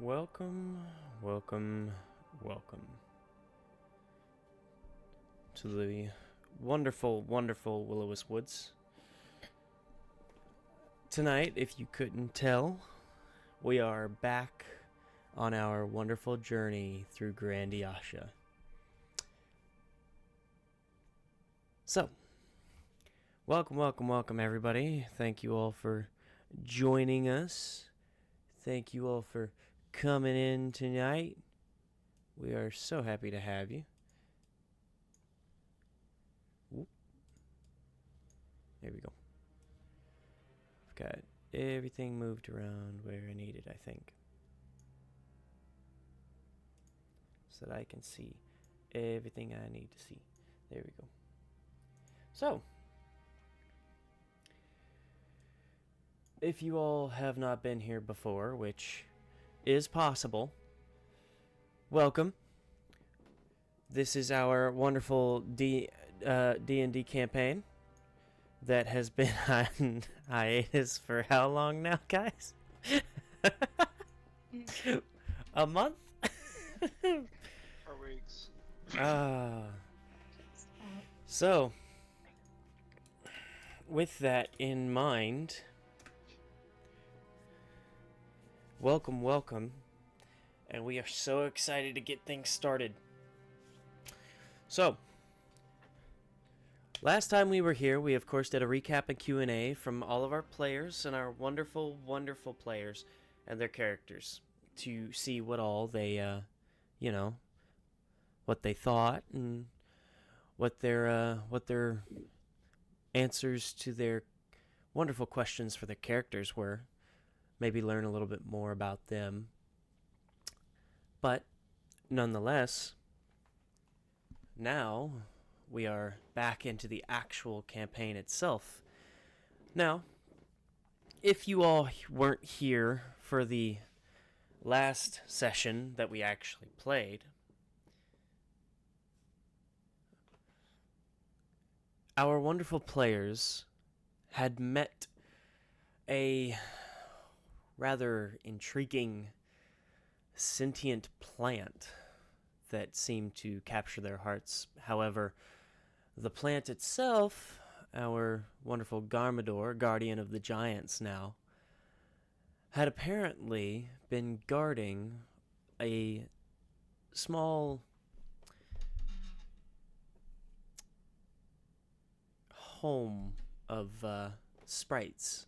Welcome, welcome, welcome to the wonderful, wonderful Will-O-Wisp Woods. Tonight, if you couldn't tell, we are back on our wonderful journey through Grandiasha. So, welcome, welcome, welcome, everybody. Thank you all for joining us. Thank you all for coming in tonight. We are so happy to have you. Oop. There we go. I've got everything moved around where I need it, I think. So that I can see everything I need to see. There we go. So, if you all have not been here before, which is possible, welcome. This is our wonderful D&D campaign that has been on hiatus for how long now, guys? A month? 4 weeks. So, with that in mind, welcome, and we are so excited to get things started. So, last time we were here, we of course did a recap and Q&A from all of our players and our wonderful, wonderful players and their characters to see what all they, what they thought and what their answers to their wonderful questions for their characters were. Maybe learn a little bit more about them. But nonetheless, now we are back into the actual campaign itself. Now, if you all weren't here for the last session that we actually played, our wonderful players had met a rather intriguing sentient plant that seemed to capture their hearts. However, the plant itself, our wonderful Garmador, guardian of the giants now, had apparently been guarding a small home of sprites.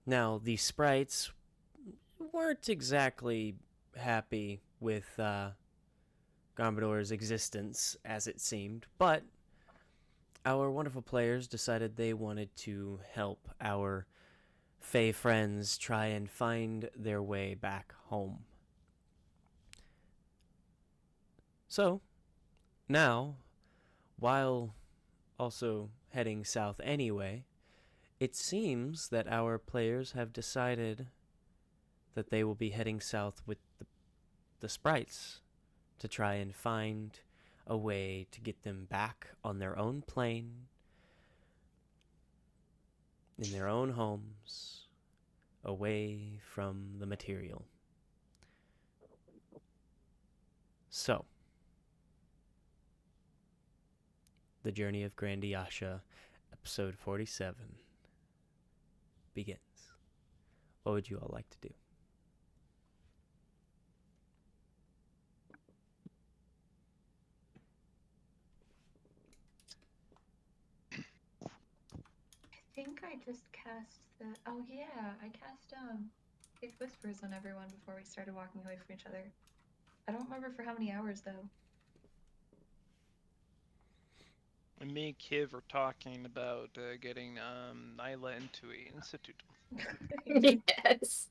Now, the sprites weren't exactly happy with Garmador's existence, as it seemed, but our wonderful players decided they wanted to help our Fey friends try and find their way back home. So, now, while also heading south anyway, it seems that our players have decided that they will be heading south with the sprites to try and find a way to get them back on their own plane, in their own homes, away from the material. So, the Journey of Grandiasha, episode 47, begins. What would you all like to do? I think I just cast the. Oh yeah, I cast Fake Whispers on everyone before we started walking away from each other. I don't remember for how many hours though. And me and Kiv are talking about getting Nyla into an institute. Yes.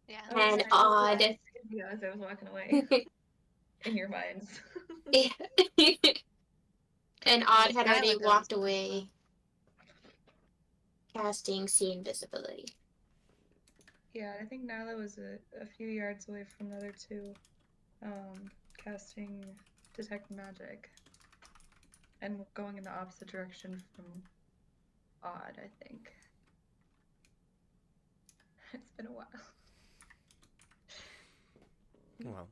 Yeah. Oh, And yeah, odd. Yeah, as I was walking away. In your minds. And Odd had Nyla already goes walked as away, casting See Invisibility. Yeah, I think Nyla was a few yards away from the other two, casting Detect Magic. And going in the opposite direction from Odd, I think. It's been a while. Well,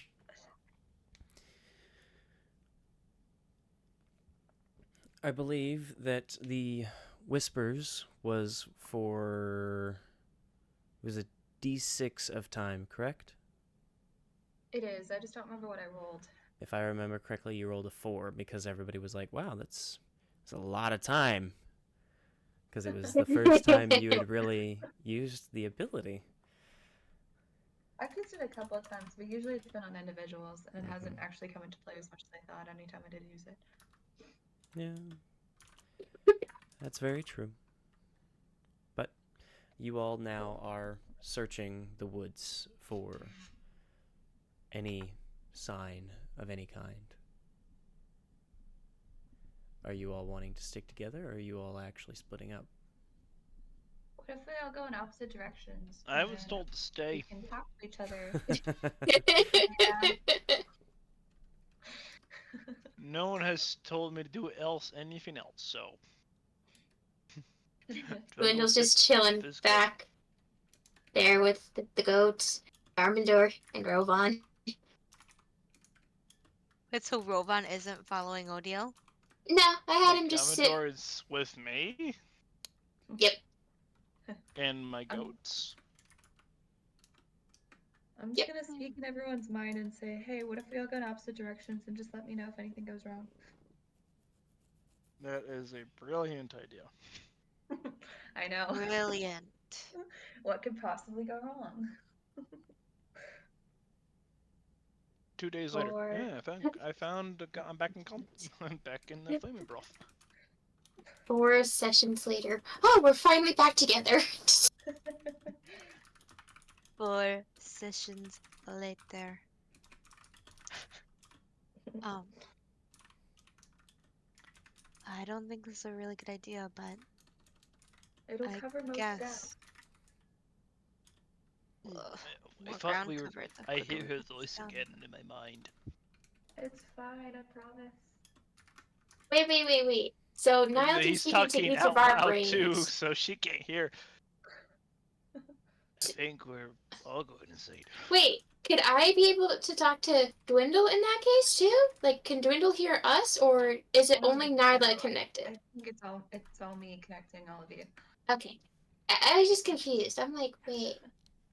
I believe that the whispers was for it was a d6 of time, correct? It is. I just don't remember what I rolled. If I remember correctly, you rolled a 4 because everybody was like, "Wow, that's a lot of time." Because it was the first time you had really used the ability. I've used it a couple of times, but usually it's been on individuals, and it hasn't Mhm. actually come into play as much as I thought anytime I did use it. Yeah, that's very true. But you all now are searching the woods for any sign of any kind. Are you all wanting to stick together, or are you all actually splitting up? What if we all go in opposite directions? I and was then told to we stay. can talk to each other. No one has told me to do anything else, so. Gwendol's stick just chilling with his goat. back there with the goats, Armandor, and Rovan. Wait, so Rovan isn't following Odiel? No, I had Wait, him just sit. Commodore is with me Yep. and my goats. I'm just Yep. gonna speak in everyone's mind and say, hey, what if we all go in opposite directions and just let me know if anything goes wrong? That is a brilliant idea. I know. Brilliant. What could possibly go wrong? 2 days later, Or- yeah, I found. I'm back in. I'm back in the flaming broth. 4 sessions later. Oh, we're finally back together. 4 sessions later. I don't think this is a really good idea, but It'll I cover most guess. steps. Ugh, I more thought ground we were. covered, the I quicker hear we her get this voice done. again in my mind. It's fine, I promise. Wait. So Niall can He's speak into talking each out of our loud brains. too, so she can't hear. I think we're all going insane. Wait, could I be able to talk to Dwindle in that case too? Like, can Dwindle hear us, or is it only Nyla connected? I think it's all me connecting all of you. Okay. I was just confused. I'm like, wait.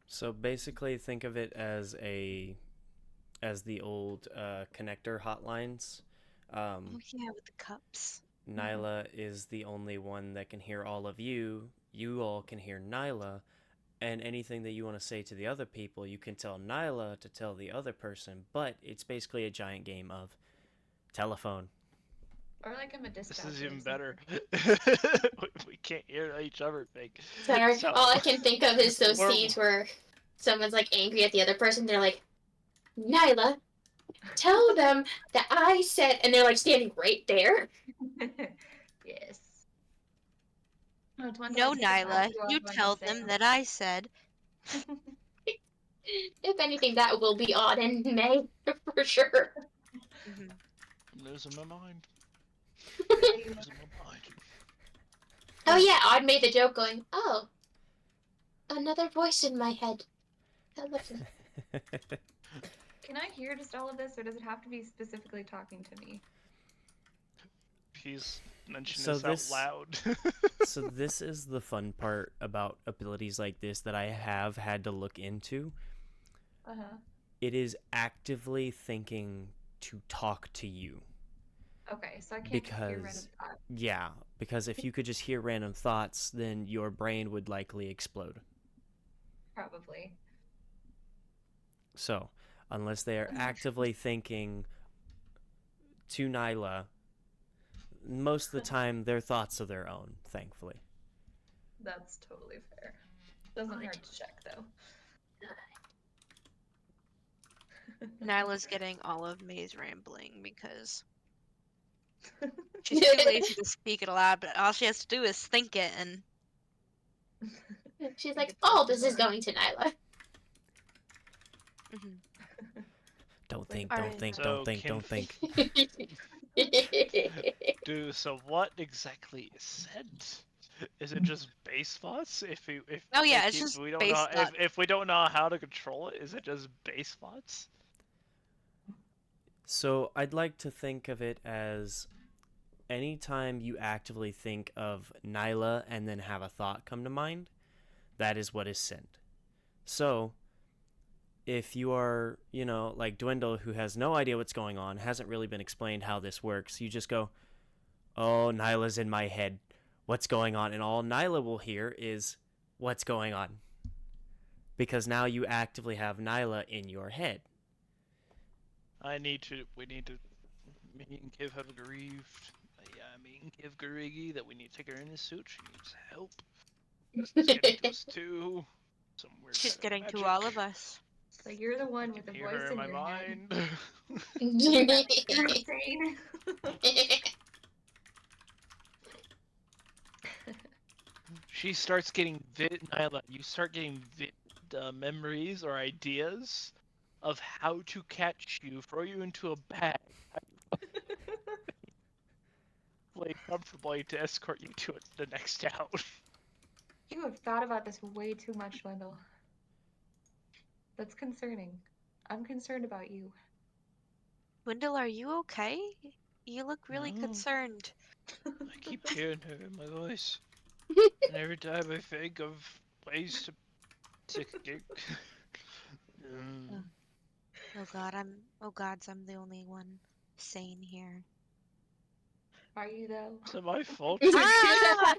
So basically, think of it as the old connector hotlines. Oh yeah, with the cups. Nyla is the only one that can hear all of you. You all can hear Nyla, and anything that you want to say to the other people, you can tell Nyla to tell the other person. But it's basically a giant game of telephone. Or like I'm a dispatcher. This is even or better. something. We can't hear each other think. Sorry. So- All I can think of is those We're- scenes where someone's like angry at the other person. They're like, Nyla, tell them that I said, and they're like standing right there. Yes. No, Nyla, you tell them that I said. If anything, that will be odd and May for sure. Mhm. I'm losing my mind. Really, Losing my mind. Oh yeah, Odd made the joke going, oh, another voice in my head. How lovely. Can I hear just all of this, or does it have to be specifically talking to me? He's mentioning So this out loud. So this is the fun part about abilities like this that I have had to look into. Uh-huh. It is actively thinking to talk to you. Okay, so I can't just hear random thoughts. Yeah, because if you could just hear random thoughts, then your brain would likely explode. Probably. So, unless they are actively thinking to Nyla, most of the time their thoughts are their own, thankfully. That's totally fair. Doesn't hurt to check, though. Nyla's getting all of May's rambling because she's too lazy to speak it aloud, but all she has to do is think it and She's like, oh, this is going to Nyla. mhm. Don't think, Alright. don't think. So what exactly is said? Is it just base thoughts? If Oh, yeah, like, it's just we don't base know thoughts. if we don't know how to control it, is it just base thoughts? So I'd like to think of it as anytime you actively think of Nyla and then have a thought come to mind, that is what is sent. So if you are, like Dwindle, who has no idea what's going on, hasn't really been explained how this works, you just go, oh, Nyla's in my head. What's going on? And all Nyla will hear is, what's going on? Because now you actively have Nyla in your head. We need to. Me and Kiv have agreed. Yeah, me and Kiv agreed that we need to take her in the suit. She needs help. It's getting to us too. Somewhere She's kind of getting to magic. all of us. So you're the I one can with the hear voice her in in my your head. mind. You're insane. She starts getting Nyla, you start getting memories or ideas of how to catch you, throw you into a bag, play comfortably to escort you to the next town. You have thought about this way too much, Wendell. That's concerning. I'm concerned about you. Wendell, are you okay? You look really No. concerned. I keep hearing her in my voice, and every time I think of ways to get. Oh gods, I'm the only one sane here. Are you though? Is it my fault? Ah!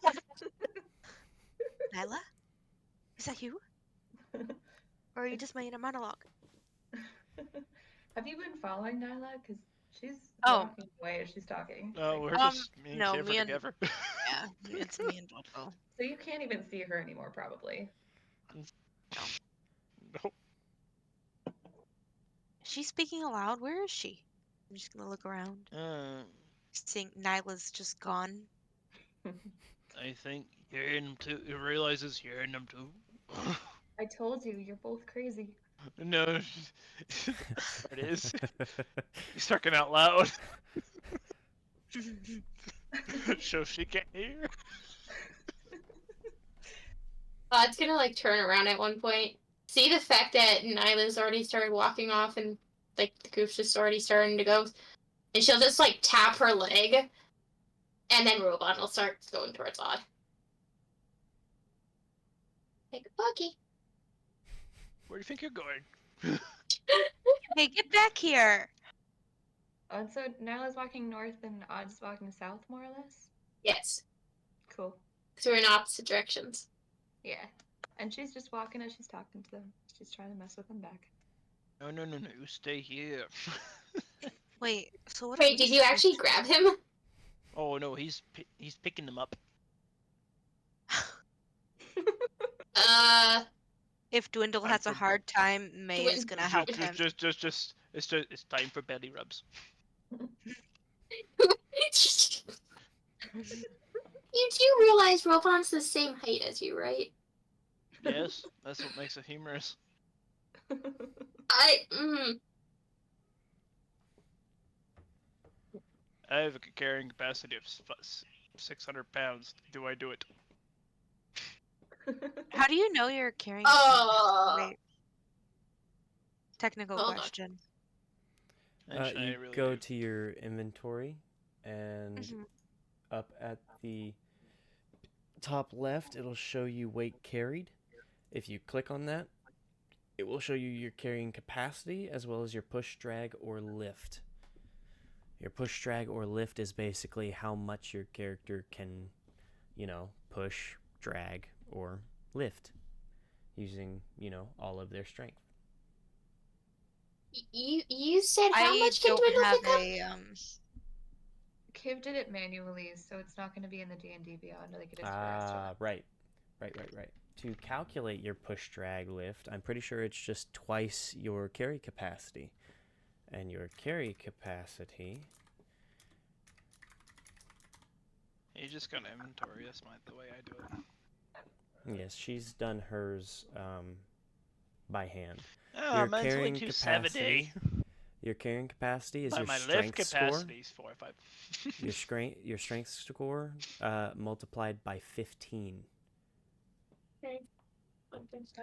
Nyla? Is that you? Or are you just my inner monologue? Have you been following Nyla? Because she's Oh. walking away as she's talking. No, Like, we're just me and no, Kiv me and- together. Yeah, it's me and Dwindle. so you can't even see her anymore, probably. Nope. Is she speaking aloud? Where is she? I'm just gonna look around. Seeing Nyla's just gone. I think you're in them too. He realizes you're in them too. I told you, you're both crazy. No, it is. He's talking out loud, so she can't hear. It's gonna like turn around at one point. See the fact that Nyla's already started walking off and like the group's just already starting to go. And she'll just like tap her leg and then Robot will start going towards Odd. Like a buggy. Where do you think you're going? Hey, get back here! Oh, and so Nyla's walking north and Odd's walking south, more or less? Yes. Cool. So we're in opposite directions. Yeah. And she's just walking as she's talking to them. She's trying to mess with them back. No, you stay here. Wait, so what? Wait, did you actually grab him? Oh no, he's picking them up. If Dwindle has a hard time, May is gonna help him. It's time for belly rubs. You do realize Robon's the same height as you, right? Yes, that's what makes it humorous. I have a carrying capacity of 600 pounds. Do I do it? How do you know you're carrying? Wait. Technical Hold on. question. Actually, I You really go do. to your inventory, and Mhm. up at the top left, it'll show you weight carried. If you click on that, it will show you your carrying capacity as well as your push, drag, or lift. Your push, drag, or lift is basically how much your character can, push, drag, or lift using, all of their strength. You said how I much can don't Dwindle have pick up? a Kiv did it manually, so it's not going to be in the D&D Beyond like it is for us. Right. To calculate your push, drag, lift, I'm pretty sure it's just twice your carry capacity. And your carry capacity... You just got an inventory. That's the way I do it. Yes, she's done hers by hand. Ah, mine's only 270. Your carrying capacity is By your my strength lift score. capacity is 4 or 5. Your strength score multiplied by 15. I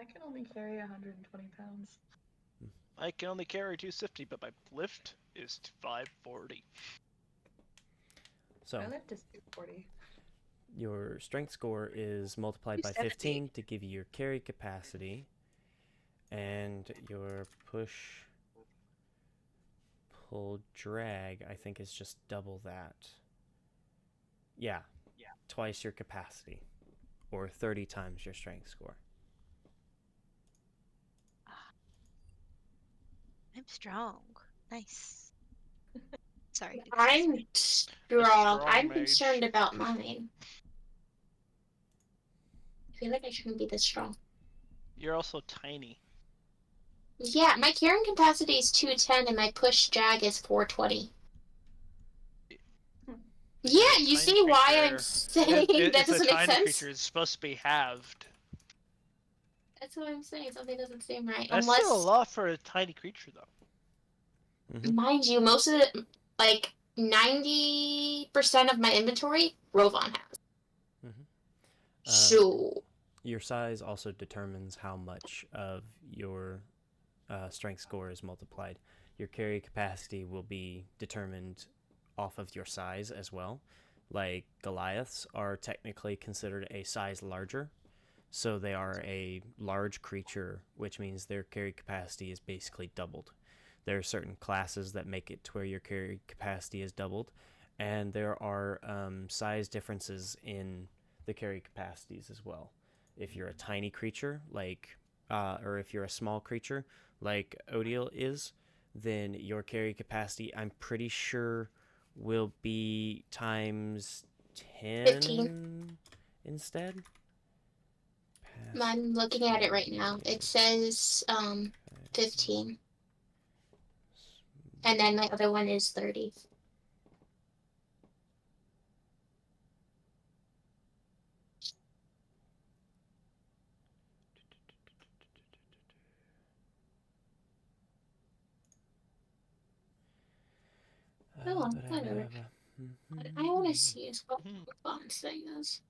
can only carry 120 pounds. I can only carry 250, but my lift is 540. So I live to 640. your strength score is multiplied by 270. 15 to give you your carry capacity, and your push, pull, drag, I think is just double that. Yeah, twice your capacity, or 30 times your strength score. I'm strong. Nice. Sorry. I'm strong. I'm mage. concerned about mine. I feel like I shouldn't be this strong. You're also tiny. Yeah, my carrying capacity is 210 and my push drag is 420. Yeah, You're a you tiny see why I'm creature. saying that It's a doesn't make tiny sense? creature. It's supposed to be halved. That's what I'm saying. Something doesn't seem right. That's Unless, still a lot for a tiny creature, though. mind you, most of the, like, 90% of my inventory, Rovan has. So, Your size also determines how much of your strength score is multiplied. Your carry capacity will be determined off of your size as well. Like Goliaths are technically considered a size larger, so they are a large creature, which means their carry capacity is basically doubled. There are certain classes that make it to where your carry capacity is doubled, and there are size differences in the carry capacities as well. If you're a tiny creature, like, or if you're a small creature, like Odiel is, then your carry capacity, I'm pretty sure, will be times 10 15. instead. I'm looking at it right now. It says 15. And then my other one is 30. Oh, whatever. What I want to see is what Ron's saying is.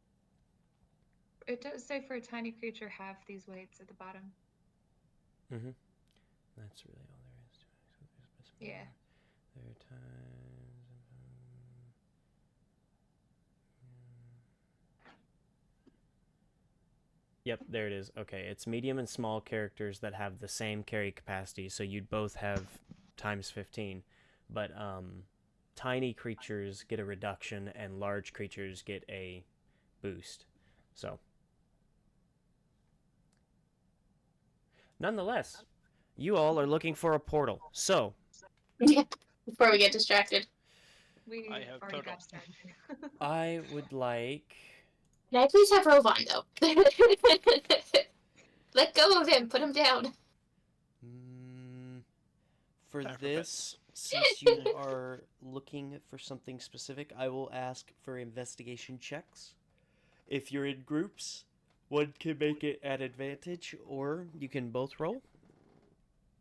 It does say for a tiny creature, half these weights at the bottom. Mm-hmm. That's really all there is to it. Yeah. There are times. Yep, there it is. Okay, it's medium and small characters that have the same carry capacity, so you'd both have times 15. But tiny creatures get a reduction, and large creatures get a boost. So, nonetheless, you all are looking for a portal. So, Before we get distracted. We I have already total. got distracted. I would like. Can I please have Rovan, though? Let go of him. Put him down. For Time for this, since you are looking for something specific, I will ask for investigation checks. If you're in groups, one can make it at advantage, or you can both roll.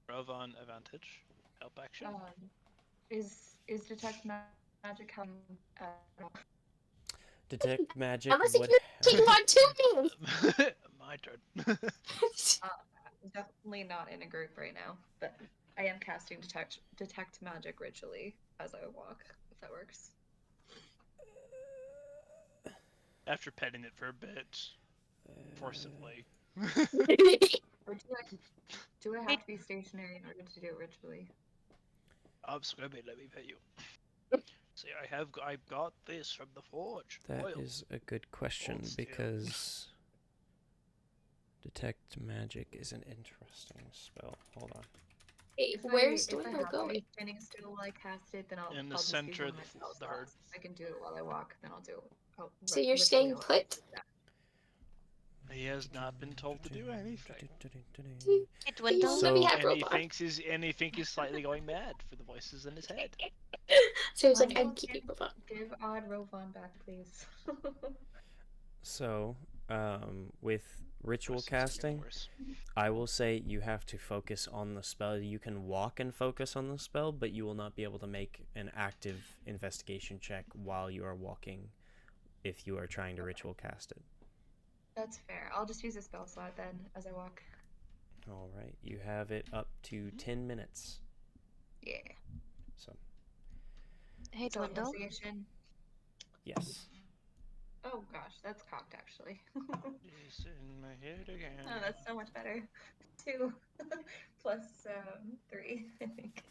Rovan advantage. Help action. Is detect magic helping? Detect magic Unless if would you're taking help. on two me. My turn. Definitely not in a group right now, but I am casting detect magic ritually as I walk, if that works. After petting it for a bit, forcibly. Or do I have to be stationary in order to do it ritually? Scrubby, let me pet you. See, I've got this from the forge. That Oil. is a good question, Hold still. because detect magic is an interesting spell. Hold on. Hey, If where's I Dwindle have to going? be standing still while I cast it, then I'll In the just center use of one the my spell herd. slots. If I can do it while I walk, then I'll do it. So you're staying put? He has not been told to do anything. Hey, Dwindle. Let me So- have And he Rovan. thinks he's slightly going mad for the voices in his head. So he's like, Dwindle, I'm keeping Rovan. Give Odd Rovan back, please. So, with ritual Voices getting casting, worse. I will say you have to focus on the spell. You can walk and focus on the spell, but you will not be able to make an active investigation check while you are walking if you are trying to ritual cast it. That's fair. I'll just use a spell slot then as I walk. All right, you have it up to 10 minutes. Yeah. So, Hey, So Dwindle. investigation. yes. Oh gosh, that's cocked actually. It's in my head again. Oh, that's so much better. 2 plus 3, I think.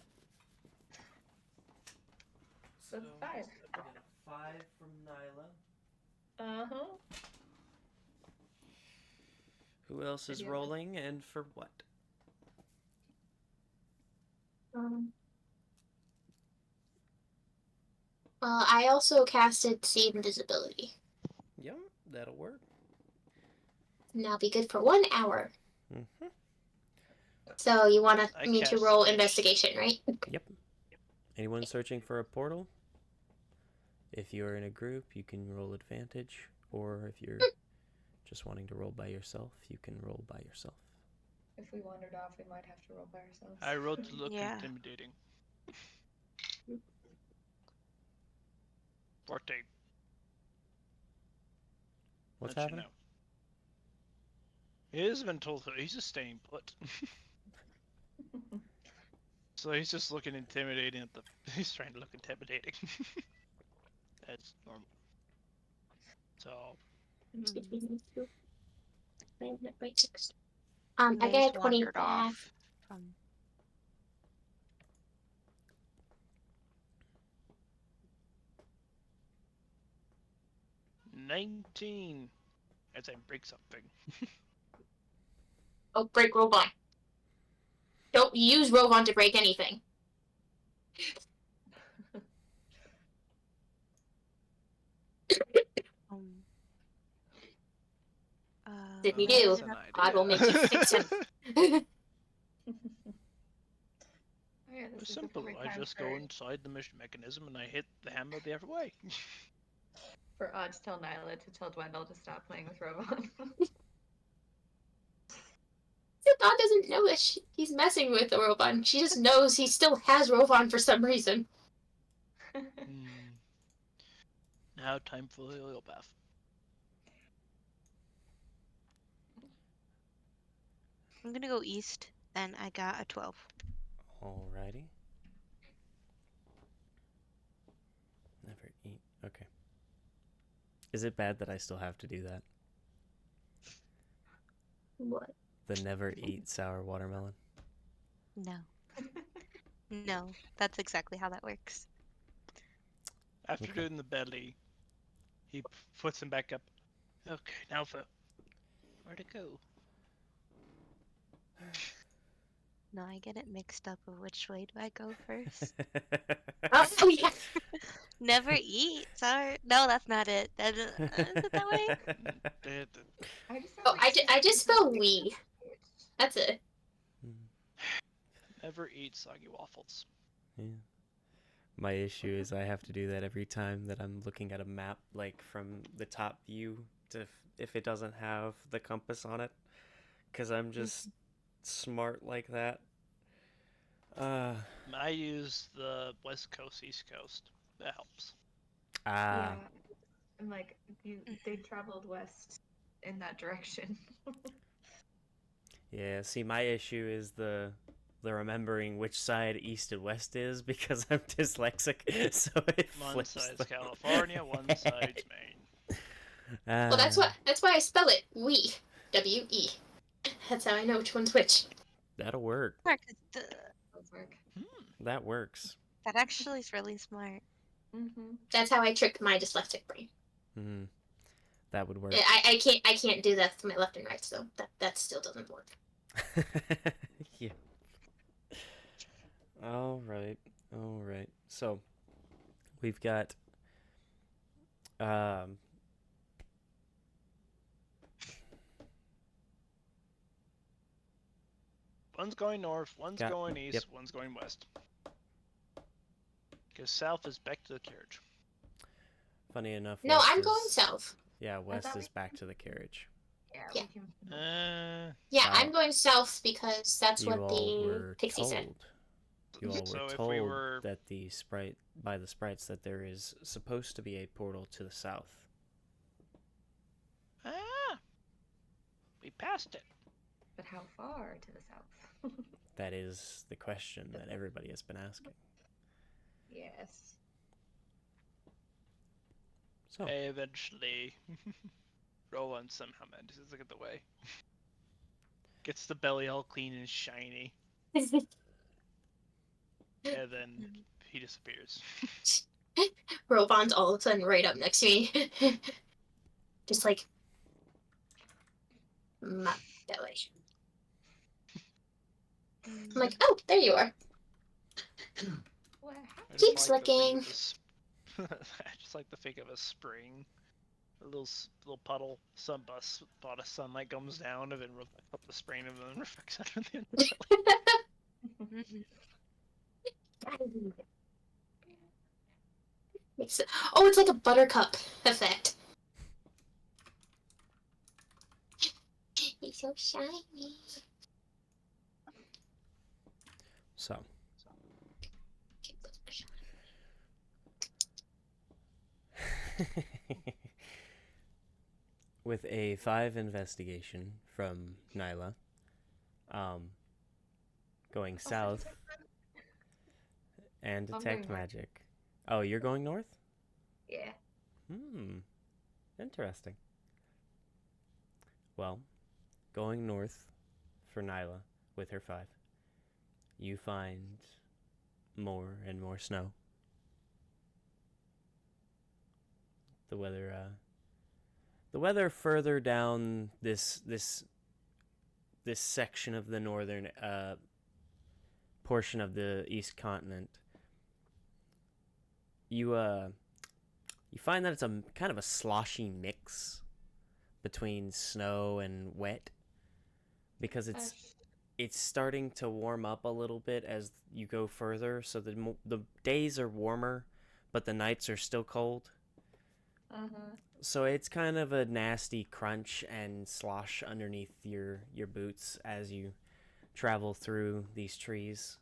So it's 5. We got a 5 from Nyla. Uh-huh. Who else is Video. rolling and for what? I also casted see invisibility. Yep, that'll work. And that'll be good for 1 hour. Mm-hmm. So you want I me to cast roll Reach. investigation, right? Yep. Anyone searching for a portal? If you're in a group, you can roll advantage, or if you're just wanting to roll by yourself, you can roll by yourself. If we wandered off, we might have to roll by ourselves. I rolled to look Yeah. intimidating. 14. What's Let you happening? know. He hasn't been told, he's just staying put. So he's just looking intimidating at the. He's trying to look intimidating. As normal. So. I Maze get a wandered 25. off from 19. As I break something. Oh, break Rovon. Don't use Rovon to break anything. um, If you That's do, an God will make you fix him. idea. Oh, yeah, this It's is the simple. perfect I time just for, go inside the mission mechanism and I hit the hammer the other way. for Odd to tell Nyla to tell Dwendal to stop playing with Robon. Dot doesn't know that he's messing with the Rovon. She just knows he still has Rovon for some reason. Now time for the oil bath. I'm gonna go east, and I got a 12. Alrighty. Never eat. Okay. Is it bad that I still have to do that? What? The never eat sour watermelon? No. No, that's exactly how that works. After Okay. doing the belly, he puts him back up. Okay, now for where to go? No, I get it mixed up of which way do I go first. Oh, yeah. Never eat. Sorry. No, that's not it. That is it that way? I just Oh, I just spell we. That's it. Never eat soggy waffles. Yeah. My issue is I have to do that every time that I'm looking at a map, like from the top view, to if it doesn't have the compass on it, because I'm just smart like that. I use the west coast, east coast. That helps. Yeah. And like they traveled west in that direction. Yeah, see, my issue is the remembering which side east and west is because I'm dyslexic, so it One flips side's them. California, one side's Maine. Well, that's why I spell it we. W-E. That's how I know which one's which. That'll work. Smart, 'cause Those work. That works. that actually is really smart. Mm-hmm. That's how I trick my dyslexic brain. Mm-hmm. That would work. I can't do that with my left and right, so that still doesn't work. Yeah. All right. So, we've got One's going north, one's going east, yep. one's going west. Because south is back to the carriage. Funny enough. No, west I'm is, going south. Yeah, west thought is back to the carriage. Yeah. Yeah. We can. Yeah, Wow. I'm going south because that's You what all the were pixie told. said. You all were So if told we were that the sprites that there is supposed to be a portal to the south. we passed it. But how far to the south? That is the question that everybody has been asking. Yes. So, Eventually, Roland somehow manages to get the way. Gets the belly all clean and shiny, and then he disappears. Robon's all of a sudden right up next to me. Just like, my belly. I'm like, oh, there you are. What happened? I Keep just like to think looking. of this. I just like to think of a spring, a little puddle, sunbus, spot of sunlight comes down, and then up the spring, and then reflects out of the underbelly. Oh, it's like a buttercup effect. He's so shiny. so with a 5 investigation from Nyla, going south and I'm detect going north. magic. Oh, you're going north? Yeah. Interesting. Well, going north for Nyla with her 5, you find more and more snow. The weather further down this section of the northern portion of the east continent, you find that it's a kind of a sloshy mix between snow and wet, because it's starting to warm up a little bit as you go further, so the days are warmer but the nights are still cold. So it's kind of a nasty crunch and slosh underneath your boots as you travel through these trees.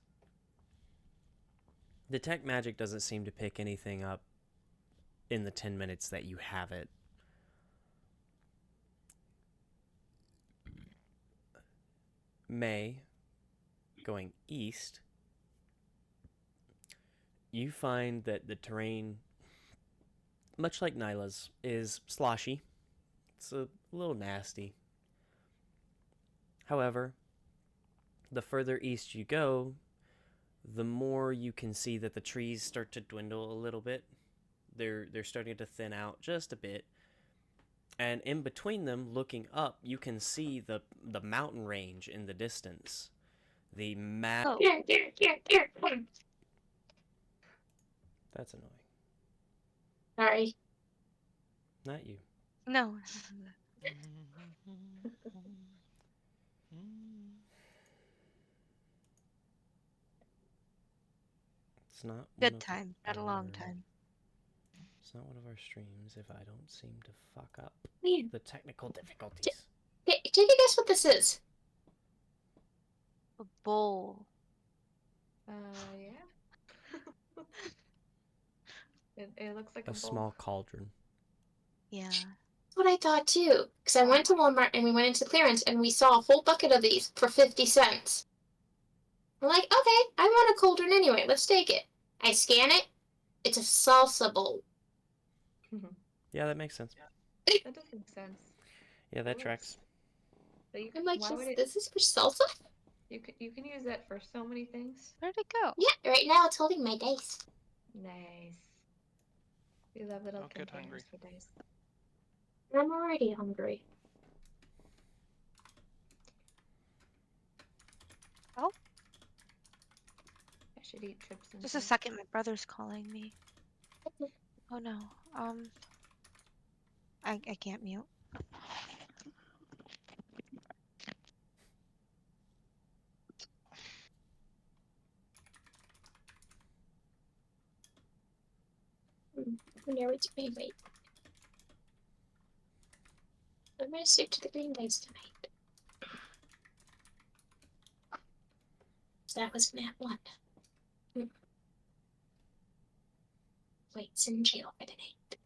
Detect magic doesn't seem to pick anything up in the 10 minutes that you have it. May, going east, you find that the terrain, much like Nyla's, is sloshy. It's a little nasty. However, the further east you go, the more you can see that the trees start to dwindle a little bit. They're starting to thin out just a bit. And in between them, looking up, you can see the mountain range in the distance. The map. Oh. That's annoying. Sorry. Not you. No. It's not one Good of time. Not a long our- time. It's not one of our streams if I don't seem to fuck up Man, the technical difficulties. take a guess what this is. A bowl. Yeah. It looks like A a bowl. small cauldron. Yeah. That's what I thought too. Because I went to Walmart and we went into clearance and we saw a whole bucket of these for 50 cents. I'm like, okay, I want a cauldron anyway. Let's take it. I scan it. It's a salsa bowl. Yeah, that makes sense. That does make sense. Yeah, that It tracks. But you I'm like, why would it? this is for salsa? You can use that for so many things. Where'd it go? Yeah, right now it's holding my dice. Nice. We love little Don't get containers hungry. for dice. I'm already hungry. I should eat chips and Just a second, my brother's calling me. Oh no. I can't mute. Wait. I'm gonna stick to the green dice tonight. So that was nat 1. Wait's in jail for the night.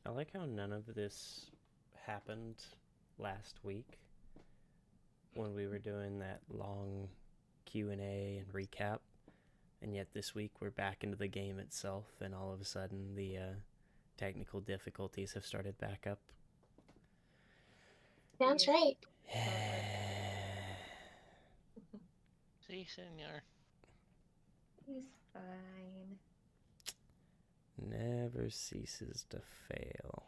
I like how none of this happened last week when we were doing that long Q&A and recap, and yet this week we're back into the game itself, and all of a sudden the technical difficulties have started back up. Sounds right. See, senor. He's fine. Never ceases to fail.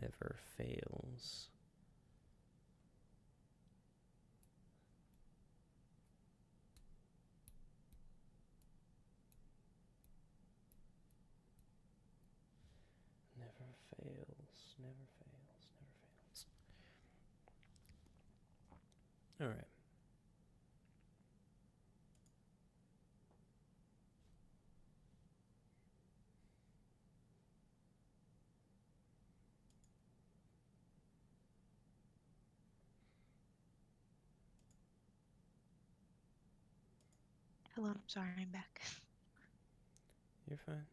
Never fails. Never fails. Never fails. Never fails. All right. Hello, I'm sorry, I'm back. You're fine.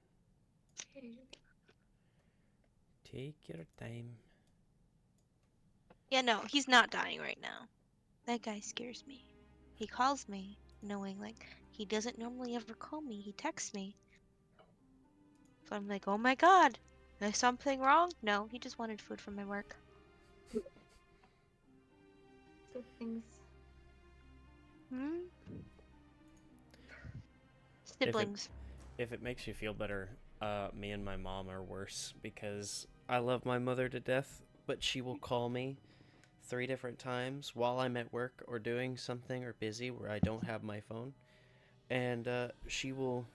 Take your time. Yeah, no, he's not dying right now. That guy scares me. He calls me, knowing like he doesn't normally ever call me. He texts me. So I'm like, oh my god, is something wrong? No, he just wanted food from my work. Siblings. Hmm? Siblings. If it makes you feel better, me and my mom are worse because I love my mother to death, but she will call me 3 different times while I'm at work or doing something or busy where I don't have my phone. And she will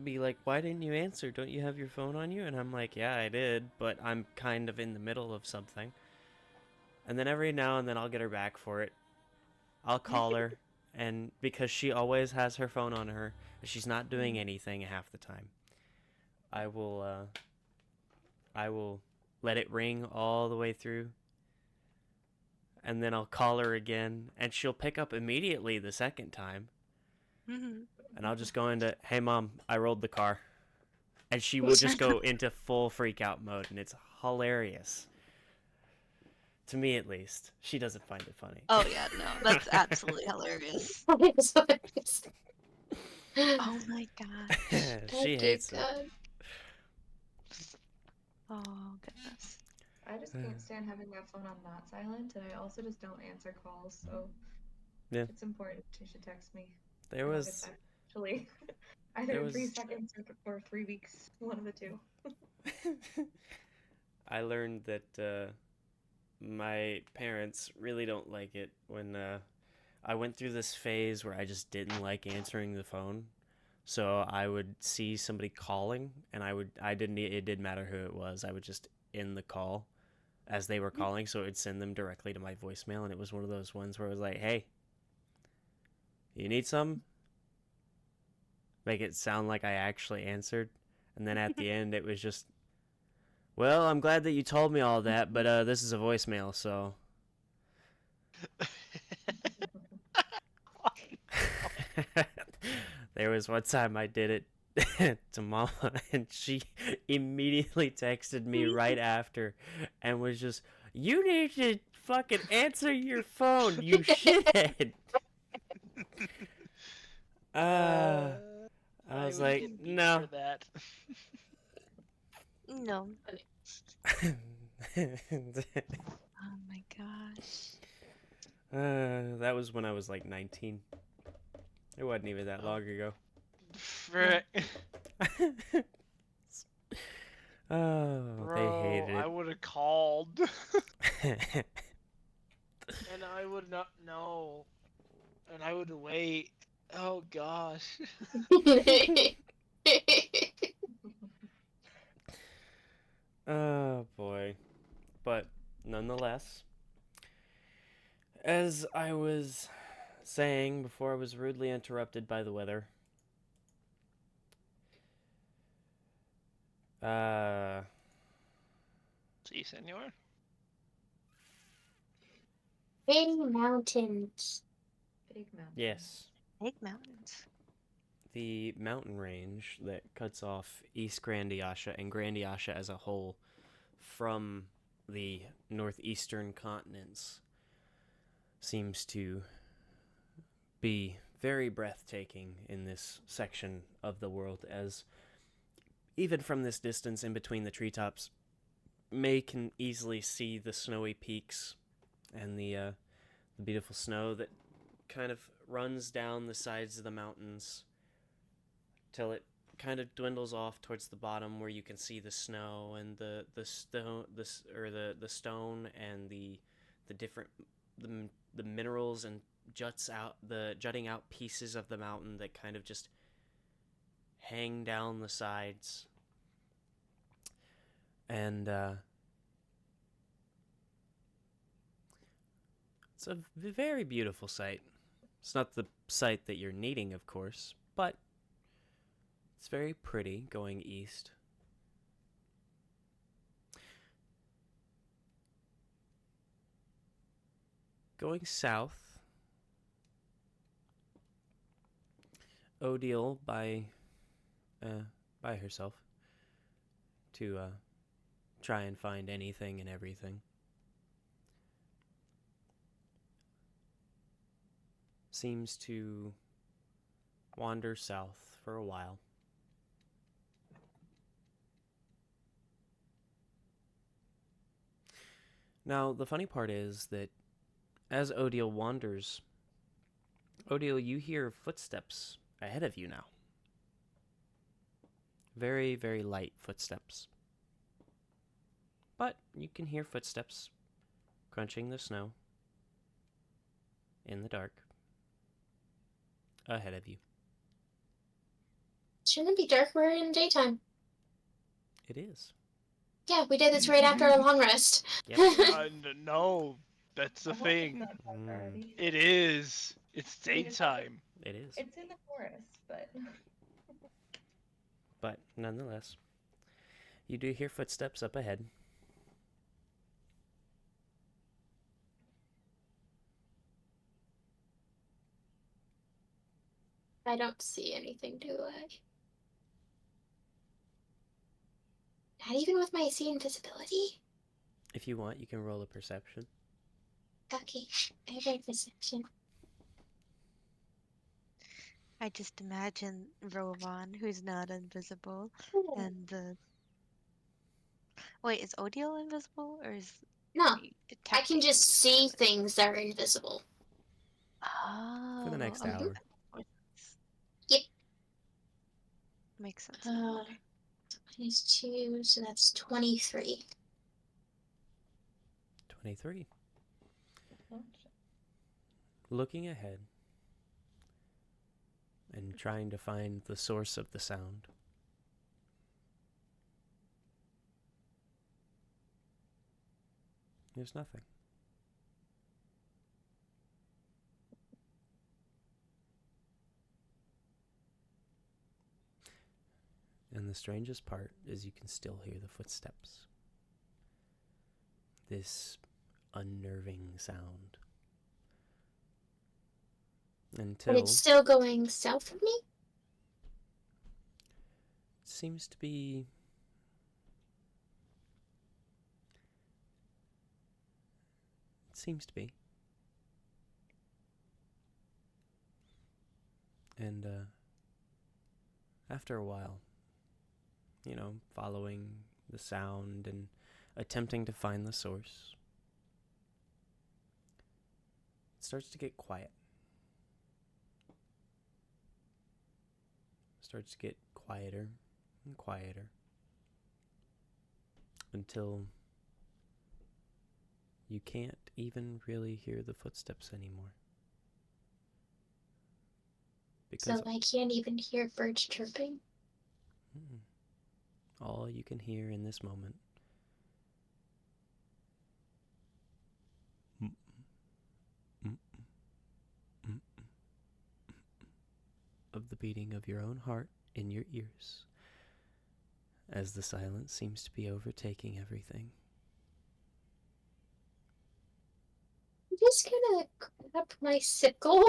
be like, "Why didn't you answer? Don't you have your phone on you?" And I'm like, "Yeah, I did, but I'm kind of in the middle of something." And then every now and then I'll get her back for it. I'll call her, and because she always has her phone on her, she's not doing anything half the time. I will let it ring all the way through, and then I'll call her again, and she'll pick up immediately the second time. Mm-hmm. And I'll just go into, "Hey mom, I rolled the car." And she will just go into full freak out mode, and it's hilarious. To me, at least. She doesn't find it funny. Oh yeah, no, that's absolutely hilarious. Oh my gosh. She hates it. Oh goodness. I just can't stand having my phone on not silent, and I also just don't answer calls, so Yeah. if it's important, you should text me. There and I'll get was back, actually. Either there in 3 was seconds or 3 weeks, one of the two. I learned that my parents really don't like it when I went through this phase where I just didn't like answering the phone. So I would see somebody calling, and it didn't matter who it was. I would just end the call as they were calling, so it would send them directly to my voicemail. And it was one of those ones where it was like, "Hey, you need some?" Make it sound like I actually answered. And then at the end, it was just, "Well, I'm glad that you told me all that, but this is a voicemail, so." There was one time I did it to Mama, and she immediately texted me right after and was just, "You need to fucking answer your phone, you shithead." I was would like, get beat "No." for that. No. Oh my gosh. That was when I was like 19. It wasn't even that long ago. Frick. Oh, Bro, they hated I it. would have called. And I would not know. And I would wait. Oh gosh. Oh boy. But nonetheless, as I was saying before I was rudely interrupted by the weather, See, senor? Big mountains. Big mountain. yes, Big mountains. the mountain range that cuts off East Grandiasha and Grandiasha as a whole from the northeastern continents seems to be very breathtaking in this section of the world, as even from this distance in between the treetops, May can easily see the snowy peaks and the beautiful snow that kind of runs down the sides of the mountains till it kind of dwindles off towards the bottom, where you can see the snow and the stone and the different the minerals and jutting out pieces of the mountain that kind of just hang down the sides. And it's a very beautiful sight. It's not the sight that you're needing, of course, but it's very pretty going east. Going south, Odile by herself to try and find anything and everything. Seems to wander south for a while. Now, the funny part is that as Odile wanders, Odile, you hear footsteps ahead of you now. Very, very light footsteps. But you can hear footsteps crunching the snow in the dark ahead of you. Shouldn't it be dark? We're in daytime. It is. Yeah, we did this right after our long rest. Yep. No, that's the I'm watching thing. that book already. It is. It's daytime. It is. It's in the forest, but But nonetheless, you do hear footsteps up ahead. I don't see anything, do I? Not even with my see invisibility? If you want, you can roll a perception. Okay, I have a perception. I just imagine Rowan, who's not invisible, and the. Wait, is Odile invisible or is No, he I can detecting? just see things that are invisible. Oh. For the next okay. hour. Yep. Makes sense. Okay. Minus 2, so that's 23. 23. Looking ahead and trying to find the source of the sound. There's nothing. And the strangest part is you can still hear the footsteps. This unnerving sound. Until But it's still going south of me? seems to be and after a while, following the sound and attempting to find the source, it starts to get quiet. Starts to get quieter and quieter until you can't even really hear the footsteps anymore. Because So I can't even hear birds chirping? all you can hear in this moment of the beating of your own heart in your ears as the silence seems to be overtaking everything. I'm just gonna grab my sickle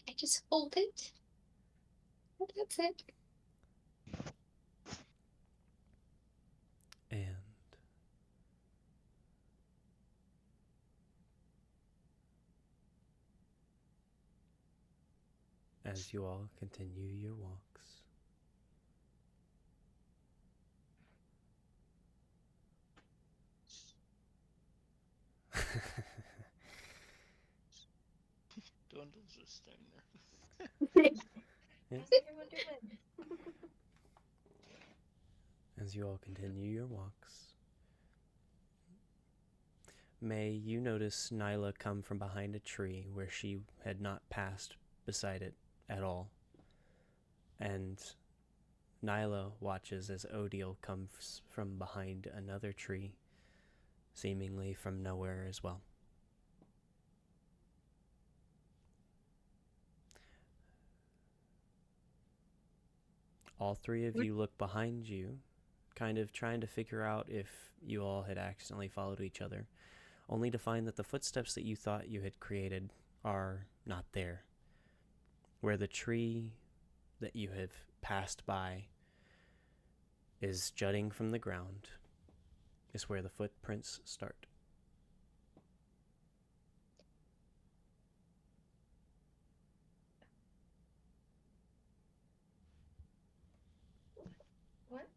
I just hold it. That's it. And as you all continue your walks, Dwindle's just standing there. How's everyone doing? as you all continue your walks, May, you notice Nyla come from behind a tree where she had not passed beside it at all. And Nyla watches as Odile comes from behind another tree, seemingly from nowhere as well. All three of you look behind you, kind of trying to figure out if you all had accidentally followed each other, only to find that the footsteps that you thought you had created are not there. Where the tree that you have passed by is jutting from the ground is where the footprints start. What?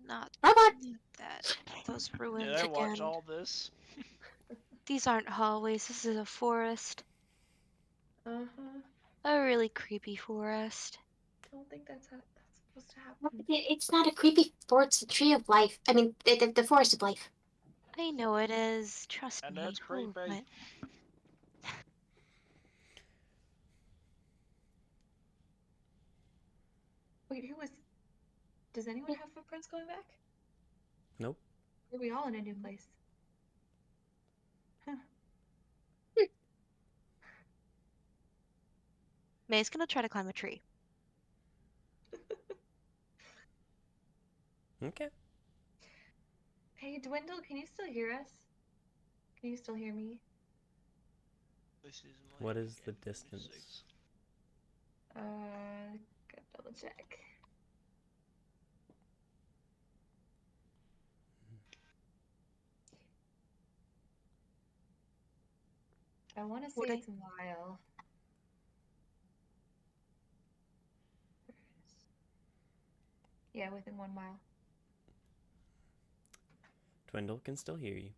Not Robot. that. Those ruins Did I watch again. all this? These aren't hallways. This is a forest. Uh-huh. A really creepy forest. Don't think that's supposed to happen. It's not a creepy forest, it's a tree of life. I mean, the forest of life. I know it is. Trust And me. that's creepy. But Wait, who was... Does anyone have footprints going back? Nope. Or are we all in a new place? Huh. May's gonna try to climb a tree. Okay. Hey, Dwindle, can you still hear us? Can you still hear me? This is What my is the weekend distance? 46. Gotta double check. I want to say Would I- it's a mile. Yeah, within 1 mile. Dwindle can still hear you.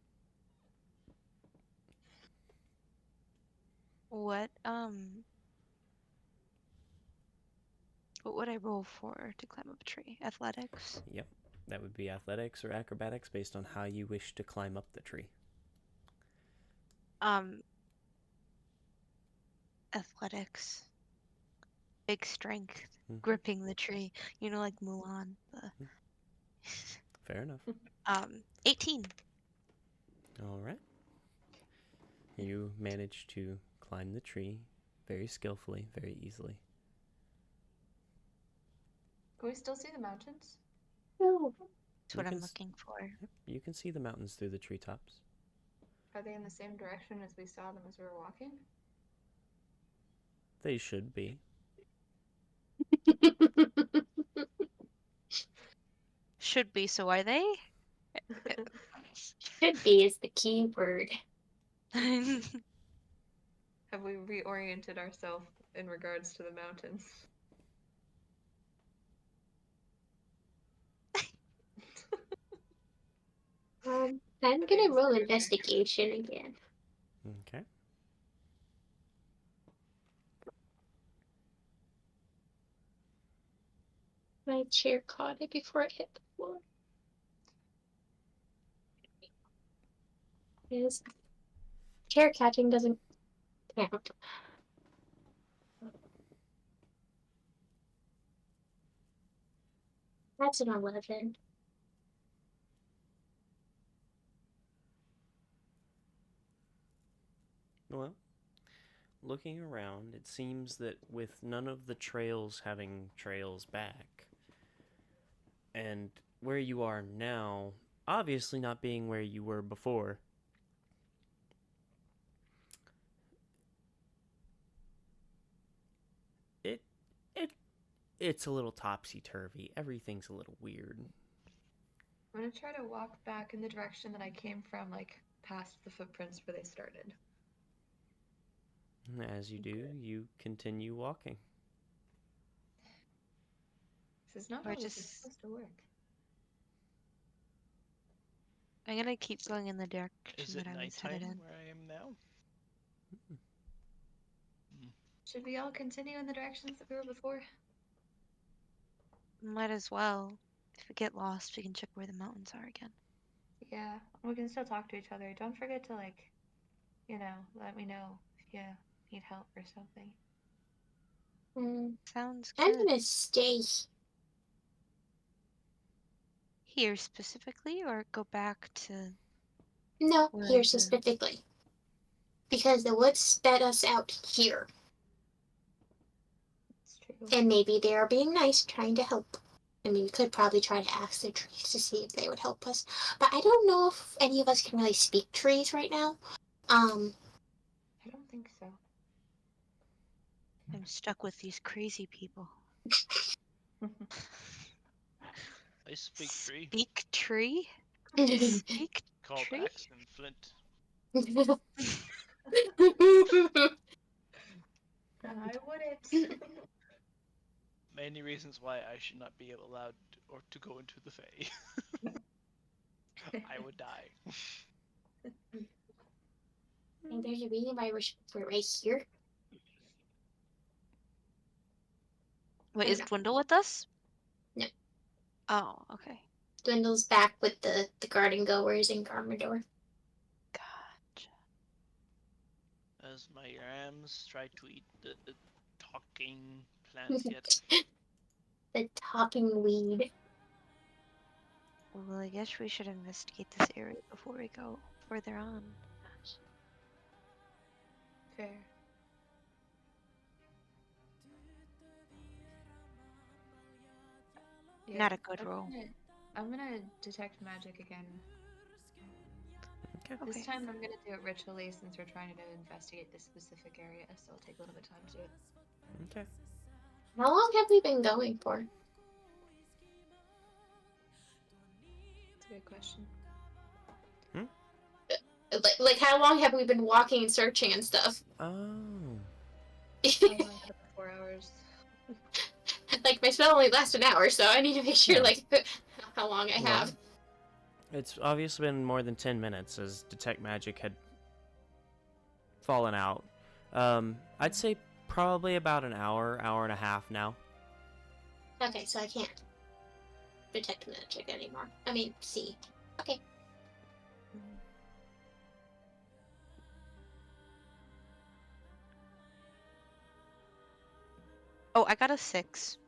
What would I roll for to climb up a tree? Athletics? Yep. That would be athletics or acrobatics based on how you wish to climb up the tree. Athletics. Big strength. Mhm. Gripping the tree. You know, like Mulan. Fair enough. 18. All right. You manage to climb the tree very skillfully, very easily. Can we still see the mountains? No. That's You what I'm can looking for. Yep, you can see the mountains through the treetops. Are they in the same direction as we saw them as we were walking? They should be. Should be, so are they? Should be is the key word. Have we reoriented ourselves in regards to the mountains? I'm Are they gonna the roll same investigation again. Okay. My chair caught it before it hit the floor. Is chair catching doesn't count. That's an 11. Well, looking around, it seems that with none of the trails having trails back, and where you are now obviously not being where you were before, it's a little topsy-turvy. Everything's a little weird. I'm gonna try to walk back in the direction that I came from, like past the footprints where they started. As you do, you continue walking. This is not Or how this is just- supposed to work. I'm gonna keep going in the direction Is it that I was nighttime headed in. where I am now? Should we all continue in the directions that we were before? Might as well. If we get lost, we can check where the mountains are again. Yeah, we can still talk to each other. Don't forget to, like, let me know if you need help or something. Sounds I'm good. gonna stay. Here specifically, or go back to No, where here I was? specifically. Because the woods sped us out here. It's true. And maybe they are being nice, trying to help. I mean, we could probably try to ask the trees to see if they would help us. But I don't know if any of us can really speak trees right now. I don't think so. I'm stuck with these crazy people. I speak tree. Speak tree? I Speak Called tree? axe and flint. I wouldn't. Many reasons why I should not be allowed or to go into the Fae. I would die. And there's a reason why we're right here. Wait, Oh, is no. Dwindle with us? No. Oh, okay. Dwindle's back with the garden goers in Garmador. Gotcha. As my rams try to eat the talking plant yet. The talking weed. Well, I guess we should investigate this area before we go further on. Fair. Not a good roll. I'm gonna detect magic again. Okay. Okay. This time I'm gonna do it ritually since we're trying to investigate this specific area, so it'll take a little bit of time to do it. Okay. How long have we been going for? That's a good question. Like how long have we been walking and searching and stuff? Oh. Like 4 hours. Like my spell only lasts an hour, so I need to make sure Yeah. like how long I Well, have. It's obviously been more than 10 minutes as Detect Magic had fallen out. I'd say probably about an hour, hour and a half now. Okay, so I can't detect magic anymore. I mean, see. Okay. Oh, I got a 6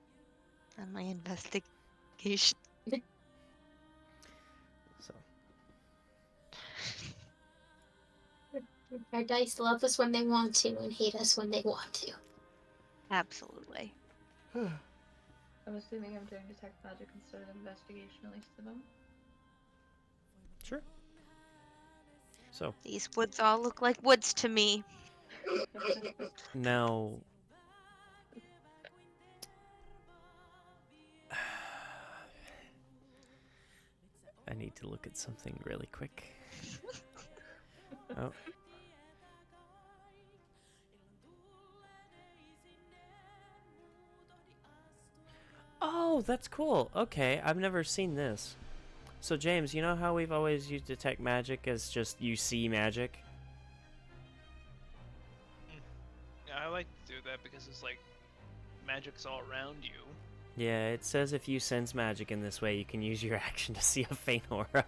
on my investigation. So, Our dice love us when they want to and hate us when they want to. Absolutely. I'm assuming I'm doing detect magic instead of investigation, at least at the moment. sure. So, These woods all look like woods to me. now... I need to look at something really quick. Oh. Oh, that's cool. Okay, I've never seen this. So, James, you know how we've always used Detect Magic as just you see magic? Yeah, I like to do that because it's like magic's all around you. Yeah, it says if you sense magic in this way, you can use your action to see a faint aura.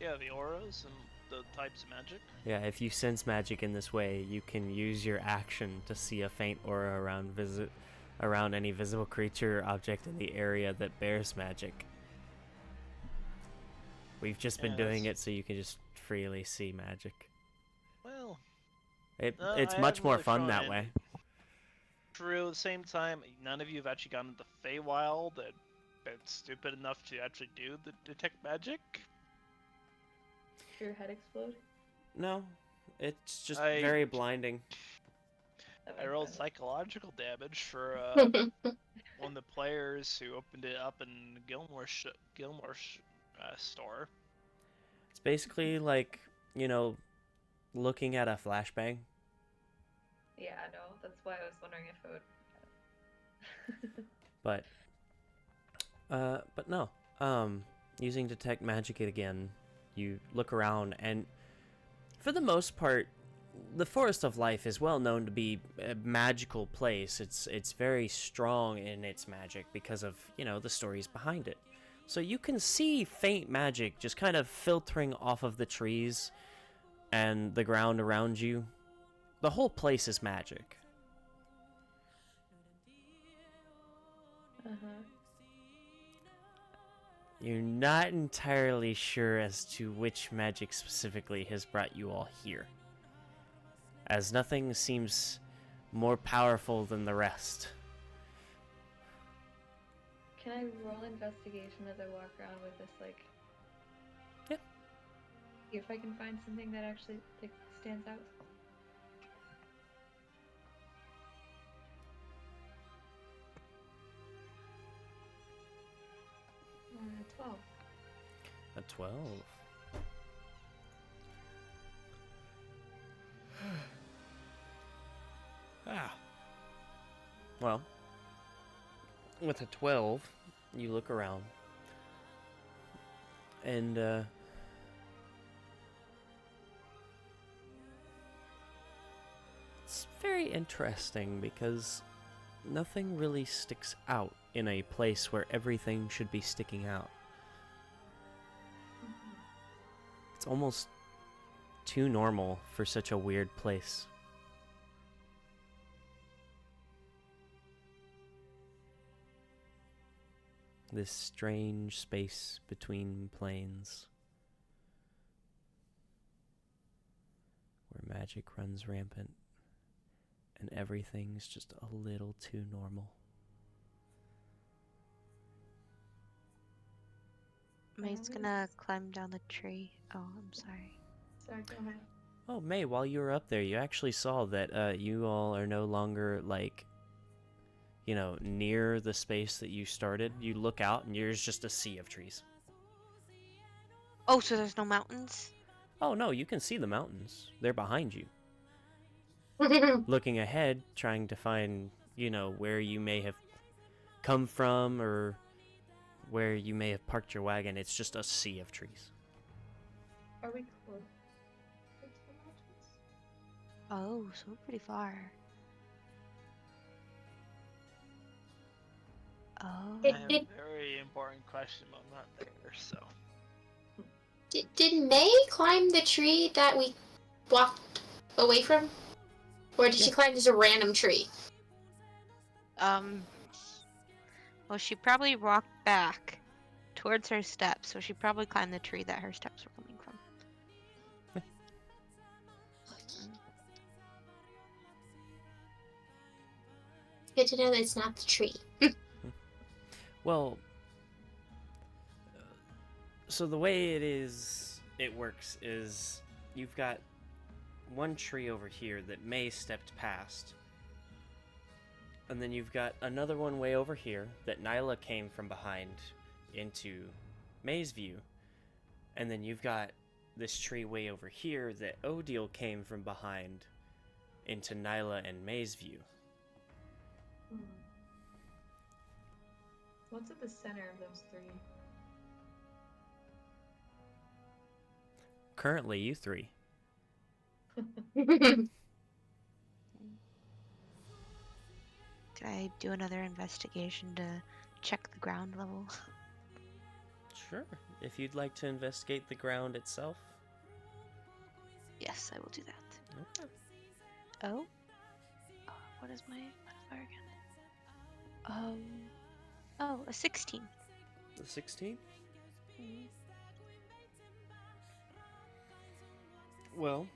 Yeah, the auras and the types of magic. Yeah, if you sense magic in this way, you can use your action to see a faint aura around any visible creature or object in the area that bears magic. We've just been Yeah, doing that's- it so you can just freely see magic. Well, It's I much haven't more really fun thrown that in. way. True, at the same time, none of you have actually gotten the feywild and been stupid enough to actually do the detect magic. Your head explode? No, it's just I- very blinding. That I makes rolled sense. psychological damage for one of the players who opened it up in Gilmore's store. It's basically like, looking at a flashbang. Yeah, no, that's why I was wondering if it would. But no. Using detect magic again, you look around, and for the most part, the Forest of Life is well known to be a magical place. It's very strong in its magic because of, the stories behind it. So you can see faint magic just kind of filtering off of the trees and the ground around you. The whole place is magic. Uh-huh. You're not entirely sure as to which magic specifically has brought you all here, as nothing seems more powerful than the rest. Can I roll investigation as I walk around with this, like... Yeah. See if I can find something that actually, like, stands out? 12. A 12. Well, with a 12, you look around, and it's very interesting because nothing really sticks out in a place where everything should be sticking out. It's almost too normal for such a weird place. This strange space between planes, where magic runs rampant and everything's just a little too normal. May's gonna climb down the tree. Oh, I'm sorry. Sorry, go ahead. Oh, May, while you were up there, you actually saw that you all are no longer, like, near the space that you started. You look out, and there's just a sea of trees. Oh, so there's no mountains? Oh, no, you can see the mountains. They're behind you. Looking ahead, trying to find, where you may have come from or where you may have parked your wagon. It's just a sea of trees. Are we close to the mountains? Oh, so pretty far. Oh. I have a very important question, but I'm not there, so. Did May climb the tree that we walked away from? Or did she climb just a random tree? Well, she probably walked back towards her steps, so she probably climbed the tree that her steps were coming from. Good to know that it's not the tree. Well, so the way it works is you've got one tree over here that May stepped past. And then you've got another one way over here that Nyla came from behind into May's view. And then you've got this tree way over here that Odile came from behind into Nyla and May's view. What's at the center of those three? Currently, you three. Can I do another investigation to check the ground level? Sure. If you'd like to investigate the ground itself. Yes, I will do that. Okay. Oh? What is my modifier again? Oh, a 16. The 16? Well,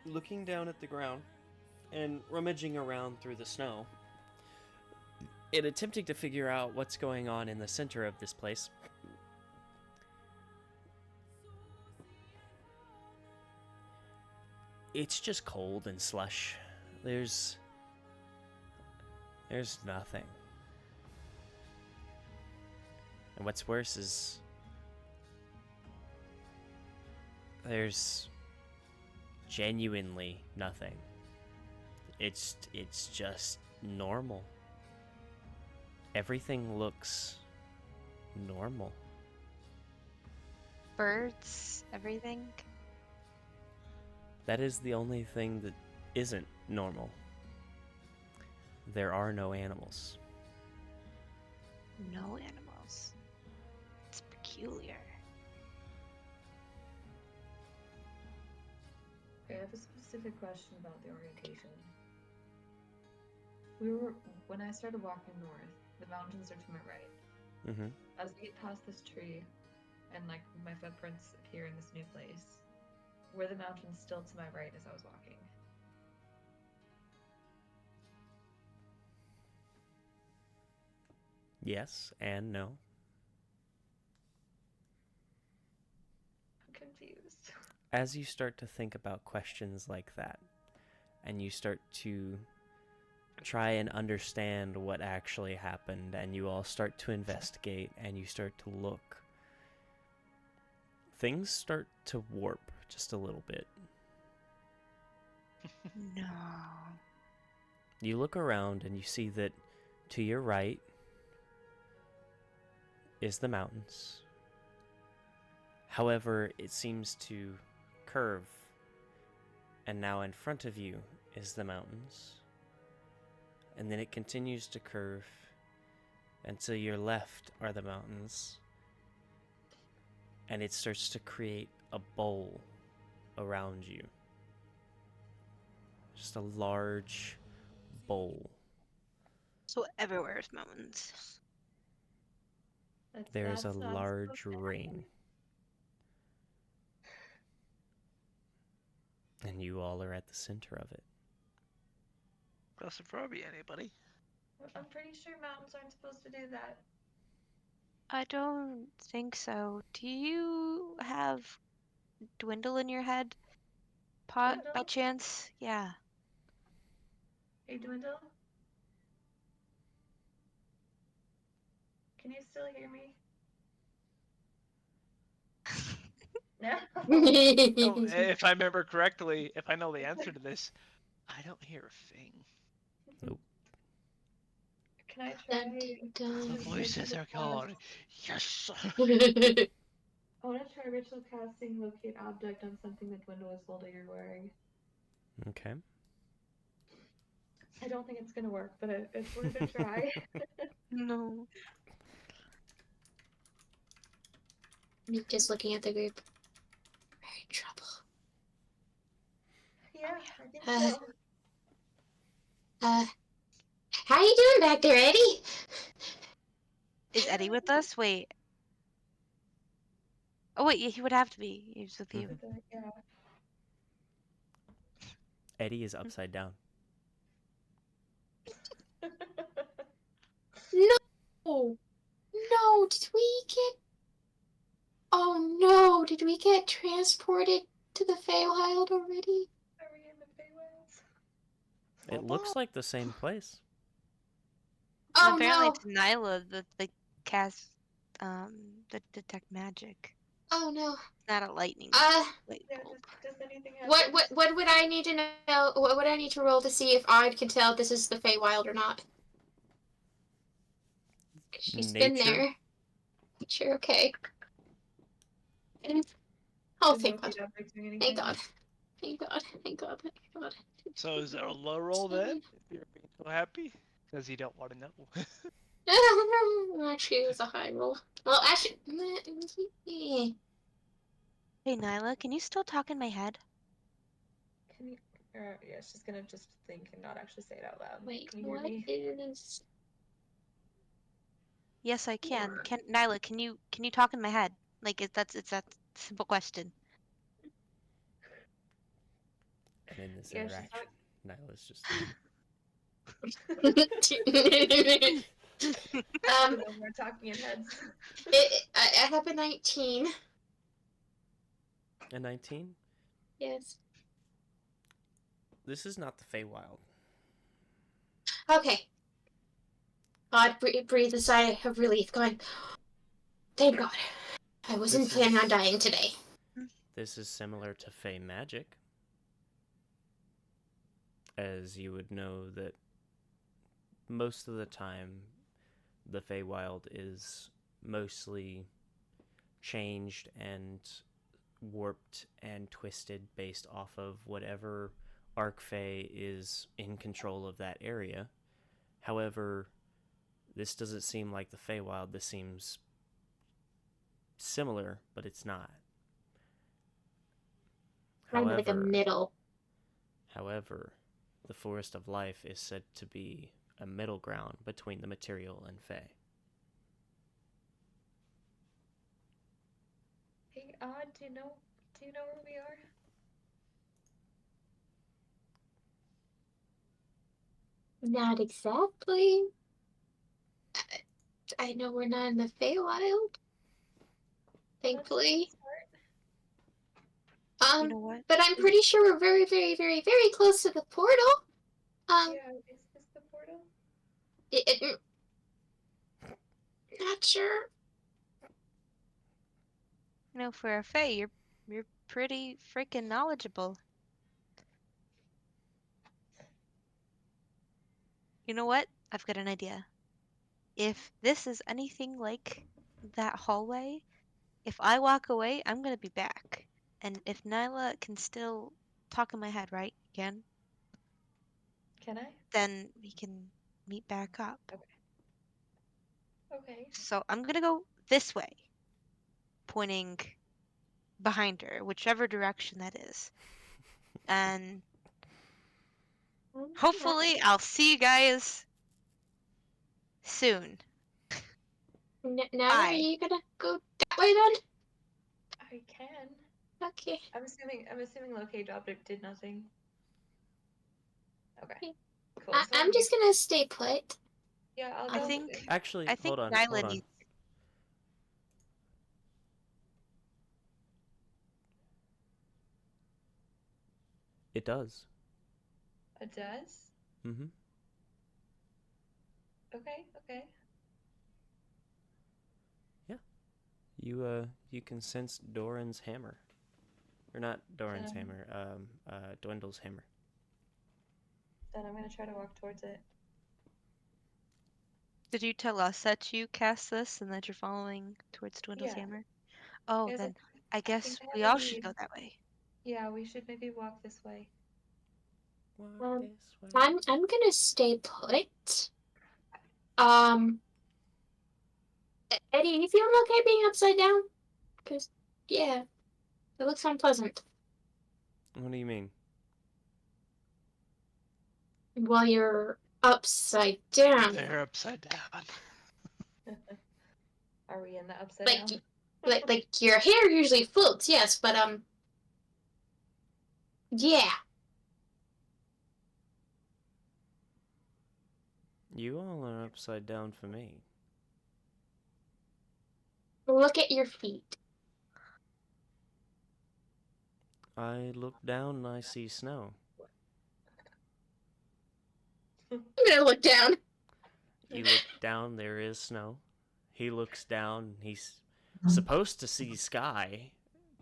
looking down at the ground and rummaging around through the snow, and attempting to figure out what's going on in the center of this place, it's just cold and slush. There's There's nothing. And what's worse is there's genuinely nothing. It's just normal. Everything looks normal. Birds, everything. That is the only thing that isn't normal. There are no animals. No animals. It's peculiar. Okay, I have a specific question about the orientation. When I started walking north, the mountains are to my right. Mm-hmm. As we get past this tree, and like my footprints appear in this new place, were the mountains still to my right as I was walking? Yes and no. I'm confused. As you start to think about questions like that, and you start to try and understand what actually happened, and you all start to investigate, and you start to look, things start to warp just a little bit. No. You look around and you see that to your right is the mountains. However, it seems to curve, and now in front of you is the mountains. And then it continues to curve, and to your left are the mountains. And it starts to create a bowl around you. Just a large bowl. So everywhere is mountains. There's a That's not large supposed to ring. happen. And you all are at the center of it. Doesn't probably anybody. I'm pretty sure mountains aren't supposed to do that. I don't think so. Do you have Dwindle in your head? Pot, by Dwindle? chance? Yeah. Hey, Dwindle? Can you still hear me? No? Oh, if I remember correctly, if I know the answer to this, I don't hear a thing. Can I try? The voices are gone. Yes. I want to try ritual casting locate object on something that Dwindle is holding or wearing. Okay. I don't think it's gonna work, but it's worth a try. No. Just looking at the group. We're in trouble. Yeah, I think so. How you doing back there, Eddie? Is Eddie with us? Wait. Oh wait, yeah, he would have to be. He's with you. Yeah. Eddie is upside down. No! No, did we get... Oh no, did we get transported to the Feywild already? Are we in the Feywilds? It looks like the same place. Oh Apparently no! it's Nyla that cast the detect magic. Oh no. Not a lightning light Yeah, bulb. does anything happen? What would I need to know? What would I need to roll to see if I can tell this is the Feywild or not? She's been Nature? there. Sure, okay. Oh, Does thank it God. keep up with doing Thank anything? God. Thank God. Thank God. Thank God. So is there a low roll then? If you're being so happy? Because you don't want to know. Actually, it was a high roll. Well, actually... Hey Nyla, can you still talk in my head? Can you? Yeah, she's gonna just think and not actually say it out loud. Wait, Can you hear what me? is... Yes, I can. Can Nyla, can you talk in my head? Like it's that simple question. And in this Yeah, she's interaction, Nyla's just We're talking in heads. I have a 19. a 19. Yes. This is not the Feywild. Okay. Odd breathe a sigh of relief, going, thank God. I wasn't planning on dying today. This is similar to Fey magic, as you would know that most of the time the feywild is mostly changed and warped and twisted based off of whatever Arcfey is in control of that area. However, this doesn't seem like the feywild. This seems similar, but it's not. Kind of like a middle. However, the Forest of Life is said to be a middle ground between the material and Fey. Hey, Odd, do you know where we are? Not exactly. I know we're not in the Feywild. Thankfully. You know what? But I'm pretty sure we're very, very, very, very close to the portal. Yeah, is this the portal? Not sure. You know, for a Fae, you're pretty freaking knowledgeable. You know what? I've got an idea. If this is anything like that hallway, if I walk away, I'm gonna be back. And if Nyla can still talk in my head, right? Can? Can I? Then we can meet back up. Okay. So I'm gonna go this way, pointing behind her, whichever direction that is. And hopefully I'll see you guys soon. Now, are you gonna go that way then? I can. Okay. I'm assuming locate object did nothing. Okay. Cool. So I'm just gonna stay put. Yeah, I'll I go. think Actually, hold on. Nyla needs. It does. It does? Mm-hmm. Okay. You can sense Doran's hammer. Or not Doran's hammer, Dwindle's hammer. Then I'm gonna try to walk towards it. Did you tell us that you cast this and that you're following towards Dwindle's Yeah. hammer? Oh, Yes, then I guess think I we have a all should lead. go that way. Yeah, we should maybe walk this way. Walk this way. I'm gonna stay put. Eddie, you feeling okay being upside down? Cause yeah, it looks unpleasant. What do you mean? While you're upside down. They're upside down. Are we in the upside down? Like your hair usually floats, yes, but yeah. You all are upside down for me. Look at your feet. I look down and I see snow. I'm gonna look down. You look down, there is snow. He looks down, he's supposed to see sky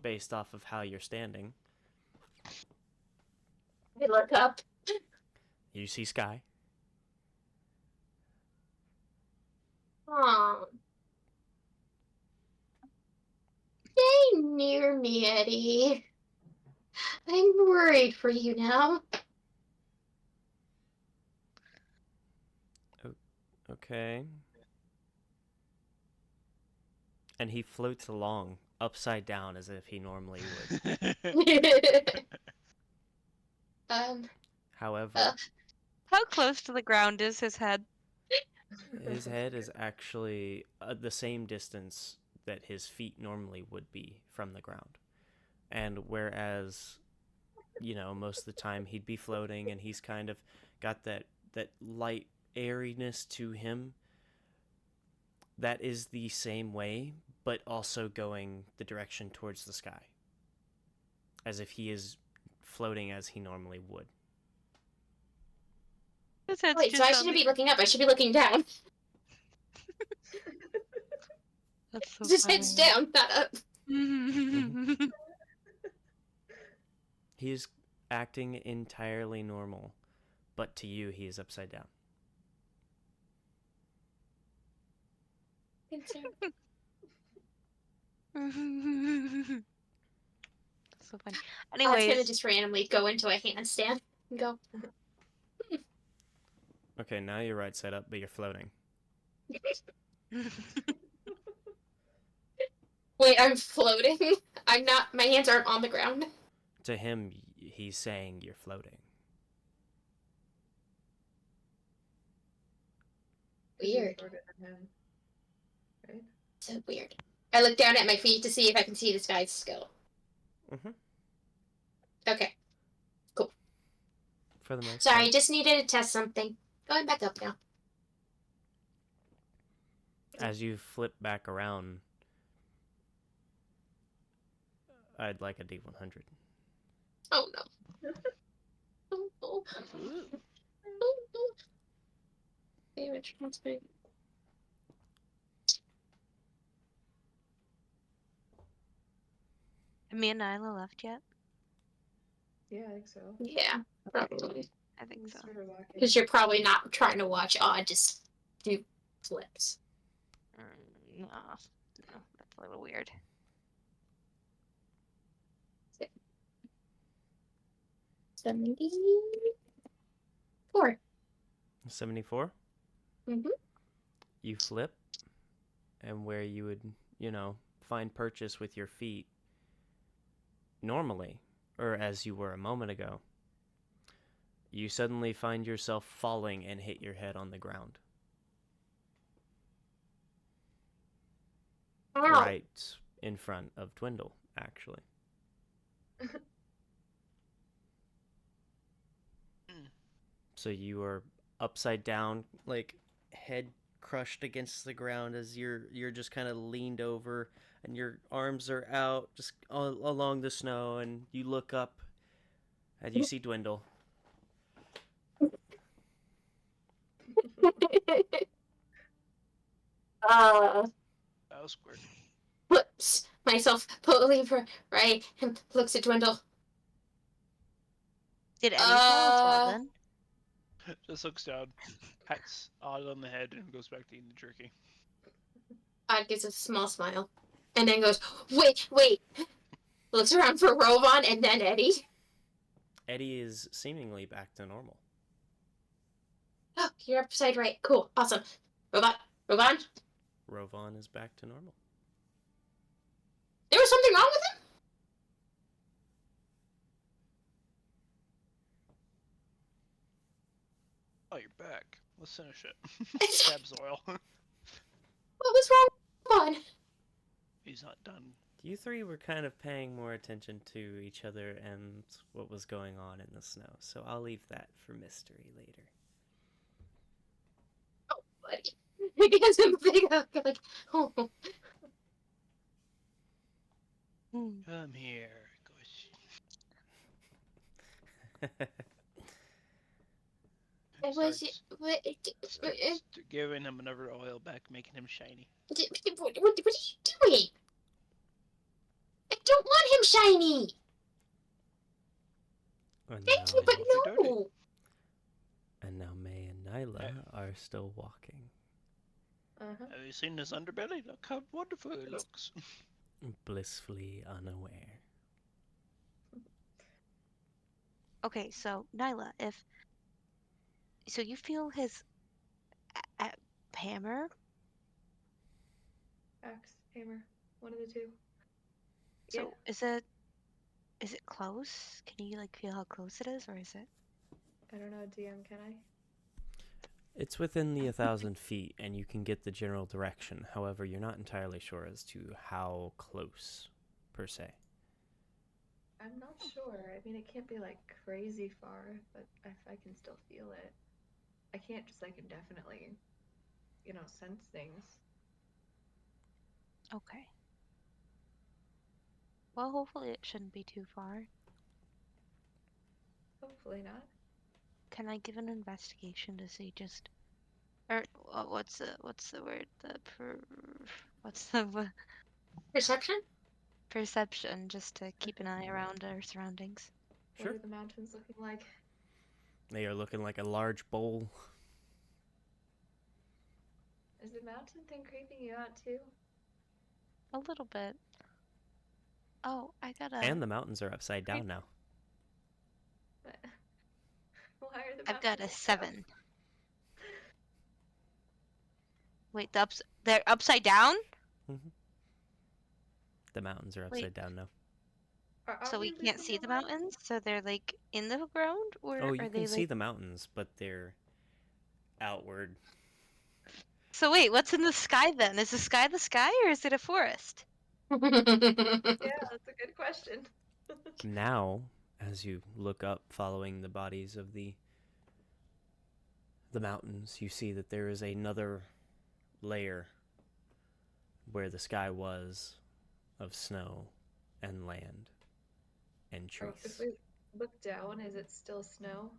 based off of how you're standing. I look up. You see sky. Oh. Stay near me, Eddie. I'm worried for you now. Okay. And he floats along upside down as if he normally would. However, How close to the ground is his head? his head is actually the same distance that his feet normally would be from the ground. And whereas, most of the time he'd be floating and he's kind of got that light airiness to him, that is the same way, but also going the direction towards the sky. As if he is floating as he normally would. His head's Wait, so I shouldn't be looking up, I should be looking down. That's so Just heads down, not up. He is acting entirely normal, but to you, he is upside down. So funny. It's gonna Anyways, just randomly go into a handstand and go. Okay, now you're right side up, but you're floating. Wait, I'm floating. I'm not. My hands aren't on the ground. To him, he's saying you're floating. Weird. Shorter than him, right? So weird. I look down at my feet to see if I can see this guy's skill. Mm-hmm. Okay. For the most Sorry, part. just needed to test something. Going back up now. As you flip back around, I'd like a D100. Oh no. Oh no. Ooh. Oh no. Damage transfer. Have me and Nyla left yet? Yeah, I think so. Yeah, probably. I think We so. started walking. Because you're probably not trying to watch Odd just do flips. No, that's a little weird. 74. 74? Mm-hmm. You flip, and where you would, find purchase with your feet normally, or as you were a moment ago, you suddenly find yourself falling and hit your head on the ground. Ow. Right in front of Dwindle, actually. So you are upside down, like head crushed against the ground as you're just kind of leaned over and your arms are out just along the snow, and you look up and you see Dwindle. That was weird. Flips myself totally right and looks at Dwindle. Did Eddie fall as well Uh, then? Just looks down, pats Odd on the head, and goes back to eating the jerky. Odd gives a small smile and then goes, wait. Looks around for Rovan and then Eddie. Eddie is seemingly back to normal. Oh, you're upside right. Cool. Awesome. Rovan? Rovan is back to normal. There was something wrong with him? Oh, you're back. Let's finish it. It's- Tabs oil. What was wrong with Rovan? He's not done. You three were kind of paying more attention to each other and what was going on in the snow, so I'll leave that for mystery later. Oh, buddy. He gives him a big hug. Like, oh. Come here. Gosh. It was. Starts giving him another oil back, making him shiny. What are you doing? I don't want him shiny. And Thank now, you, but Dirty. no. and now May and Nyla are still walking, Uh-huh. Have you seen his underbelly? Look how wonderful it looks. blissfully unaware. Okay, so Nyla, so you feel his hammer? Axe, hammer, one of the two. So is it close? Can you like feel how close it is, or is it? I don't know, DM, can I? It's within the 1,000 feet, and you can get the general direction. However, you're not entirely sure as to how close, per se. I'm not sure. I mean, it can't be like crazy far, but if I can still feel it. I can't just like indefinitely, sense things. Okay. Well, hopefully it shouldn't be too far. Hopefully not. Can I give an investigation to see just Or what's the word? What's the Perception? perception? Just to keep an eye around our surroundings. What Sure. are the mountains looking like? They are looking like a large bowl. Is the mountain thing creeping you out too? A little bit. Oh, I got a. And the mountains are upside down now. But why are the I've got a mountains 7. Wait, they're upside down? The mountains are upside down now. So we can't see the mountains? So they're like in the ground? Or Oh, are you they can see like. the mountains, but they're outward. So wait, what's in the sky then? Is the sky or is it a forest? Yeah, that's a good question. Now, as you look up following the bodies of the mountains, you see that there is another layer where the sky was of snow and land and Oh, trees. if we look down, is it still snow?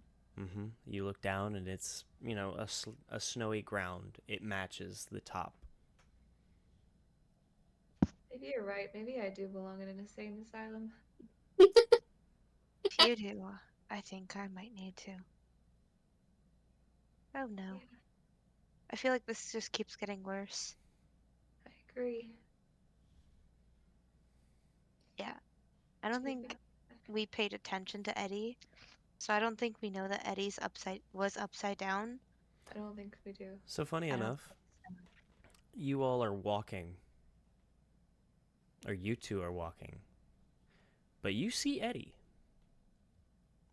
You look down and it's, a snowy ground. It matches the top. Maybe you're right. Maybe I do belong in an insane asylum. If you do, I think I might need to. Oh no. Yeah, I feel like this just keeps getting worse. I agree. Yeah. I don't think we paid attention to Eddie. So I don't think we know that Eddie's was upside down. I don't think we do. So funny I don't enough, you all are walking. Or you two are walking. But you see Eddie.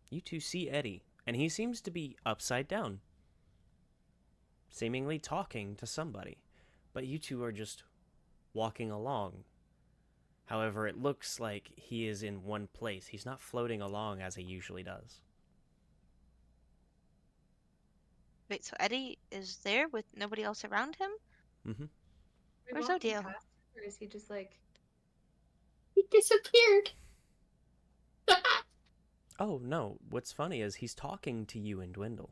You two see Eddie, and he seems to be upside down, seemingly talking to somebody. But you two are just walking along. However, it looks like he is in one place. He's not floating along as he usually does. Wait, so Eddie is there with nobody else around him? Mm-hmm. We Where's walking Odile? past him, or is he just like? He disappeared. Oh, no. What's funny is he's talking to you and Dwindle.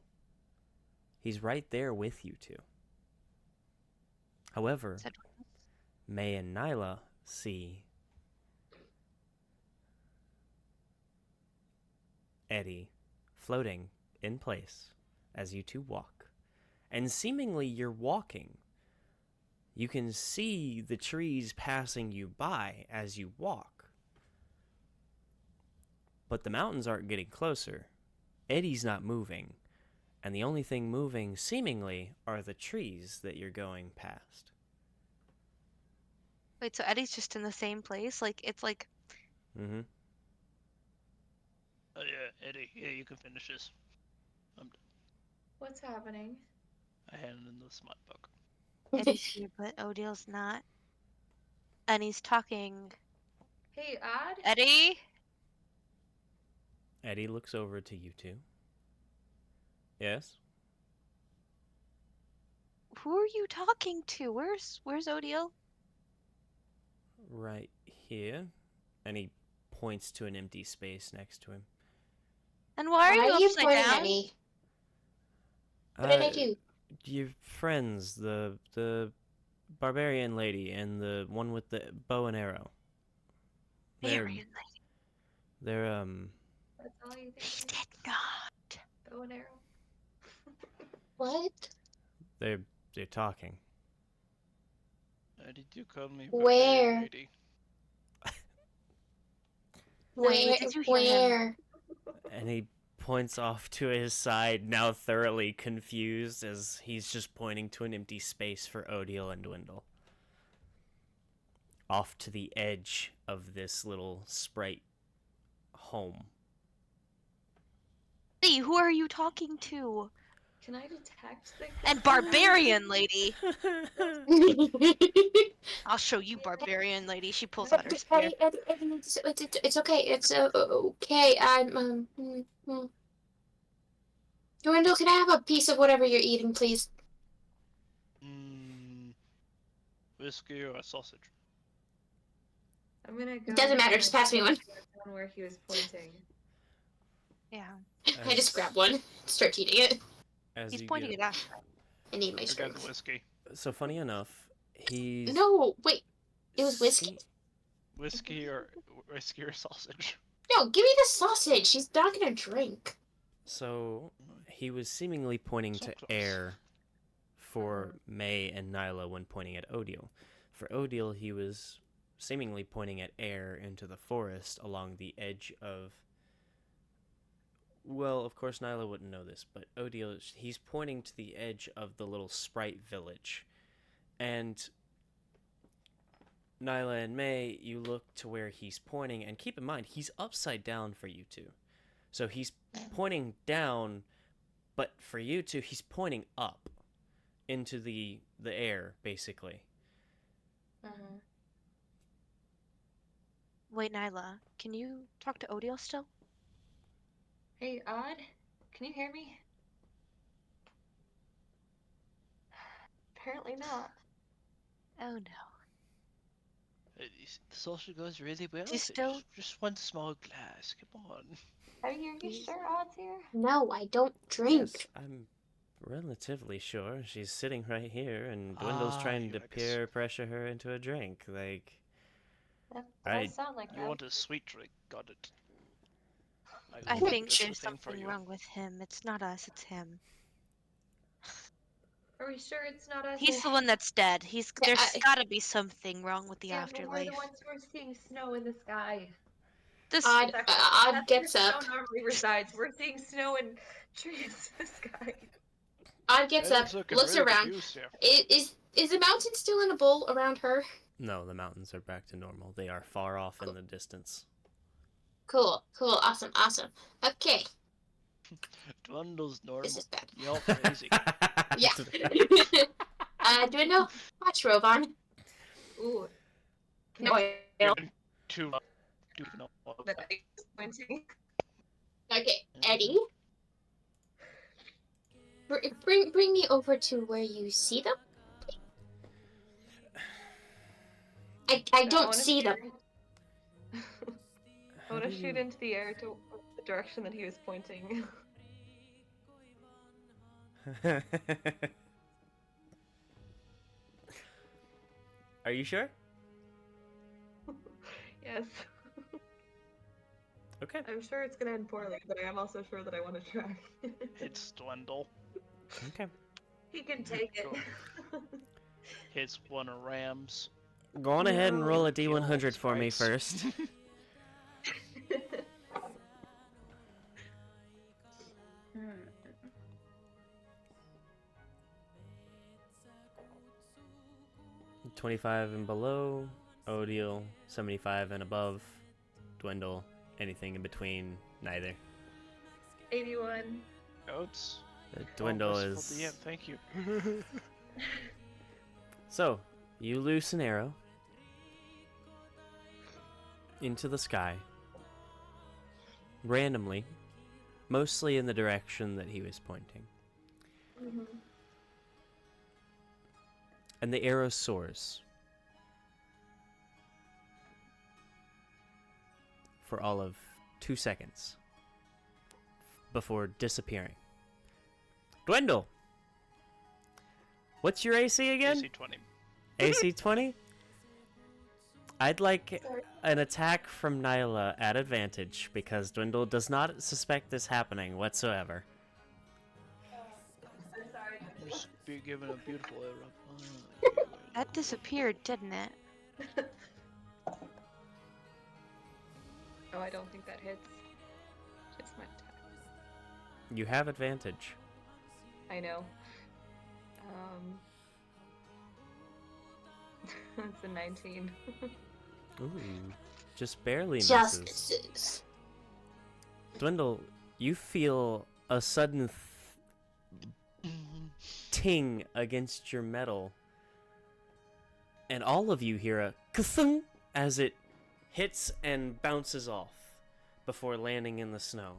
He's right there with you two. However, Said- May and Nyla see Eddie floating in place as you two walk. And seemingly you're walking. You can see the trees passing you by as you walk. But the mountains aren't getting closer. Eddie's not moving. And the only thing moving, seemingly, are the trees that you're going past. Wait, so Eddie's just in the same place? Like, it's like. Mm-hmm. Oh yeah, Eddie. Yeah, you can finish this. What's happening? I handed in the smart book. Eddie's here, but Odile's not. And he's talking. Hey, Odd. Eddie? Eddie looks over to you two. Yes? Who are you talking to? Where's Odile? Right here. And he points to an empty space next to him. And why are you upside pointing down? at me? What did I do? Your friends, the barbarian lady and the one with the bow and arrow. Marion. They're That's all you He think? did not. Bow and arrow. What? they're talking. Eddie, do call me Where? barbarian lady. Wait, did you hear him? Where? And he points off to his side, now thoroughly confused, as he's just pointing to an empty space for Odile and Dwindle. Off to the edge of this little sprite home. Eddie, who are you talking to? Can I detect the? And barbarian lady. I'll show you, barbarian lady. She pulls out her spear. Eddie, it's okay. It's okay. Dwindle, can I have a piece of whatever you're eating, please? Whiskey or a sausage? I'm gonna go. Doesn't matter, and just pass me one. Down where he was pointing. Yeah. I just grab one, start eating it. As He's you pointing get, it out. need my I got strength. the whiskey. So funny enough, he's No, wait. It was whiskey. Whiskey or sausage. No, give me the sausage. She's not gonna drink. So he was seemingly pointing to Sometimes. air for May and Nyla when pointing at Odile. For Odile, he was seemingly pointing at air into the forest along the edge of... Well, of course, Nyla wouldn't know this, but Odile, he's pointing to the edge of the little sprite village. And Nyla and May, you look to where he's pointing, and keep in mind, he's upside down for you two. So he's pointing down, but for you two, he's pointing up into the air, basically. Wait, Nyla, can you talk to Odile still? Hey, Odd, can you hear me? Apparently not. Oh no. The sausage goes really well. She's still- Just one small glass. Come on. Are you sure Odd's here? No, I don't drink. Yes, I'm relatively sure. She's sitting right here, and Dwindle's trying you to like peer pressure her into a drink. Like, That I- does sound like You that. want a sweet drink? Got it. I will think get there's something for something you. wrong with him. It's not us, it's him. Are we sure it's not us? He's the one that's dead. Yeah, There's gotta be something wrong with the Yeah, but we're the afterlife. ones who are seeing snow in the sky. This Odd, That's Odd where gets snow up. normally resides. We're seeing snow and trees in the sky. Odd gets up, It's looking looks really around. confused here. Is the mountain still in a bowl around her? no, the mountains are back to normal. They are far off in the distance. Cool, awesome. Okay, Dwindle's normal. this is bad. Y'all crazy. Yeah. Do I know? Watch Rovan. Ooh. No, Too much. No. That is pointing. Okay, Eddie. Bring me over to where you see them. I don't wanna see them. shoot- I want to shoot into the air to the direction that he was pointing. Are you sure? Yes. Okay. I'm sure it's gonna end poorly, but I am also sure that I want to try. It's Dwindle. Okay. He can take it. Hits one of Rams. Go on ahead and roll a Kill D100 for me sprites. first. Hmm. 25 and below, Odile, 75 and above, Dwindle, anything in between, neither. 81. Goats. Dwindle Oh, is... Yeah, thank you. So, you loose an arrow into the sky, randomly, mostly in the direction that he was pointing. Mm-hmm. And the arrow soars for all of 2 seconds before disappearing. Dwindle! What's your AC again? AC 20. AC 20? I'd like Sorry. an attack from Nyla at advantage because Dwindle does not suspect this happening whatsoever. I'm sorry. Just be given a beautiful arrow. that disappeared, didn't it? Oh, I don't think that hits. It's my attack. You have advantage. I know. It's a 19. Ooh, just barely Just misses. misses. Dwindle, you feel a sudden ting against your metal, and all of you hear a ka-thunk as it hits and bounces off before landing in the snow.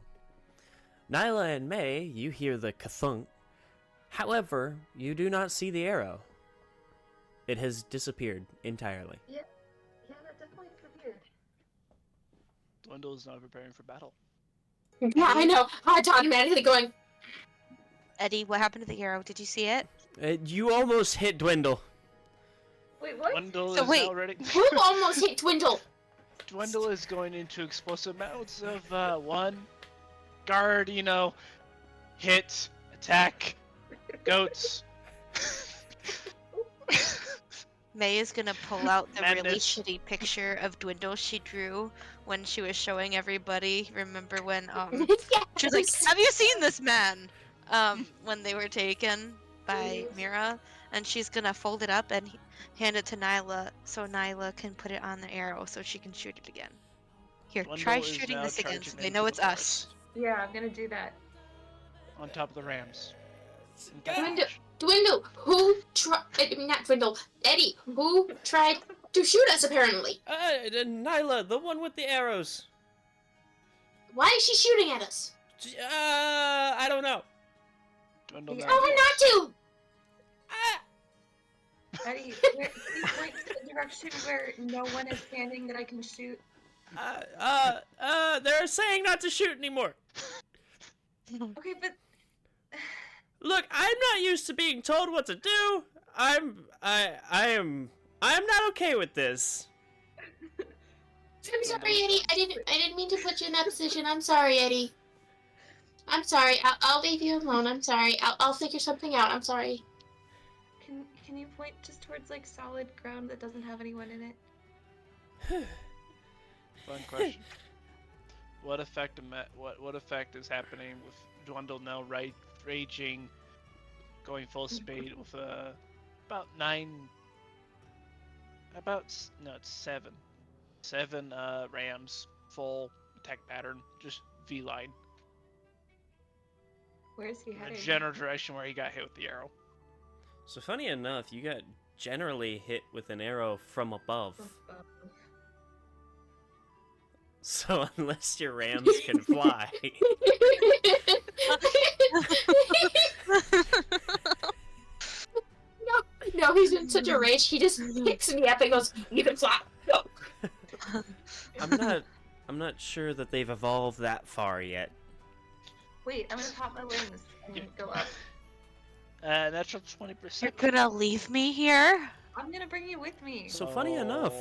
Nyla and May, you hear the ka-thunk. However, you do not see the arrow. It has disappeared entirely. Yeah, that definitely disappeared. Dwindle is not preparing for battle. Yeah, I know. I'm automatically going. Eddie, what happened to the arrow? Did you see it? You almost hit Dwindle. Wait, what? Dwindle So is wait, now ready. Who almost hit Dwindle? Dwindle is going into explosive modes of one guard, hit, attack, goats. May is gonna pull out the really Madness. shitty picture of Dwindle she drew when she was showing everybody. Remember when she was like, Yes. "Have you seen this man?" When they were taken by Mira, and she's gonna fold it up and hand it to Nyla so Nyla can put it on the arrow so she can shoot it again. Here, Dwindle try is shooting now this again charging so they into know the it's us. forest, Yeah, I'm gonna do that. on top of the rams. Dwindle, who tried? Not Dwindle. Eddie, who tried to shoot us? Apparently. Nyla, the one with the arrows. Why is she shooting at us? I don't know. Dwindle Yeah. now Tell her knows. not to. Eddie, can you point to the direction where no one is standing that I can shoot? They're saying not to shoot anymore. Okay, but Look, I'm not used to being told what to do. I'm not okay with this. I'm sorry, Eddie. I didn't mean to put you in that position. I'm sorry, Eddie. I'm sorry. I'll leave you alone. I'm sorry. I'll figure something out. I'm sorry. can you point just towards like solid ground that doesn't have anyone in it? Fun question. What effect is happening with Dwindle now raging, going full speed with seven rams, full attack pattern, just V line Where's he in the heading? general direction where he got hit with the arrow. So funny enough, you got generally hit with an arrow from above. So unless your rams can fly. No, he's in such a rage. He just picks me up and goes, "You can fly." Go. I'm not sure that they've evolved that far yet. Wait, I'm gonna pop my wings and go up. Natural You're 20%. gonna leave me here? I'm gonna bring you with me. So funny enough,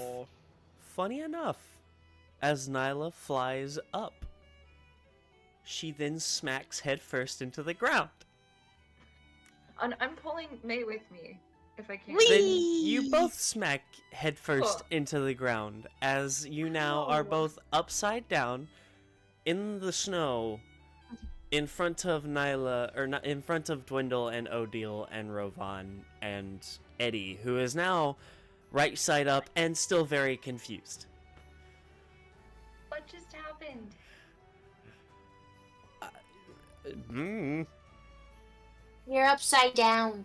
as Nyla flies up, she then smacks headfirst into the ground. I'm pulling May with me, if I can. Whee! Then you both smack headfirst Cool. into the ground as you now are Cool. both upside down in the snow in front of Nyla, or not in front of Dwindle and Odile and Rovan and Eddie, who is now right side up and still very confused. What just happened? You're upside down.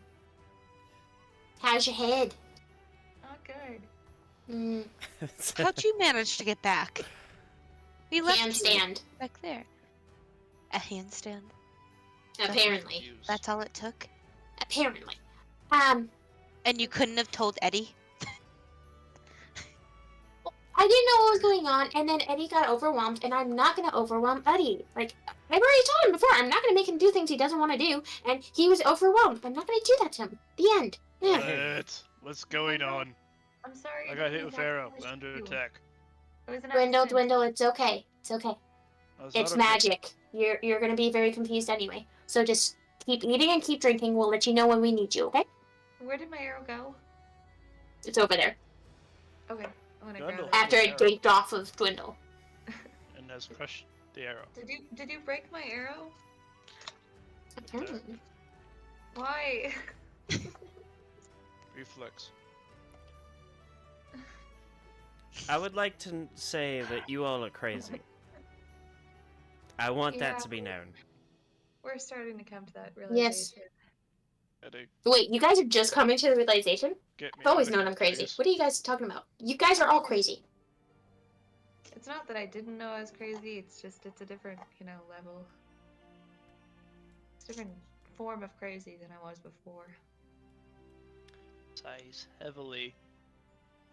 How's your head? Not good. Mm, How'd you manage to get back? We left you handstand. back there. A handstand. Apparently. That's all it took. Apparently. And you couldn't have told Eddie? I didn't know what was going on, and then Eddie got overwhelmed, and I'm not gonna overwhelm Eddie. Like, I've already told him before, I'm not gonna make him do things he doesn't want to do, and he was overwhelmed. I'm not gonna do that to him. The end. Yeah. What's going on? I'm sorry. I got hit didn't with mean to arrow. accidentally Under shoot you. attack. It was an Dwindle, accident. Dwindle, it's okay. It's okay. I was It's not okay. magic. You're gonna be very confused anyway. So just keep eating and keep drinking. We'll let you know when we need you, okay? Where did my arrow go? It's over there. Okay, I'm gonna Dwindle. grab it. After it arrow. dinked off of Dwindle. And has crushed the arrow. Did you break my arrow? Apparently. Why? Reflex. I would like to say that you all are crazy. I want that Yeah. to be known. We're starting to come to that realization. Eddie, Wait, you guys are just coming to the realization? get me. I've always out of known here, I'm crazy. please. What are you guys talking about? You guys are all crazy. It's not that I didn't know I was crazy, it's just it's a different, level. It's a different form of crazy than I was before. Sighs heavily.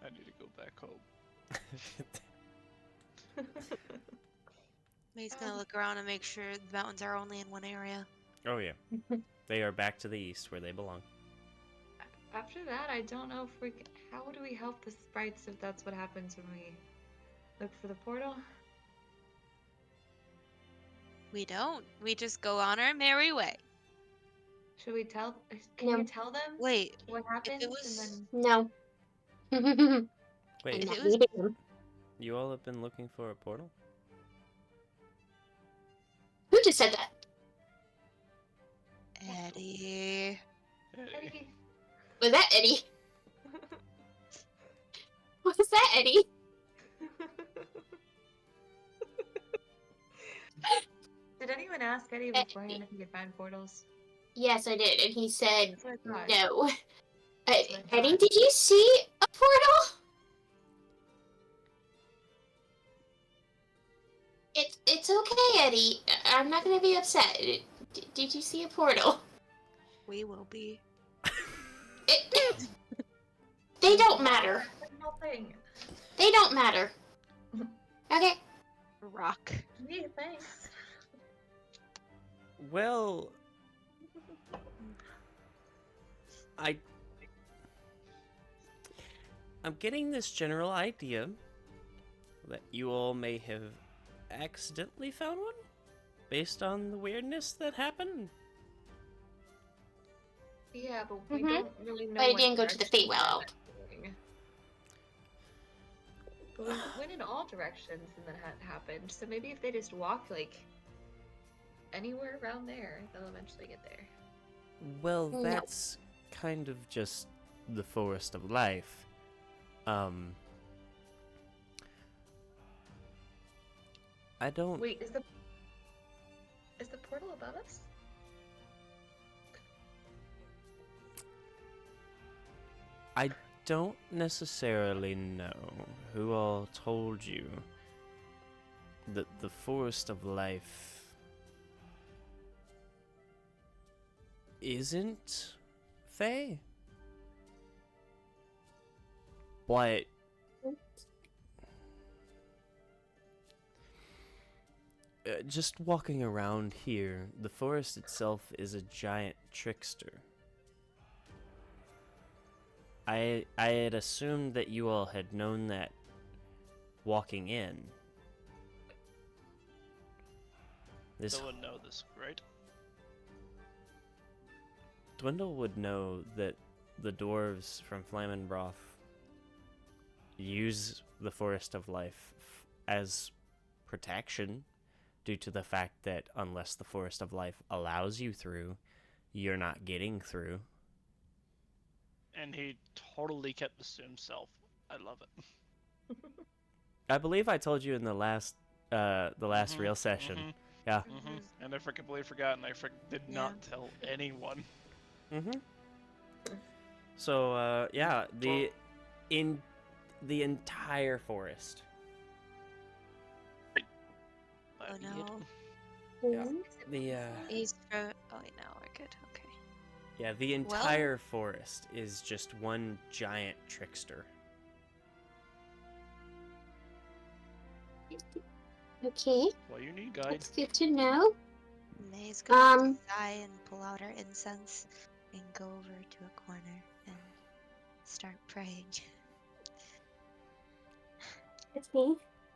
I need to go back home. May's gonna look around and make sure the mountains are only in one area. Oh, yeah. They are back to the east where they belong. After that, I don't know if we can... How do we help the sprites if that's what happens when we look for the portal? We don't. We just go on our merry way. Should we tell... Can No. you tell them Wait, what happens it was- and then... No. I'm Wait, not it was- leaving him. you all have been looking for a portal? Who just said that? Eddie. Hey. Eddie. Was that Eddie? Was that Eddie? Did anyone ask Eddie beforehand if he could find portals? Yes, I did, and he said That's what I thought. no. That's what I Eddie, thought. did you see a portal? It's okay, Eddie. I'm not gonna be upset. Did you see a portal? We will be. They don't matter. Nothing. They don't matter. Okay. Rock. Gee, thanks. Well, I'm getting this general idea that you all may have accidentally found one based on the weirdness that happened. Yeah, but we Mhm. don't really know. But I what didn't go to the direction feywild. we're going. But we went in all directions and that happened. So maybe if they just walk like anywhere around there, they'll eventually get there. Well, No. that's kind of just the forest of life. I don't. Wait, is the portal above us? I don't necessarily know who all told you that the forest of life isn't Fae. But just walking around here, the forest itself is a giant trickster. I had assumed that you all had known that walking in. This Still wouldn't know this, right? Dwindle would know that the dwarves from Flammenbroth use the Forest of Life as protection due to the fact that unless the Forest of Life allows you through, you're not getting through. And he totally kept this to himself. I love it. I believe I told you in the last Mhm, real session. mhm, Yeah. mhm. And I completely forgot, and I did not tell anyone. Mm-hmm. So, yeah, the entire forest. Oh Idiot. no. Yeah. The He's for. Oh wait, no, we're good. Okay. yeah, the entire forest is just one giant trickster. Okay, Well, you need guide. that's good to know. May's going to Um, sigh and pull out her incense and go over to a corner and start praying it's me.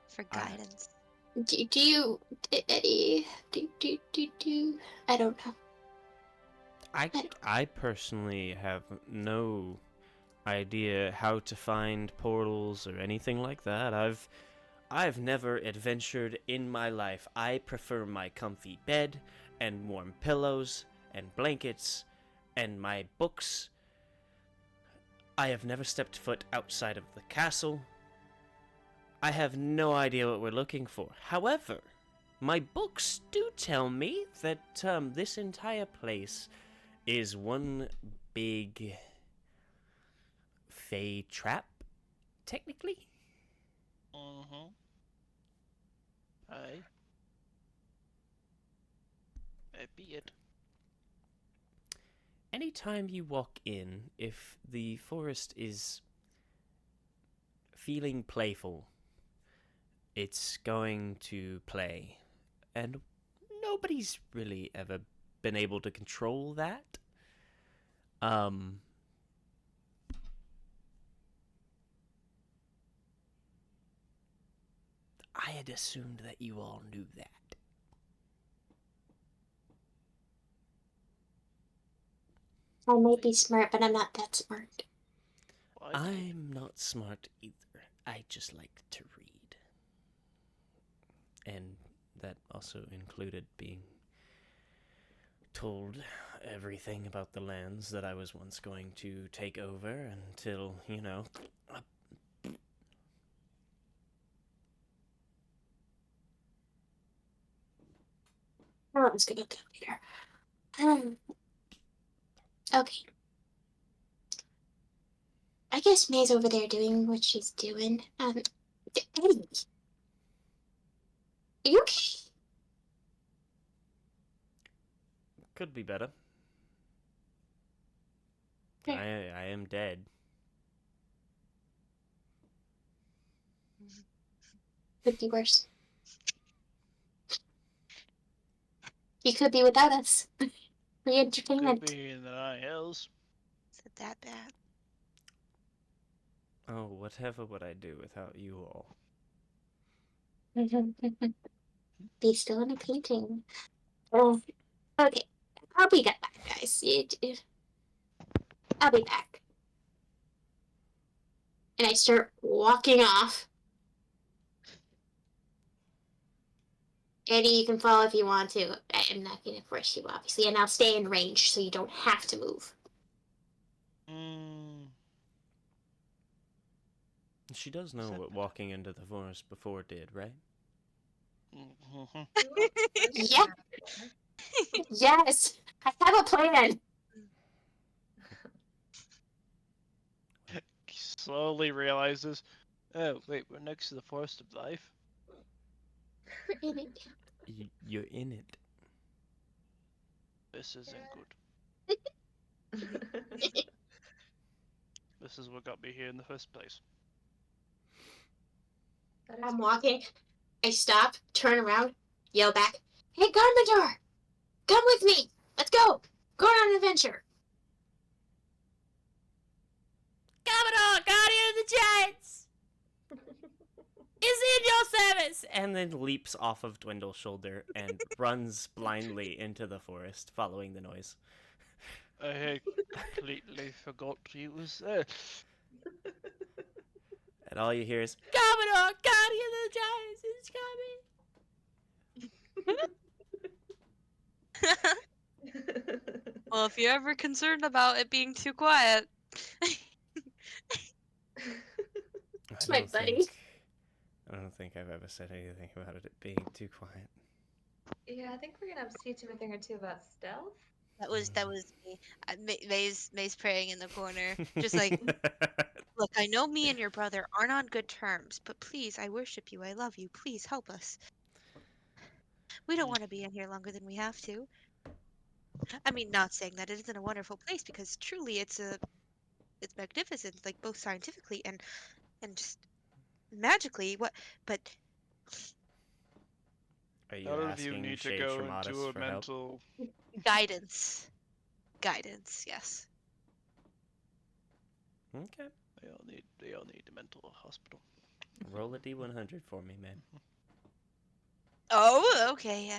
for guidance. Do you, Eddie? Do? I don't know. I personally have no idea how to find portals or anything like that. I've never adventured in my life. I prefer my comfy bed and warm pillows and blankets and my books. I have never stepped foot outside of the castle. I have no idea what we're looking for. However, my books do tell me that this entire place is one big fey trap, technically. Mm-hmm. Aye. Be it. Anytime you walk in, if the forest is feeling playful, it's going to play. And nobody's really ever been able to control that. I had assumed that you all knew that. I might be smart, but I'm not that smart. What? I'm not smart either. I just like to read. And that also included being told everything about the lands that I was once going to take over until, Oh, let's go down later. Okay. I guess May's over there doing what she's doing. Eddie, are you okay? could be better. Yeah. I am dead. Could be worse. You could be without us. Free Could entertainment. be in the night hills. Is it that bad? Oh, whatever would I do without you all? Be still in a painting. Oh, okay. I'll be back, guys. I'll be back. And I start walking off. Eddie, you can follow if you want to. I am not going to force you, obviously, and I'll stay in range so you don't have to move. She does know what walking into the forest before did, right? Yeah. Yes, I have a plan. Slowly realizes, oh wait, we're next to the forest of life. You're in it. This isn't good. This is what got me here in the first place. I'm walking. I stop, turn around, yell back, "Hey, Garmador! Come with me! Let's go! Go on an adventure!" Commodore, Guardian of the Giants! Is in your service! And then leaps off of Dwindle's shoulder and runs blindly into the forest, following the noise. I had completely forgot he was there. And all you hear is, Commodore, Guardian of the Giants is coming! Well, if you're ever concerned about it being too quiet, It's my buddy. I don't think I've ever said anything about it being too quiet. Yeah, I think we're gonna have to teach him a thing or two about stealth. that was me. May's praying in the corner, just like, look, I know me and your brother aren't on good terms, but please, I worship you, I love you, please help us. We don't want to be in here longer than we have to. I mean, not saying that it isn't a wonderful place, because truly it's magnificent, like both scientifically and just magically. But Are you None of you asking need to Shade go Traumatis into a for help? mental. guidance, yes. Okay. They all need a mental hospital. Roll a d100 for me, man. Oh, okay.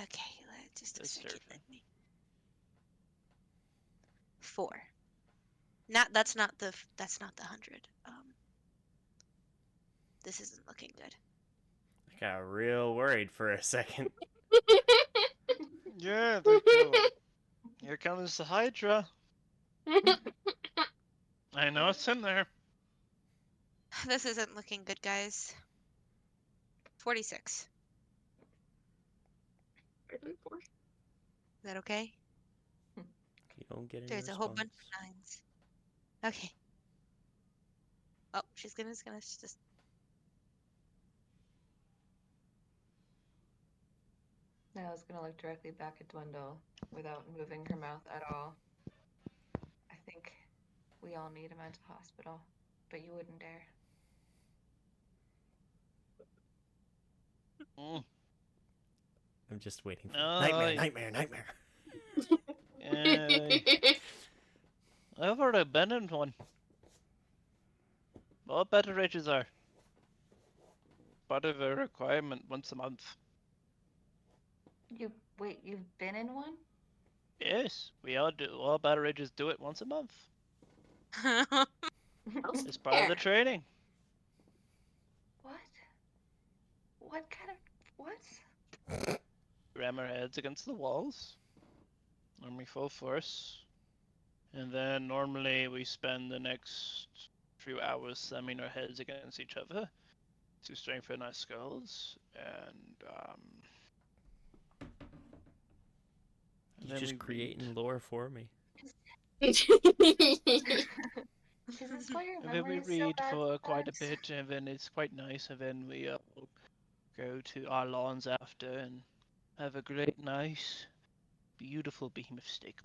Just a second. Disturbing. Let me. 4. That's not the 100. This isn't looking good. I got real worried for a second. Yeah, they're going. Here comes the Hydra. I know it's in there. This isn't looking good, guys. 46. Is that okay? You don't get any There's a response. whole bunch of 9s. Okay. Oh, she's gonna just. I was gonna look directly back at Dwindle without moving her mouth at all. I think we all need a mental hospital, but you wouldn't dare. Mm. I'm just waiting for No, nightmare. I've already been in one. All battle rages are part of a requirement once a month. You've been in one? Yes, we all do. All battle rages do it once a month. It's part of the training. What? What kind of what? Ram our heads against the walls. Normally full force. And then normally we spend the next few hours slamming our heads against each other to strengthen our skulls. And You're then just we creating read. lore for me. Is this why your And then we memory is so read bad for quite a sometimes? bit, and then it's quite nice, and then we go to our lawns after and have a great, nice, beautiful behemoth steak.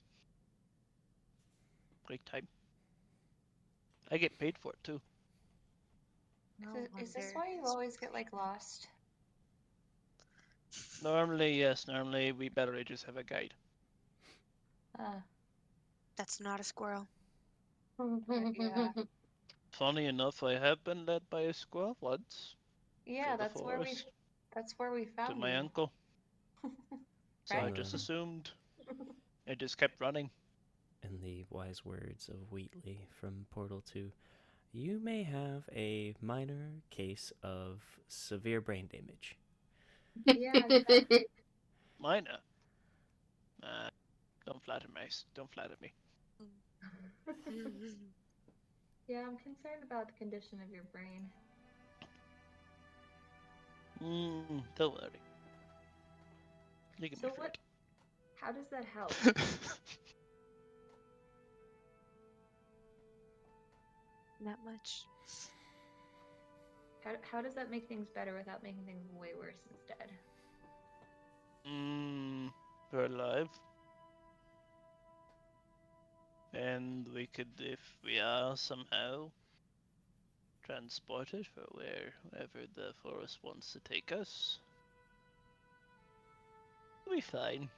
Great time. I get paid for it too. Is this why you always get like lost? Normally, yes. Normally, we battle rages have a guide. That's not a squirrel. Yeah. Funny enough, I have been led by a squirrel once Yeah, to the that's where forest we to found my you. uncle. So I Right? just Um, assumed. I just kept running. In the wise words of Wheatley from Portal 2, you may have a minor case of severe brain damage. Yeah, exactly. Minor. Don't flatter me. Yeah, I'm concerned about the condition of your brain. Don't worry. You can So be afraid. How does that help? Not much. How does that make things better without making things way worse instead? We're alive. And we could, if we are somehow transported for wherever the forest wants to take us, we'll be fine.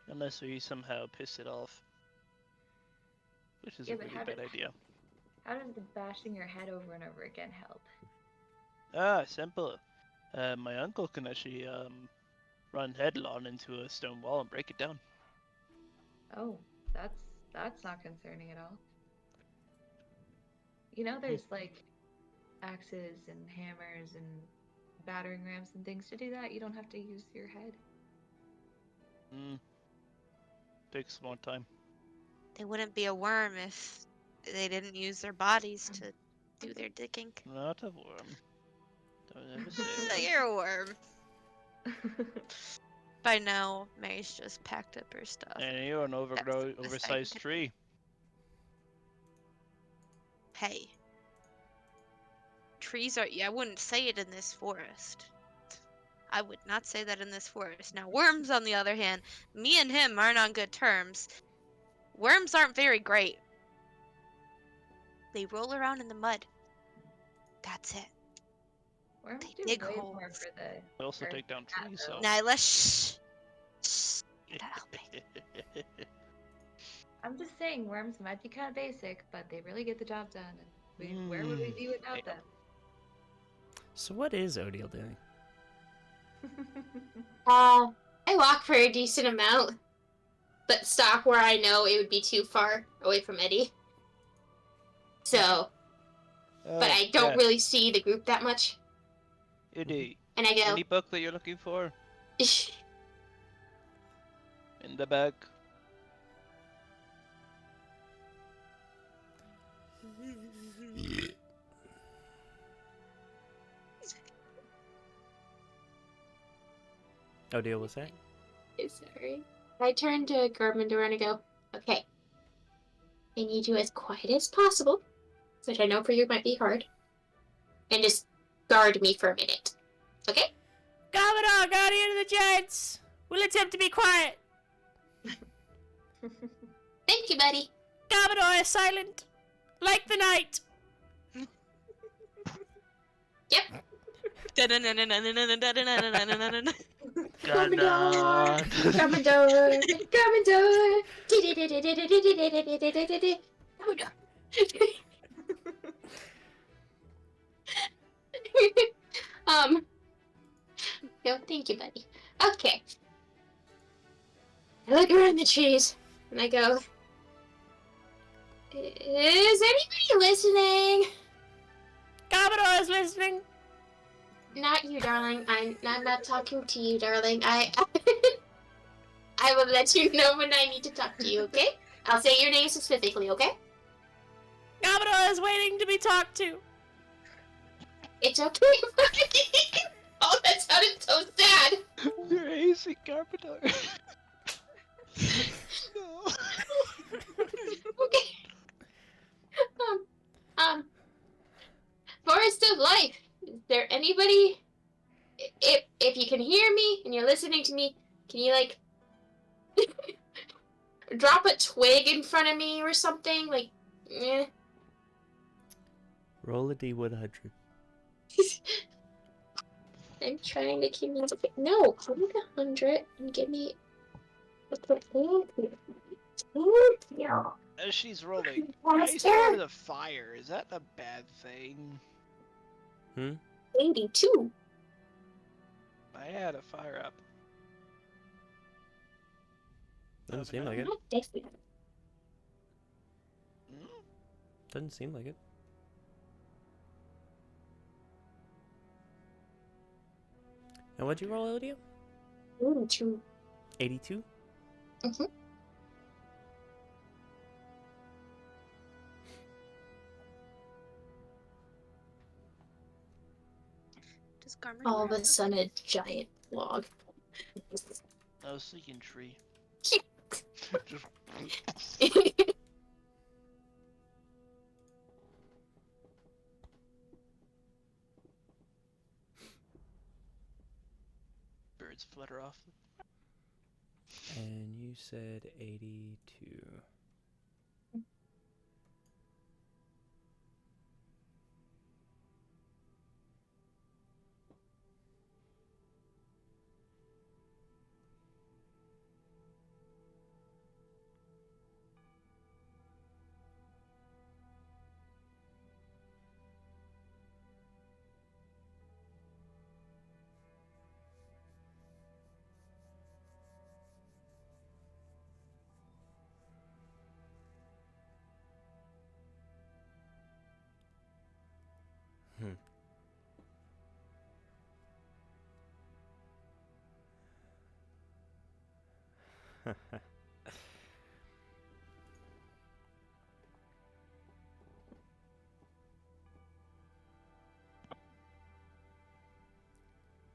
Unless we somehow piss it off. Which is Yeah, a but really bad idea. How does the bashing your head over and over again help? Simple. My uncle can actually run headlong into a stone wall and break it down. Oh, that's not concerning at all. You know, there's like axes and hammers and battering rams and things to do that. You don't have to use your head. Takes more time. They wouldn't be a worm if they didn't use their bodies to do their dicking. Not a worm. Don't ever say So that. you're a worm. By now, Mary's just packed up her stuff. And you're an That's oversized the tree. Hey. Trees are... Yeah, I wouldn't say it in this forest. I would not say that in this forest. Now, worms, on the other hand, me and him aren't on good terms. Worms aren't very great. They roll around in the mud. That's it. Worms They do dig way holes. more for the. They also for take down that, trees, though. so. Now, let's... Shh. You're not helping. I'm just saying, worms might be kind of basic, but they really get the job done. And where would we be without them? So what is Odiel doing? I walk for a decent amount, but stop where I know it would be too far away from Eddie. So, but I don't really see the group that much. Eddie, And I go, any book that you're looking for? In the back. Odiel, what's that? sorry. I turn to Garbandor and I go, okay. I need you as quiet as possible, which I know for you might be hard, and just guard me for a minute. Okay? Garbador, Guardian of the Giants! We'll attempt to be quiet! Thank you, buddy. Garbador is silent, like the night! Yep. Commodore, Grandiasha. Commodore, Commodore. Commodore. um. No, thank you, buddy. Okay. I look around the trees and I go, is anybody listening? Commodore is listening. Not you, darling. I'm not talking to you, darling. I I will let you know when I need to talk to you, okay? I'll say your name specifically, okay? Commodore is waiting to be talked to. It's okay. Oh, that sounded so sad. You're AC Carpenter. No. Okay. Um, Forest of Life. Is there anybody? If you can hear me and you're listening to me, can you like drop a twig in front of me or something? Like, Roll a D100. I'm trying to keep me. No, give me 100 and give me. No. As she's rolling, I Monster. started a fire. Is that a bad thing? 82. I had a fire up. Doesn't seem like it. Not different. Hmm? Doesn't seem like it. And what'd you roll, Elodie? 82. 82? Mm-hmm. Does Carmen All of know? a sudden, a giant log. I was thinking tree. Just... Birds flutter off. And you said 82.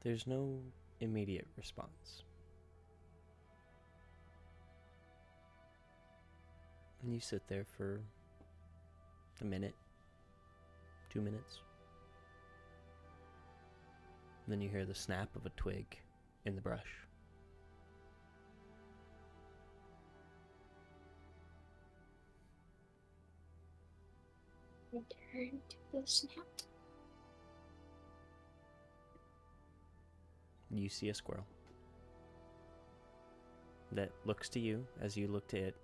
There's no immediate response. And you sit there for a minute, 2 minutes. And then you hear the snap of a twig in the brush. Return to the snap. You see a squirrel that looks to you as you look to it,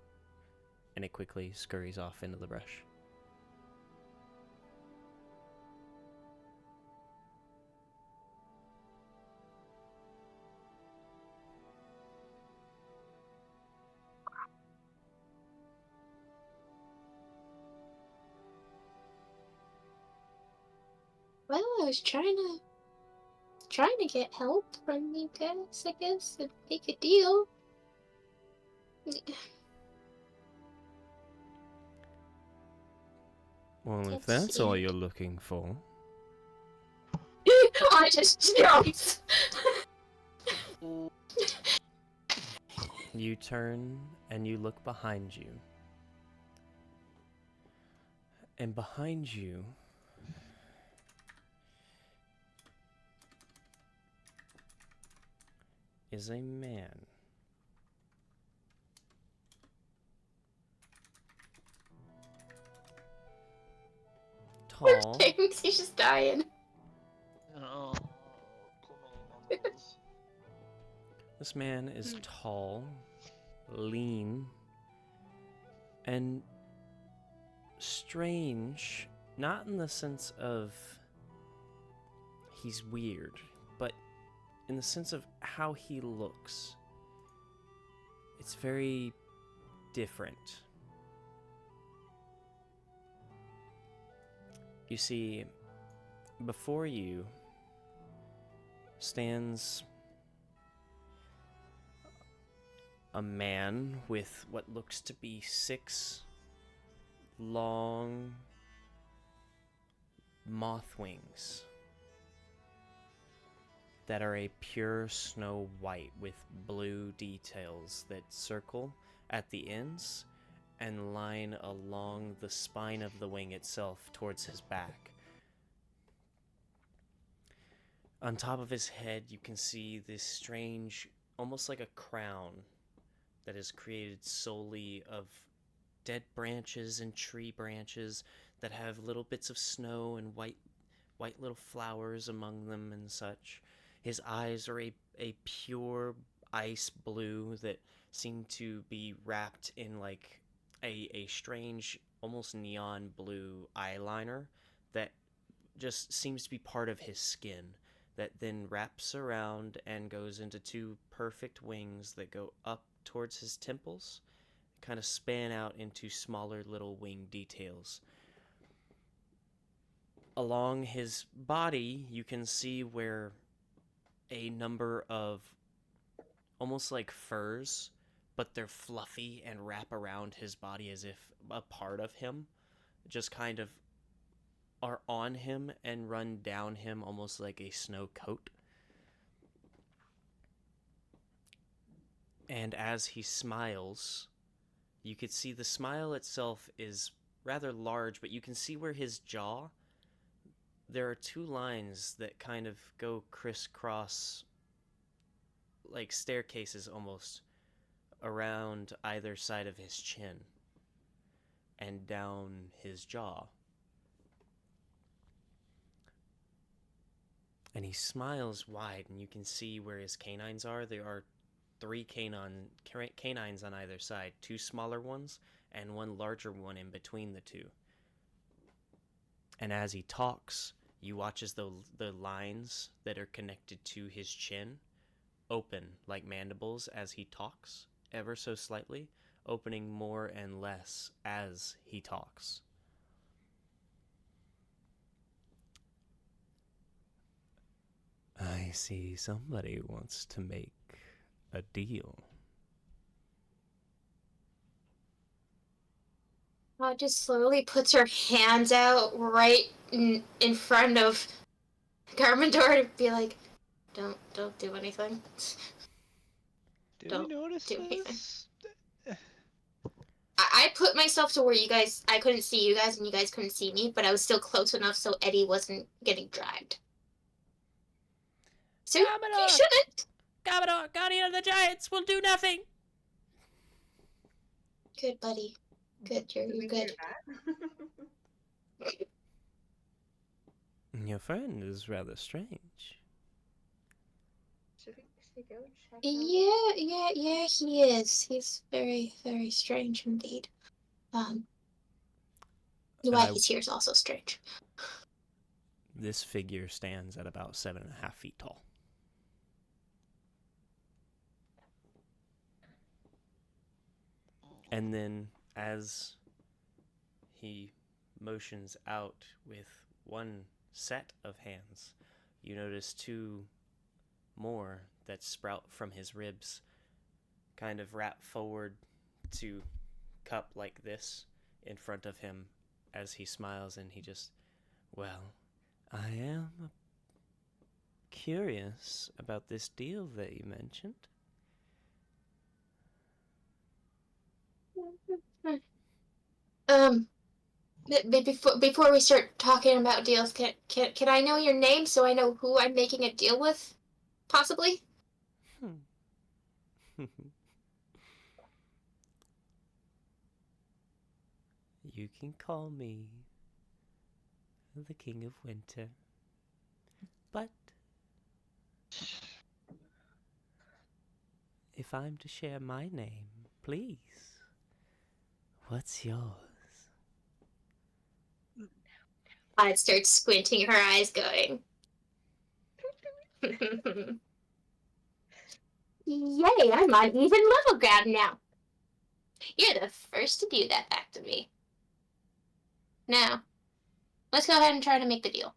and it quickly scurries off into the brush. Well, I was trying to get help from you guys, I guess, and make a deal. Well, if Let's that's see. all you're looking for, I just jumped. you turn and you look behind you. And behind you is a man. Tall, James, he's just dying. Oh, come on, Mumbles. This man is tall, lean, and strange, not in the sense of he's weird, but in the sense of how he looks. It's very different. You see, before you stands a man with what looks to be 6 long moth wings that are a pure snow white with blue details that circle at the ends and line along the spine of the wing itself towards his back. On top of his head, you can see this strange, almost like a crown that is created solely of dead branches and tree branches that have little bits of snow and white little flowers among them and such. His eyes are a pure ice blue that seem to be wrapped in like a strange, almost neon blue eyeliner that just seems to be part of his skin, that then wraps around and goes into 2 perfect wings that go up towards his temples, kind of span out into smaller little wing details. Along his body, you can see where a number of almost like furs, but they're fluffy and wrap around his body as if a part of him, just kind of are on him and run down him almost like a snow coat. And as he smiles, you could see the smile itself is rather large, but you can see where his jaw, there are 2 lines that kind of go crisscross, like staircases almost, around either side of his chin and down his jaw. And he smiles wide, and you can see where his canines are. There are 3 canines on either side, 2 smaller ones and 1 larger one in between the 2. And as he talks, you watch as the lines that are connected to his chin open like mandibles as he talks, ever so slightly, opening more and less as he talks. I see somebody wants to make a deal. Just slowly puts her hands out right in front of Garmador to be like, don't do anything. Did Don't we notice do anything. this? I put myself to where I couldn't see you guys and you guys couldn't see me, but I was still close enough so Eddie wasn't getting dragged. So Garmador! you shouldn't. Garmador, Guardian of the Giants, will do nothing! Good, buddy. Good, you're Did we good. hear that? Your friend is rather strange. Should we go check out? Yeah, he is. He's very, very strange indeed. And Why he's here is also strange. This figure stands at about 7.5 feet tall. And then as he motions out with 1 set of hands, you notice 2 more that sprout from his ribs, kind of wrap forward to cup like this in front of him as he smiles, and he just, well, I am curious about this deal that you mentioned. Before we start talking about deals, can I know your name so I know who I'm making a deal with? Possibly? You can call me the King of Winter, but if I'm to share my name, please, what's yours? Violet starts squinting her eyes, going, Yay, I'm on even level ground now. You're the first to do that back to me. Now, let's go ahead and try to make the deal.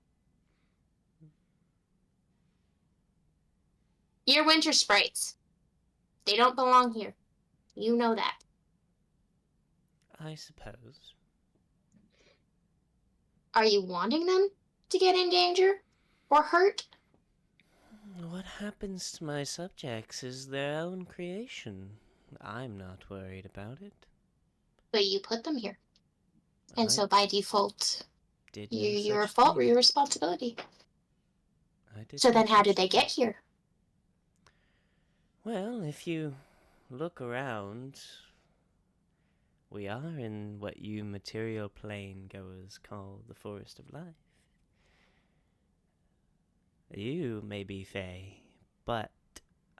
Your winter sprites. They don't belong here. You know that. I suppose. Are you wanting them to get in danger? Or hurt? What happens to my subjects is their own creation. I'm not worried about it. But you put them here. And I so by default, did no your such fault or thing. your responsibility. I did So no then how such did they thing. get here? Well, if you look around, we are in what you material plane goers call the Forest of Life. You may be Fey, but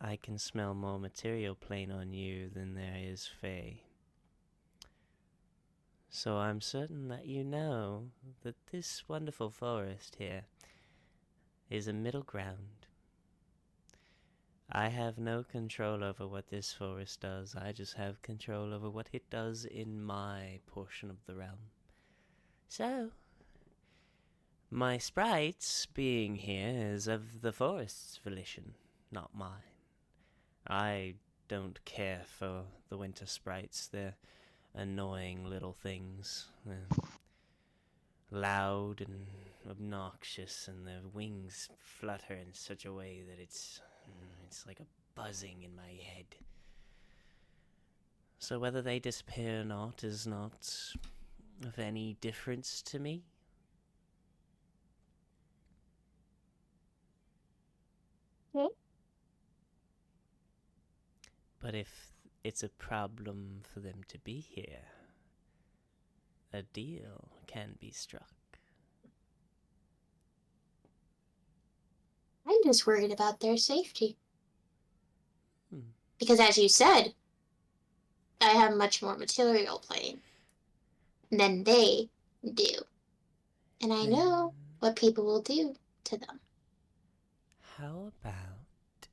I can smell more material plane on you than there is Fey. So I'm certain that you know that this wonderful forest here is a middle ground. I have no control over what this forest does. I just have control over what it does in my portion of the realm. So, my sprites being here is of the forest's volition, not mine. I don't care for the winter sprites. They're annoying little things. They're loud and obnoxious, and their wings flutter in such a way that it's like a buzzing in my head. So whether they disappear or not is not of any difference to me. Okay. But if it's a problem for them to be here, a deal can be struck. I'm just worried about their safety. Hmm. Because as you said, I have much more material plane than they do. And I know what people will do to them. How about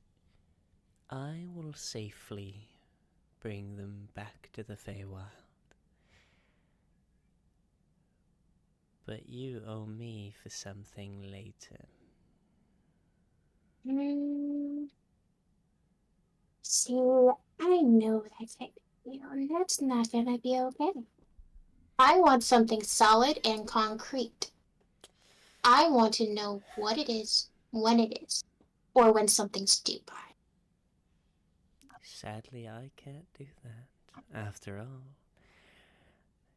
I will safely bring them back to the Feywild? But you owe me for something later. See, I know that type of deal, and that's not gonna be okay. I want something solid and concrete. I want to know what it is, when it is, or when something's due by. Sadly, I can't do that. After all,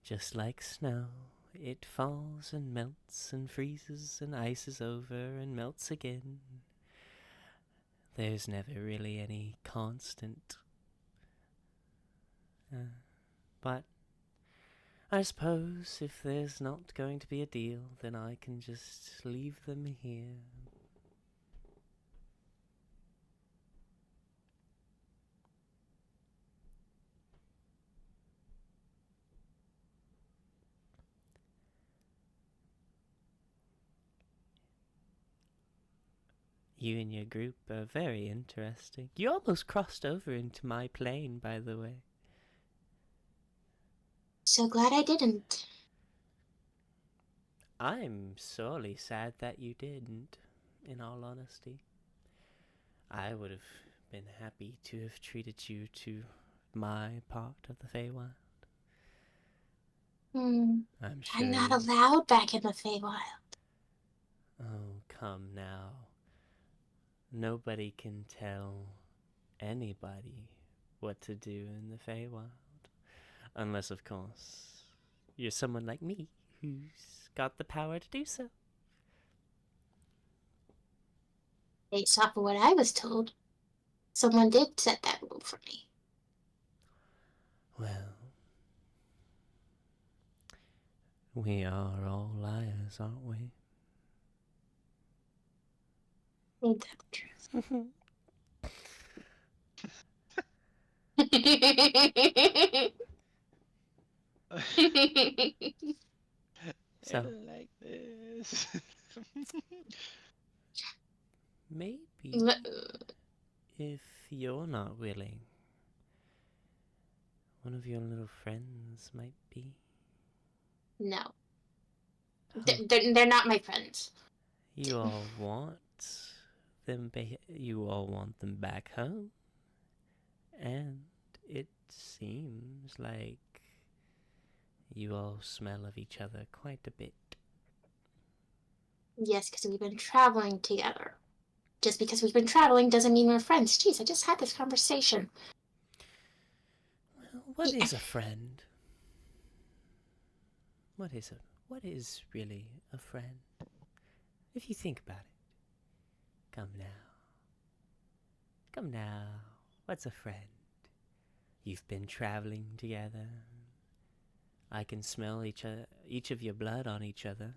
just like snow, it falls and melts and freezes and ices over and melts again. There's never really any constant. But I suppose if there's not going to be a deal, then I can just leave them here. You and your group are very interesting. You almost crossed over into my plane, by the way. So glad I didn't. I'm sorely sad that you didn't, in all honesty. I would have been happy to have treated you to my part of the Feywild. I'm sure I'm not you... allowed back in the Feywild. Oh, come now. Nobody can tell anybody what to do in the Feywild. Unless, of course, you're someone like me who's got the power to do so. Based off of what I was told, someone did set that rule for me. Well, we are all liars, aren't we? Ain't that the truth? So I don't like this. maybe if you're not willing, one of your little friends might be. No. Oh, They're not my friends. you all want you all want them back home, and it seems like you all smell of each other quite a bit. Yes, because we've been traveling together. Just because we've been traveling doesn't mean we're friends. Jeez, I just had this conversation. Well, what is a friend? What is really a friend? If you think about it. Come now. Come now. What's a friend? You've been traveling together. I can smell each of your blood on each other.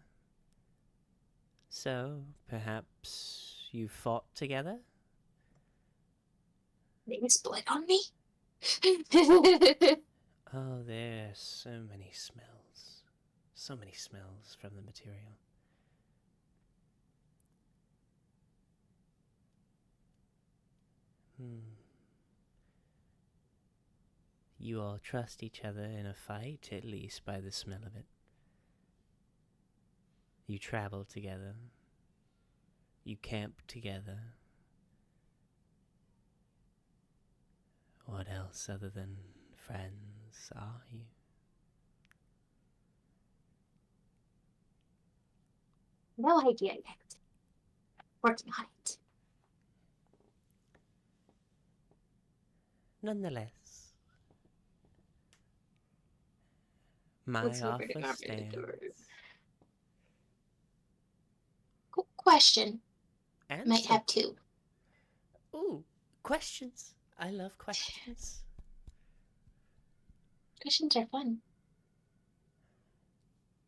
So, perhaps you fought together? Name's blood on me? Oh, there's so many smells. So many smells from the material. You all trust each other in a fight, at least by the smell of it. You travel together. You camp together. What else other than friends are you? No idea yet. Working on it. Nonetheless, my What's opening offer up in the door? stands. Question. Might Answer. have two. Ooh, questions. I love questions. Questions are fun.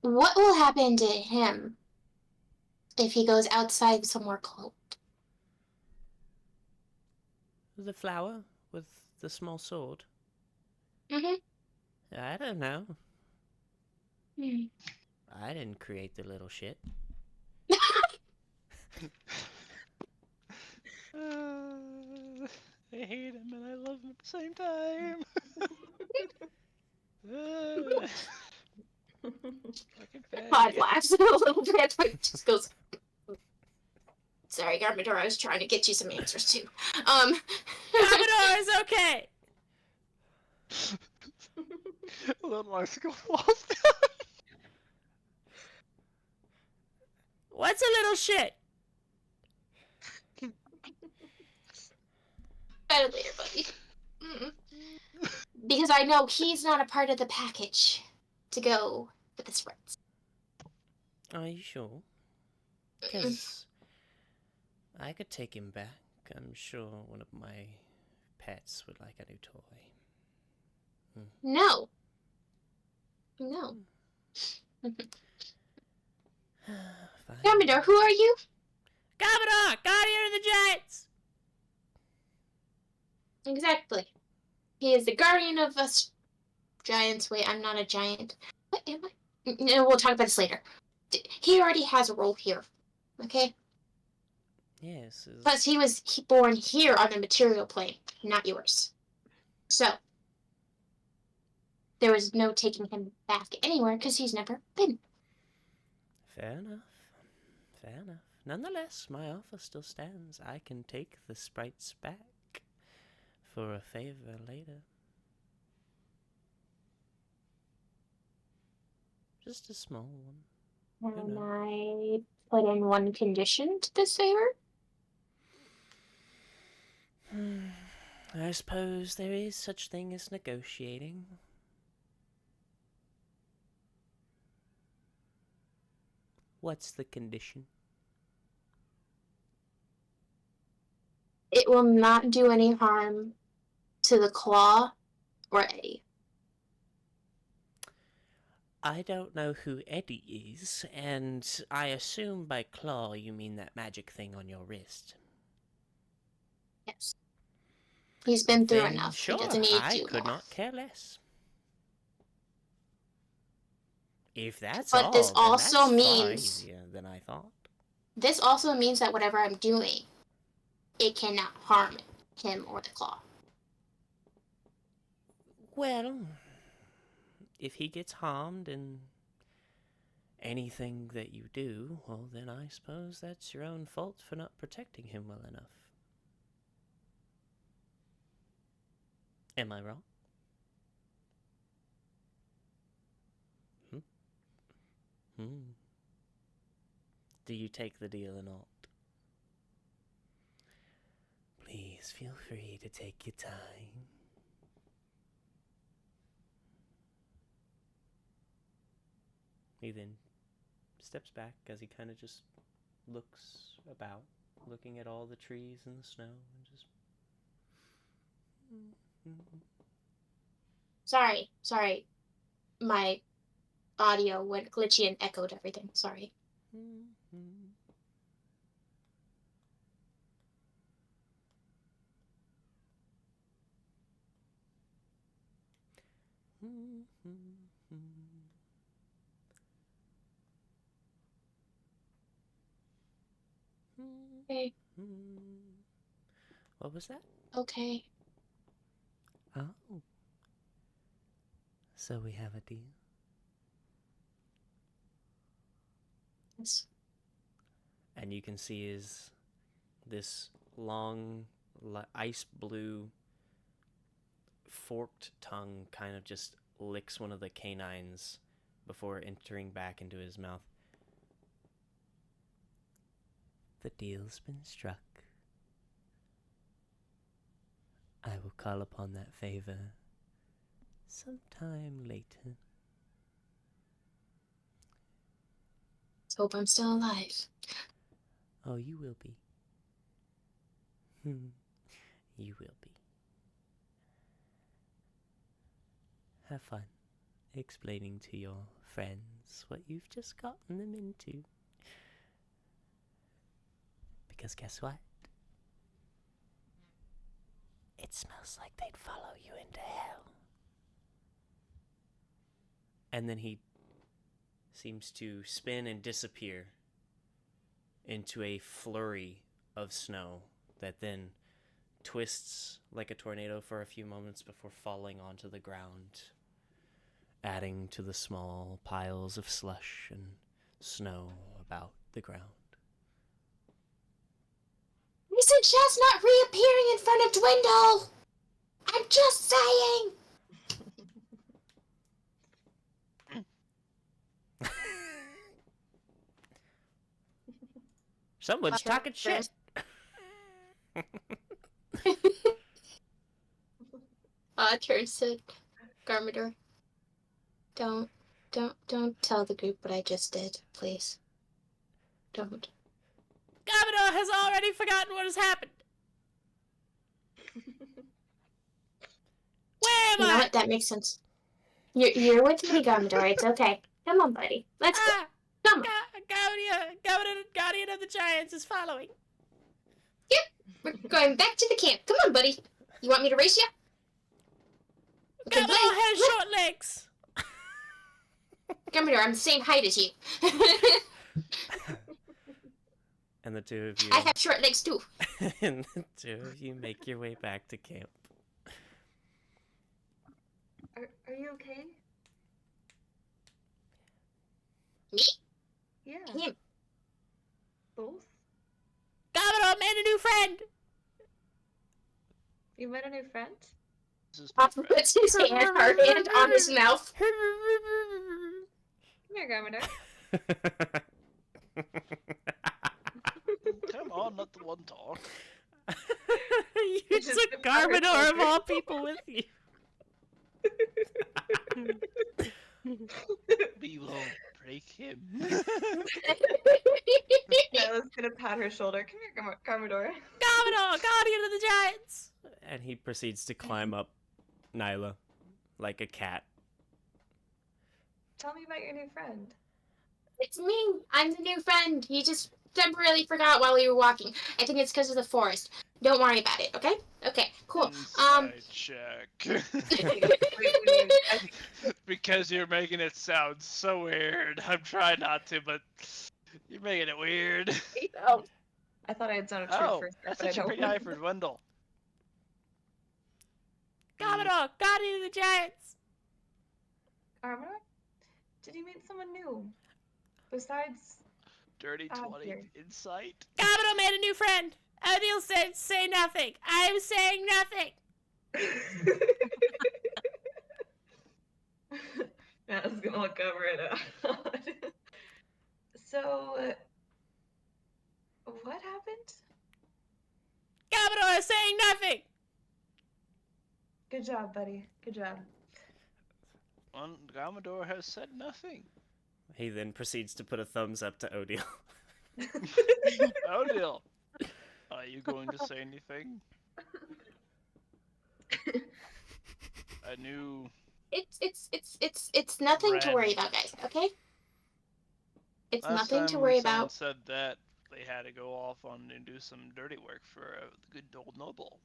What will happen to him if he goes outside somewhere cold? The flower with the small sword. Mm-hmm. I don't know. Hmm. I didn't create the little shit. I hate him and I love him at the same time. Fucking Pod fag. laughs a little bit, but just goes. Sorry, Garbador, I was trying to get you some answers too. Commodore is okay. Little icicle falls What's a little shit? Better later, buddy. Because I know he's not a part of the package to go with the sprites. Are you sure? Because I could take him back. I'm sure one of my pets would like a new toy. No. No. Fine. Garbador, who are you? Commodore! Guardian of the Giants! Exactly. He is the guardian of us giants. Wait, I'm not a giant. What am I? No, we'll talk about this later. He already has a role here. Okay? Yes. Plus, he was born here on the material plane, not yours. So, there was no taking him back anywhere because he's never been. Fair enough. Fair enough. Nonetheless, my offer still stands. I can take the sprites back for a favor later. Just a small one. Can I put in one condition to this favor? I suppose there is such thing as negotiating. What's the condition? It will not do any harm to the claw or Eddie. I don't know who Eddie is, and I assume by claw you mean that magic thing on your wrist. Yes. He's been through Then enough. sure, He doesn't need I you could more. not care less. If that's But all, this then also that's far means easier than I thought. this also means that whatever I'm doing, it cannot harm him or the claw. Well, if he gets harmed in anything that you do, well, then I suppose that's your own fault for not protecting him well enough. Am I wrong? Do you take the deal or not? Please feel free to take your time. He then steps back as he kind of just looks about, looking at all the trees and the snow, and just... Sorry. My audio went glitchy and echoed everything. Sorry. Okay. What was that? Okay. Oh. So we have a deal. Yes. And you can see this long ice blue forked tongue kind of just licks one of the canines before entering back into his mouth. The deal's been struck. I will call upon that favor sometime later. Let's hope I'm still alive. Oh, you will be. You will be. Have fun explaining to your friends what you've just gotten them into. Because guess what? It smells like they'd follow you into hell. And then he seems to spin and disappear into a flurry of snow that then twists like a tornado for a few moments before falling onto the ground, adding to the small piles of slush and snow about the ground. Is it just not reappearing in front of Dwindle? I'm just saying! Someone's talking shit. Turns to Garmador. Don't tell the group what I just did, please. Don't. Gavador has already forgotten what has happened. Where am You know I? what? That makes sense. You're with me, Garmador. It's okay. Come on, buddy. Let's go. Come on. Guardian of the Giants is following. Yep. We're going back to the camp. Come on, buddy. You want me to race you? Okay, Gavador has short legs. Garmador, I'm the same height as you. And the two of you... I have short legs, too. And the two of you make your way back to camp. Are you okay? Me? Yeah. Him. Both? Gavador made a new friend. You met a new friend? This is my Papa friend. puts his her hand on his mouth. Come here, Garmador. Come on, let the one talk. You took Garmador of all people with you. We will break him. Nyla's gonna pat her shoulder. Come here, Garmador. Garmador, Guardian of the Giants. And he proceeds to climb up Nyla like a cat. Tell me about your new friend. It's me. I'm the new friend. He just temporarily forgot while we were walking. I think it's because of the forest. Don't worry about it, okay? Okay, cool. Inside check. Wait, I think Because you're making it sound so weird. I'm trying not to, but you're making it weird. I thought I had sounded true Oh, first, that's but I actually don't. pretty high for Dwindle. Commodore, Guardian of the Giants! Armor? Did you meet someone new? Besides, Dirty Ah, 20 dear. insight. Commodore made a new friend! Odile said say nothing. I'm saying nothing! Matt is gonna look over it. So, what happened? Commodore saying nothing! Good job, buddy. Good job. Commodore has said nothing. He then proceeds to put a thumbs up to Odile. Odile, are you going to say anything? A new It's nothing to worry Friend. about, guys, okay? It's Last nothing to time worry someone about. said that they had to go off on and do some dirty work for the good old noble.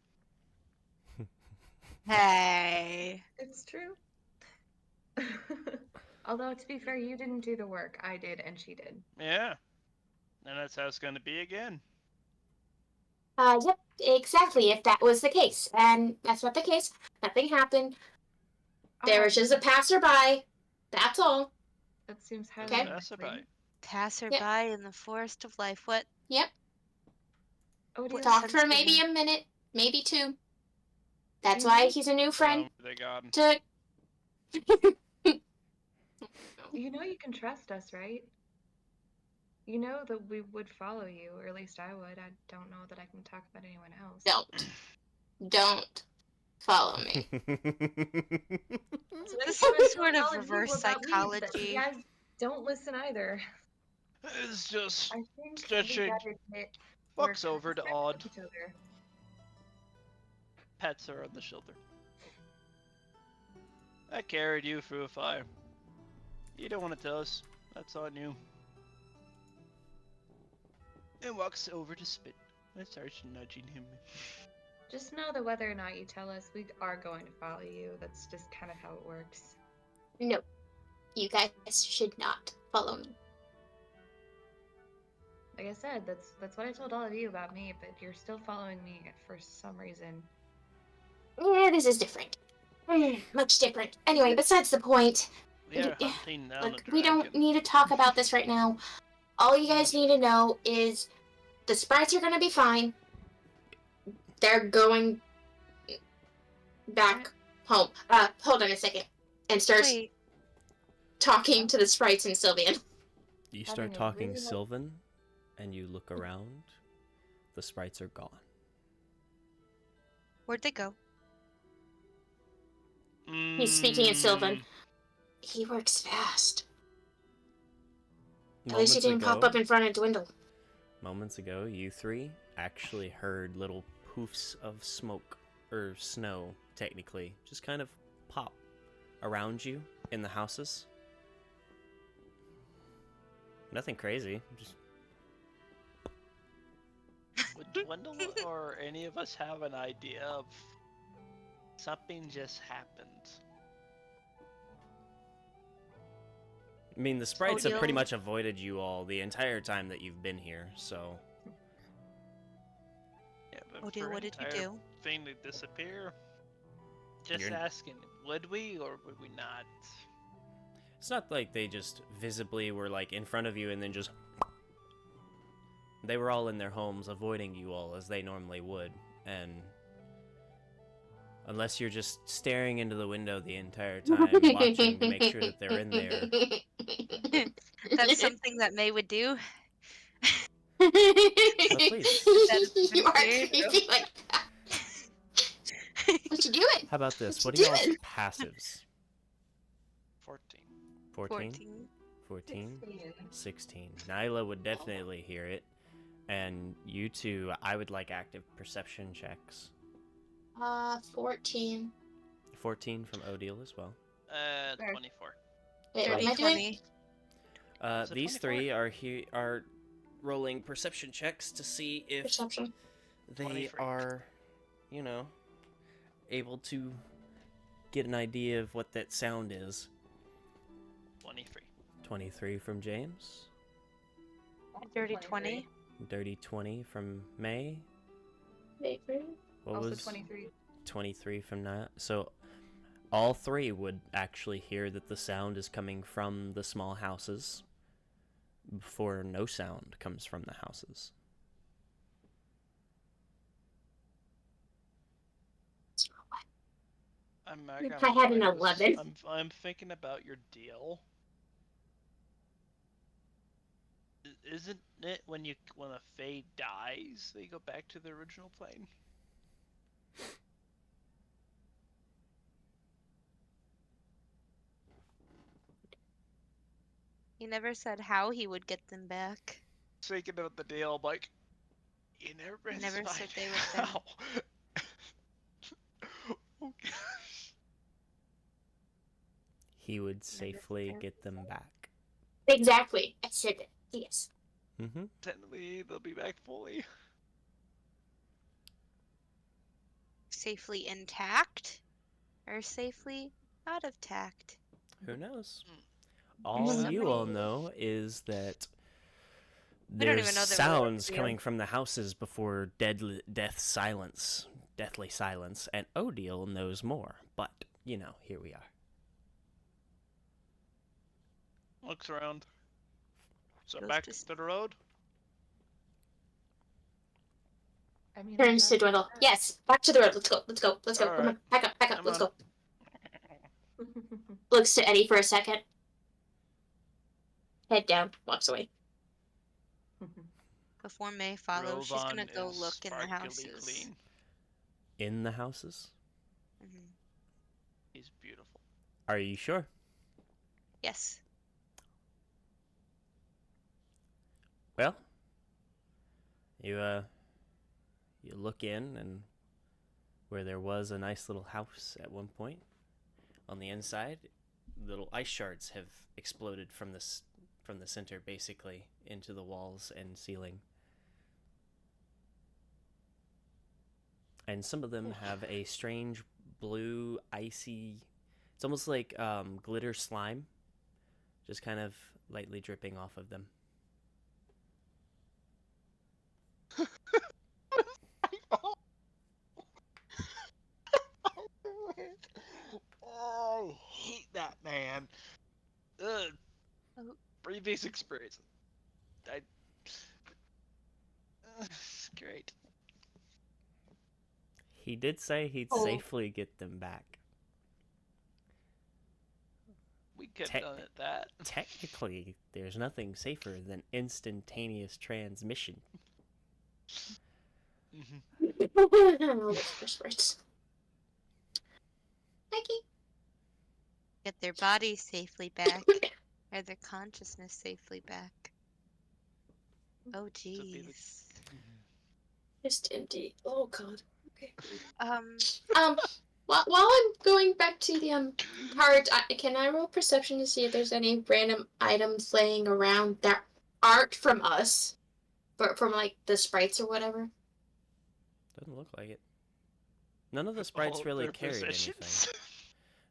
Hey. It's true. Although, to be fair, you didn't do the work. I did, and she did. Yeah, and that's how it's going to be again. Yep, exactly, if that was the case. And that's not the case. Nothing happened. There was just a passerby. That's all. That seems highly Okay. unlikely. Passerby in the forest of life. What? Yep. Odile Talked for sense maybe did a minute, maybe two. That's Mhm. why he's a new friend They got him. to... You know you can trust us, right? You know that we would follow you, or at least I would. I don't know that I can talk about anyone else. Don't follow me. So This if is someone sort of telling reverse people about me, that psychology. You guys don't listen either. It's just I think Stretching. we gotta admit walks we're over to kinda Odd. each other. Pets her on the shoulder. I carried you through a fire. You don't want to tell us. That's on you. And walks over to Spit and starts nudging him. Just know that whether or not you tell us, we are going to follow you. That's just kind of how it works. No, you guys should not follow me. Like I said, that's what I told all of you about me, but you're still following me for some reason. Yeah, this is different. Much different. Anyway, besides the point, We are hunting down look, a we don't dragon. need to talk about this right now. All you guys need to know is the sprites are gonna be fine. They're going back home. Hold on a second. And starts Wait. talking to the sprites in Sylvian. You Having start a talking really Sylvan, and you look around. The sprites are gone. Where'd they go? He's speaking in Sylvan. He works fast. At least he didn't pop up in front of Dwindle. Moments ago, you three actually heard little poofs of smoke, or snow, technically, just kind of pop around you in the houses. Nothing crazy, just Would Dwindle or any of us have an idea of something just happened? I mean, the sprites have pretty Odile. much avoided you all the entire time that you've been here, so... Yeah, but Odile, for what did you entire do? thing to disappear? Just You're- asking, would we or would we not? It's not like they just visibly were, like, in front of you and then just... They were all in their homes avoiding you all as they normally would, and... Unless you're just staring into the window the entire time, watching to make sure that they're in there. That's something that May would do. please. That is You are weird. creepy like that. What you doing? How about this? What What are you y'all's doing? passives? 14. 14? 14? 16. Nyla would definitely hear it. And you two, I would like active perception checks. 14. 14 from Odile as well. Sure. 24. Wait, what am I doing? 20. Is it These 24? three are rolling perception checks to see if Perception. they 23. are, able to get an idea of what that sound is. 23. 23 from James. Dirty 23. 20. Dirty 20 from May. Wait, really? What Also was 23. 23 from Nat? So all three would actually hear that the sound is coming from the small houses before no sound comes from the houses. I'm not If gonna I had an lie, this- 11. I'm thinking about your deal. Isn't it when a Fae dies, they go back to the original plane? He never said how he would get them back. Thinking about the deal, I'm like, you never Never said specified they would then. how. Oh, gosh. He would safely said get them back. Exactly. I said that. Yes. Mm-hmm. Technically, they'll be back fully. Safely intact? Or safely out of tact? Who knows? Mm. All Somebody- you all know is that We don't there's even know that we're sounds real. coming from the houses before deathly silence, and Odile knows more. But, here we are. Looks around. So Goes back to to the road? I mean, Turns to that's- Dwindle. Yes. Back to the road. Let's go. Let's go. Let's go. Come on. Alright. Back up. Back up. Come Let's on. go. Looks to Eddie for a second. Head down. Walks away. Before May follows, she's gonna Rovan go is look in the sparkly houses. Clean. In the houses? Mhm. He's beautiful. Are you sure? Yes. Well, you look in, and where there was a nice little house at one point, on the inside, little ice shards have exploded from the center, basically, into the walls and ceiling. And some of them have a strange blue, icy, it's almost like glitter slime, just kind of lightly dripping off of them. I hate that man. Ugh. Oh. Previous experience. It's great. He did say he'd Oh. safely get them back. We could Te- have done it that. Technically, there's nothing safer than instantaneous transmission. Mm-hmm. Sprites. Mikey. Get their bodies safely back. Or their consciousness safely back. Oh, be the- jeez. Just empty. Oh god. Okay. Um, While I'm going back to the part, can I roll perception to see if there's any random items laying around that aren't from us, but from like the sprites or whatever? Doesn't look like it. None of the sprites All really their carried possessions. anything.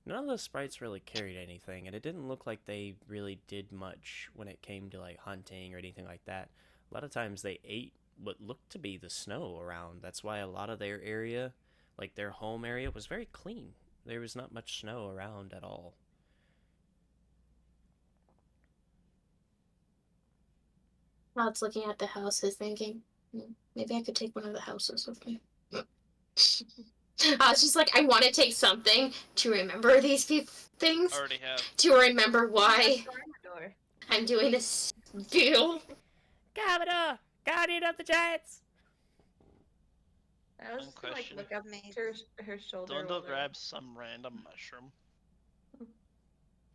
None of the sprites really carried anything, and it didn't look like they really did much when it came to like hunting or anything like that. A lot of times they ate what looked to be the snow around. That's why a lot of their area, like their home area, was very clean. There was not much snow around at all. I was looking at the houses thinking, maybe I could take one of the houses with me. I was just like, I want to take something to remember these things, Already have. to remember why Door. I'm doing this deal. Commodore! Guardian of the Giants! I was just gonna like Question. look up Amazing. to her shoulder. Dundle while they're- grabs some random mushroom.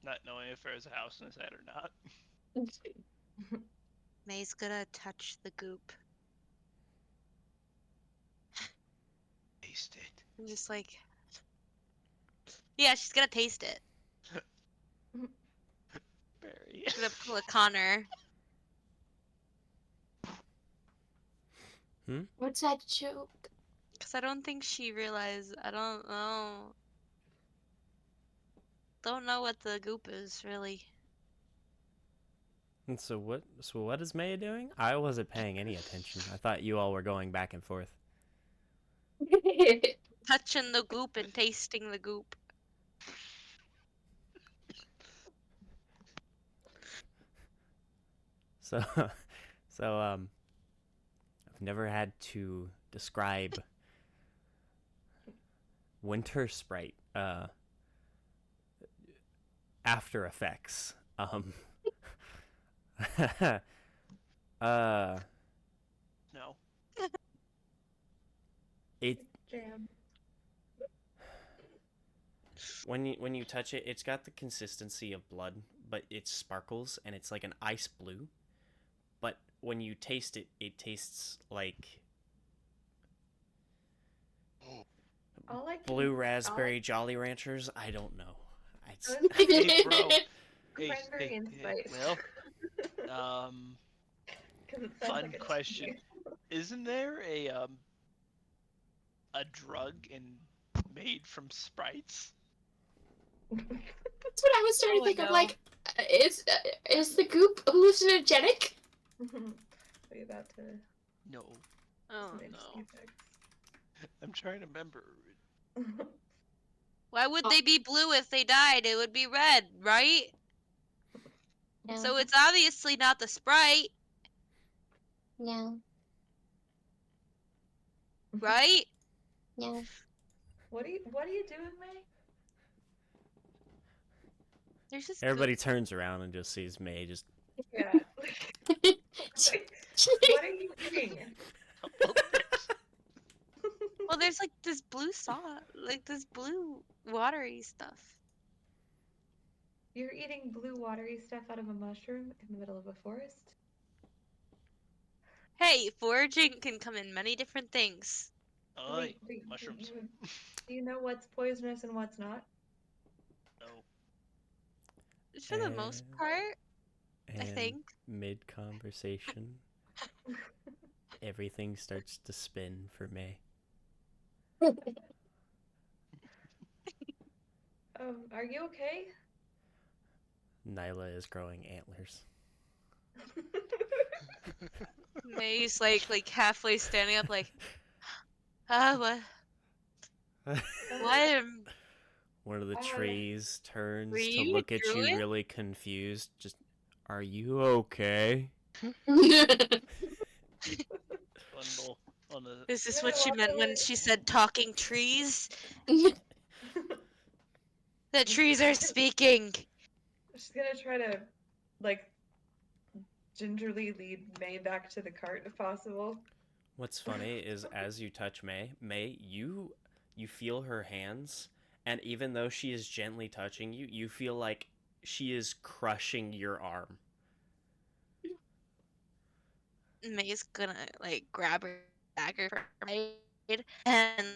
Not knowing if there's a house in his head or not. May's gonna touch the goop. Taste it. I'm just like, yeah, she's gonna taste it. Berry. She's gonna pull a Connor. What's that joke? Because I don't think she realized. I don't know. Don't know what the goop is, really. And so what is Maya doing? I wasn't paying any attention. I thought you all were going back and forth. Touching the goop and tasting the goop. So I've never had to describe winter sprite after effects. Uh No. it Jam. when you touch it, it's got the consistency of blood, but it sparkles and it's like an ice blue. But when you taste it, it tastes like All I can, blue raspberry Jolly Ranchers. I don't know. It's Hey, bro. Hey, Cranberry and spice. Well, 'Cause it sounds fun like a question. tea. Isn't there a drug made from sprites? That's what I was starting to Oh, think of. no. Like, is the goop hallucinogenic? Are you about to No. Oh some no. interesting effects? I'm trying to remember. Why would Oh. they be blue if they died? It would be red, right? No. So it's obviously not the Sprite, No. right? No. What are you doing, May? There's this everybody goop. turns around and just sees May just Yeah. What are you eating? Well, there's like this blue sauce, like this blue watery stuff. You're eating blue watery stuff out of a mushroom in the middle of a forest? Hey, foraging can come in many different things. Aye, Wait, mushrooms. do you know what's poisonous and what's not? No. For the most And- part, I and think. mid conversation, everything starts to spin for May. Are you okay? Nyla is growing antlers. May's like halfway standing up, like, what? What? One of the Oh, yeah. trees turns Were to you look at you druid? really confused. Just, are you okay? Bundle on the. Is this Yeah, what she walk meant when away. she said talking trees? The trees are speaking. She's gonna try to, like, gingerly lead May back to the cart if possible. What's funny is as you touch May, you feel her hands, and even though she is gently touching you, you feel like she is crushing your arm. May's gonna like grab her dagger from her side and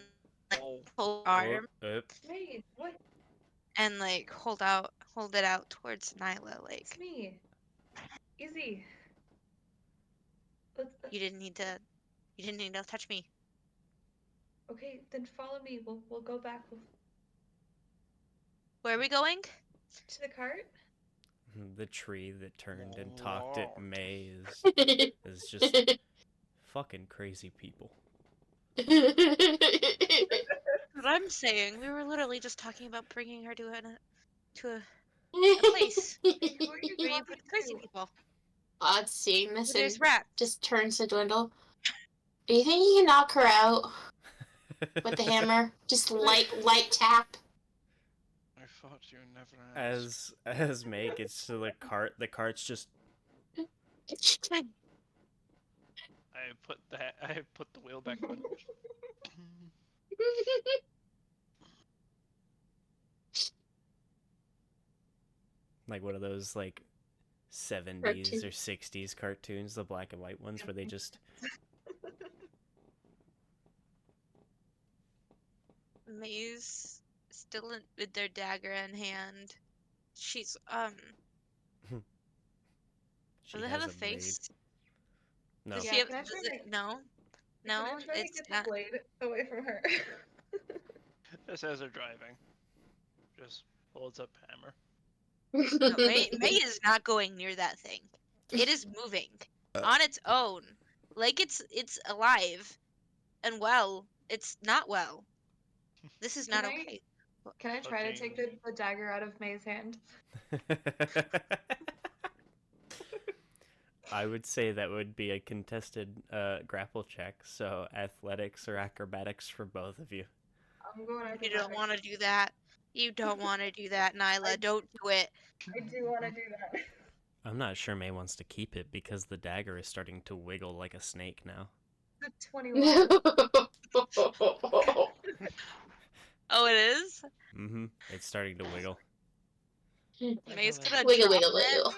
like Oh. pull her arm May, what? and like hold it out towards Nyla. It's Like me. Easy. Let's. you didn't need to touch me. Okay, then follow me. We'll go back Where are we going? to the cart. The tree that turned and talked at Lord. May is just fucking crazy people. What I'm saying, we were literally just talking about bringing her to a place Who are you where you talking put crazy to? people. Odd seeing Where this there's and rats. just turns to Dwindle. Do you think you can knock her out with the hammer? Just light tap. I thought you never asked. As May gets to the cart's just I put the wheel back on. like one of those like 70s Cartoon. or 60s cartoons, the black and white ones where they just May's still with their dagger in hand. She's she does it has have a a blade. face? No. Does Yeah, she have, can I does try it, no? No, Can I try to it's get not. the blade away from her? Just as they're driving, just holds up hammer. No, May is not going near that thing. It is moving on its own, like it's alive, and well, it's not well. This is not Can I- okay. Can I try to take Fucking- the dagger out of May's hand? I would say that would be a contested grapple check, so athletics or acrobatics for both of you. I'm going You acrobatics. don't want to do that. You don't want to do that, Nyla. Don't do it. I do want to do that. I'm not sure May wants to keep it because the dagger is starting to wiggle like a snake now. The 21. Oh, it is? Mm-hmm. It's starting to wiggle. May's gonna Wiggle, drop wiggle, it. wiggle.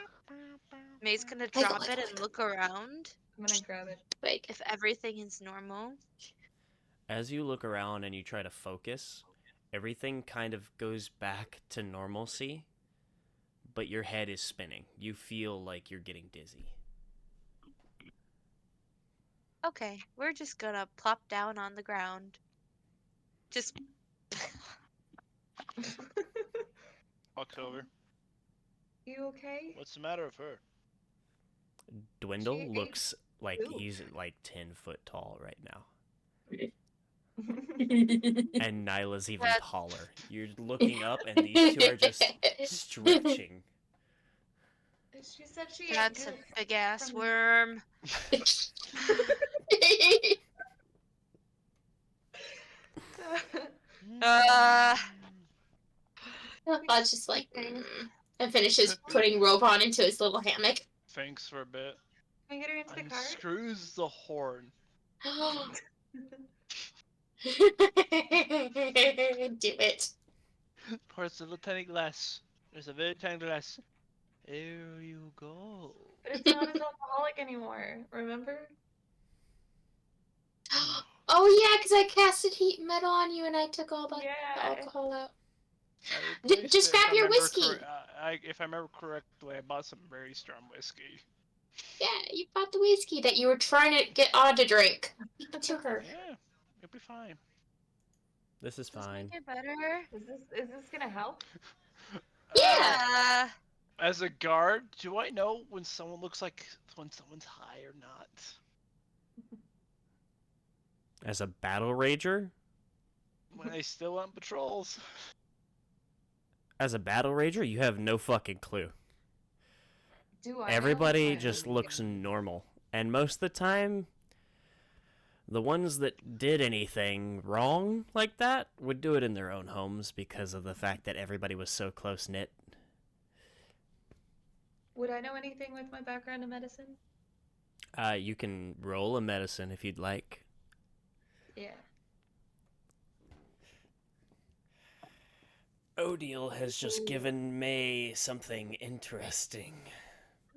May's gonna Wiggle, drop it wiggle, and wiggle. look around I'm gonna grab it. Like, if everything is normal. As you look around and you try to focus, everything kind of goes back to normalcy, but your head is spinning. You feel like you're getting dizzy. Okay, we're just gonna plop down on the ground. Just Walks over. You okay? What's the matter with her? Dwindle She looks like food. he's like 10 foot tall right now. Okay. And Nyla's even That- taller. You're looking up and these two are just stretching. She said she that's a ate big ass from- worm. Uh, Pod's just like, and finishes putting rope on into his little hammock. Thinks for a bit. Can I get her into the car? Unscrews the horn. Do it. Pours a little tiny glass. There's a very tiny glass. There you go. But it's not as alcoholic anymore, remember? Oh yeah, because I casted heat metal on you and I took all the Yeah. alcohol out. I Just replaced it, grab if I your remember whiskey. if I remember correctly, I bought some very strong whiskey. Yeah, you bought the whiskey that you were trying to get Odd to drink. Give it to her. Yeah, it'll be fine. This is does fine. make it better. Is this gonna help? Yeah. As a guard, do I know when someone looks like when someone's high or not? As a battle rager? When they still on patrols. As a battle rager, you have no fucking clue. Do I? know? Everybody I- just looks normal. And most of the time, the ones that did anything wrong like that would do it in their own homes because of the fact that everybody was so close knit. Would I know anything with my background in medicine? You can roll a medicine if you'd like. Yeah. Odile has just given May something interesting.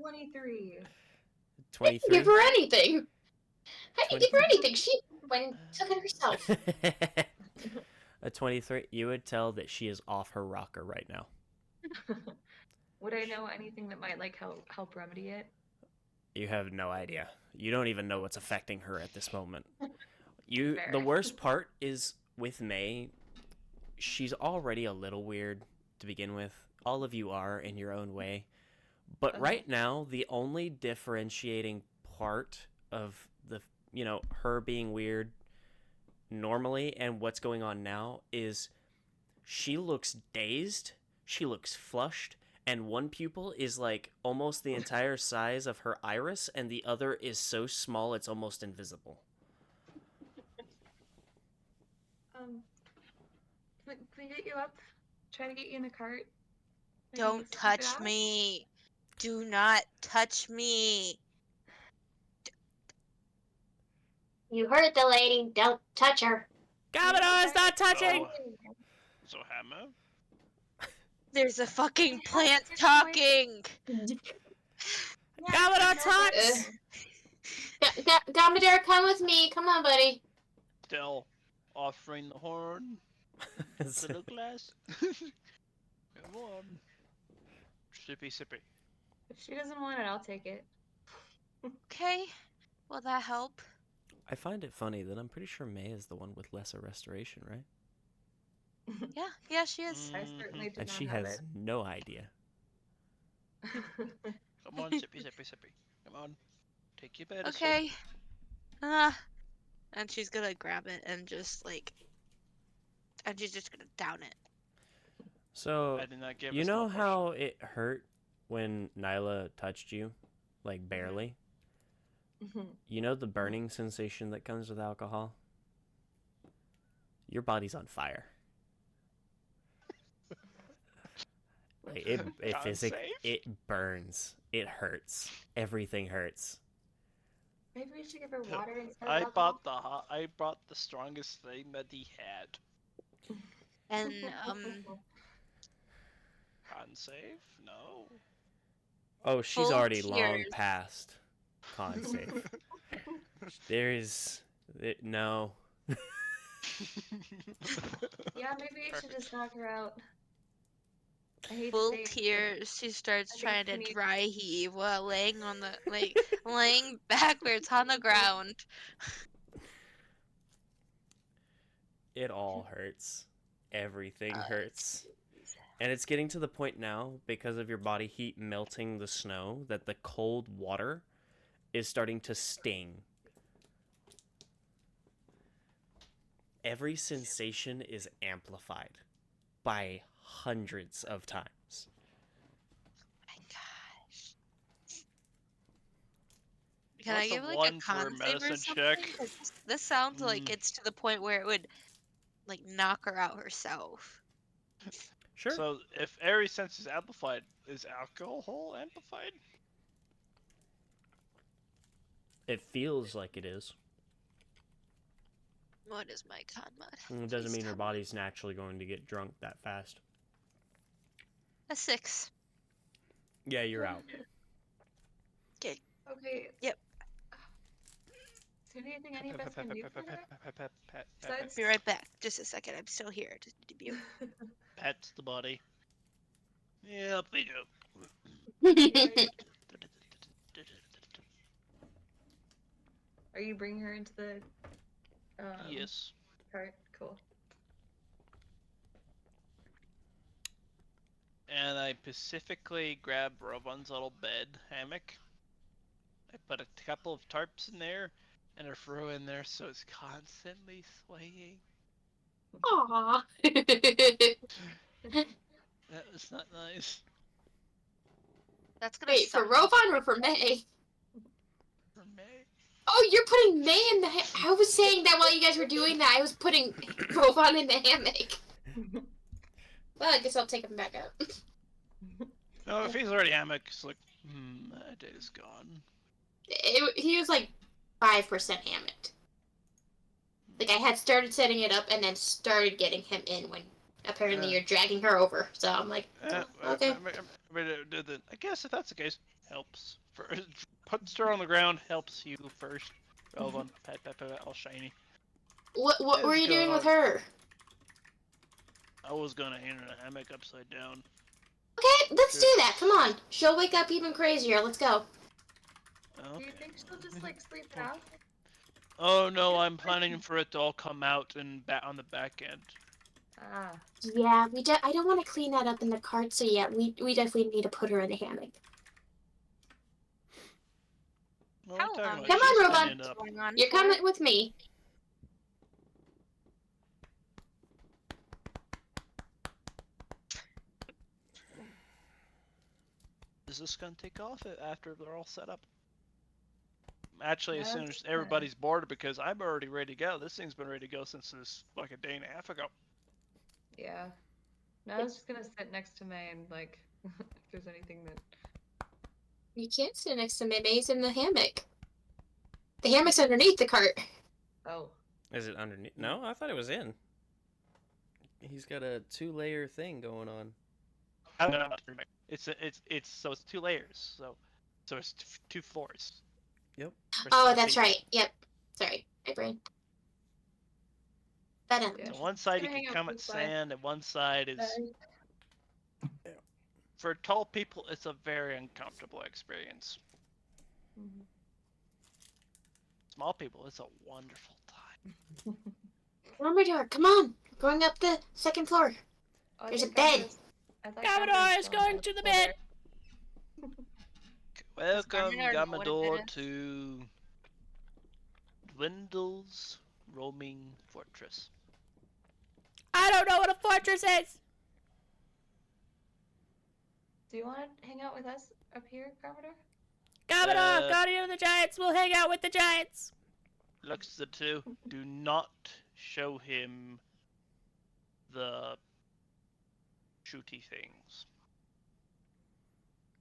23. I didn't 23? give her anything. I didn't give her anything. She went and took it herself. A 23. You would tell that she is off her rocker right now. Would I know anything that might like help remedy it? You have no idea. You don't even know what's affecting her at this moment. The Fair. worst part is with May, she's already a little weird to begin with. All of you are in your own way. But Okay. right now, the only differentiating part of her being weird normally and what's going on now is she looks dazed, she looks flushed, and one pupil is like almost the entire size of her iris, and the other is so small it's almost invisible. Can we get you up? Try to get you in the cart? Maybe Don't sleep it touch out? me. Do not touch me. You heard the lady. Don't touch her. Commodore, stop touching! So hammer. There's a fucking Yeah, plant good point. talking. Yeah, Commodore no, Tux! Commodore, come with me. Come on, buddy. Still offering the horn to the glass. Come on. Sippy sippy. If she doesn't want it, I'll take it. Okay, will that help? I find it funny that I'm pretty sure May is the one with lesser restoration, right? Yeah, she is. I certainly did And not she have has no idea. it. Come on, sippy, sippy, sippy. Come on. Take your medicine. Okay. Ah. And she's gonna grab it and just like, and she's just gonna down it. So, I did not give you us know no potion. how it hurt when Nyla touched you? Like, barely? You know the burning sensation that comes with alcohol? Your body's on fire. Like, Con save? it burns. It hurts. Everything hurts. Maybe we should give her water instead I of alcohol. bought the strongest thing that he had. And Con save? No. Oh, she's Full already long tears. past con save. There is... no. Yeah, maybe we should just knock her out. I hate full to say it, but tears, she starts I think trying she to needs- dry heave while laying on the laying backwards on the ground. It all hurts. Everything hurts. And it's getting to the point now, because of your body heat melting the snow, that the cold water is starting to sting. Every sensation is amplified by hundreds of times. My gosh. Can Lots I give of like a one for a con save or medicine something? check. 'Cause this sounds like Mm. it's to the point where it would like knock her out herself. Sure. So if every sense is amplified, is alcohol amplified? It feels like it is. What is my con mod? It doesn't Please mean her tell me. body's naturally going to get drunk that fast. A 6. Yeah, you're out. Okay. Yep. Is there anything any of us can do for her? Besides- Be right back. Just a second. I'm still here. Just need to mute. Pets the body. Yeah, we do. Are you bringing her into the Yes. cart? Cool. And I specifically grabbed Robon's little bed hammock. I put a couple of tarps in there and a fro in there so it's constantly swaying. Aww. That was not nice. That's gonna Wait, for suck. Rovan or for May? For me. Oh, you're putting May in the I was saying that while you guys were doing that, I was putting Rovan in the hammock. Well, I guess I'll take him back up. No, if he's already hammock, it's like, that day is gone. He was like 5% hammocked. Like, I had started setting it up and then started getting him in when apparently Yeah. you're dragging her over. So I'm like, okay. I guess if that's the case, helps. Putting her on the ground helps you first. Robon, pat, all shiny. What were It's you doing with gone. her? I was gonna hand her the hammock upside down. Okay, let's do that. Come on. She'll wake up even crazier. Let's go. Do Okay. you think she'll just like sleep it off? Oh no, I'm planning for it to all come out and on the back end. Ah. Yeah, I don't want to clean that up in the cart, so yeah, we definitely need to put her in a hammock. What are we How talking long about? Come on, She's Robon. standing up. Going on You're for? coming with me. Is this gonna take off after they're all set up? Actually, as soon as That's everybody's bored, because I'm already ready to go. This thing's been ready to go since this like a day and a half ago. Yeah. No, I was just gonna sit next to May and like, if there's anything that. You can't sit next to me. May's in the hammock. The hammock's underneath the cart. Oh. Is it underneath? No, I thought it was in. He's got a 2-layer thing going on. No, it's so it's 2 layers. So it's 2 floors. Yep. For Oh, 7 that's people. right. Yep. Sorry, my brain. That Yeah. On one side you Gonna hang can out come at this side. sand, and one side is Sorry. for tall people. It's a very uncomfortable experience. Mhm. small people, it's a wonderful time. Grandiasha, come on! We're going up the second floor. Oh, I There's a think bed. Commodore Grandiasha's is still on going to the bed. Welcome, Garmador know what a Gamador, bed is? to Dwindle's Roaming Fortress. I don't know what a fortress is. Do you want to hang out with us up here, Grandiasha? Commodore, Guardian of the Giants, will hang out with the Giants. Looks the two. Do not show him the shooty things.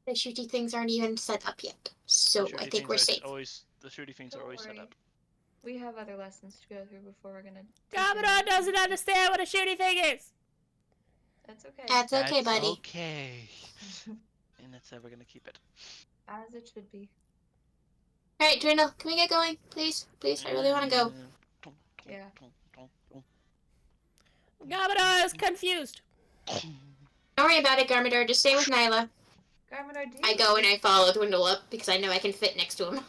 The shooty things aren't even set up yet, so The I shooty think we're things safe. the shooty things are Don't always set worry. up. We have other lessons to go through before we're gonna. Commodore doesn't understand what a shooty thing is. That's okay. That's okay, buddy. Okay. And that's how we're gonna keep it. As it should be. Alright, Dwindle, can we get going? Please? Please, I really want to go. Yeah. Commodore is confused. Don't worry about it, Garmador. Just stay with Nyla. Grandiasha, do you? I go and I follow Dwindle up because I know I can fit next to him.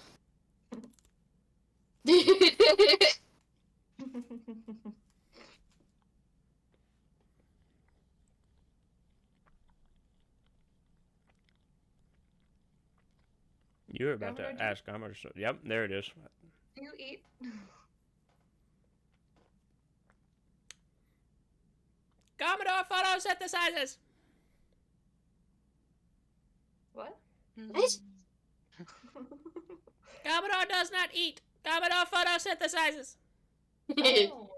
You were about Commodore, to ask Commodore. Yep, there it is. Do you eat? Commodore photosynthesizes. What? What? Commodore does not eat. Commodore photosynthesizes. Oh,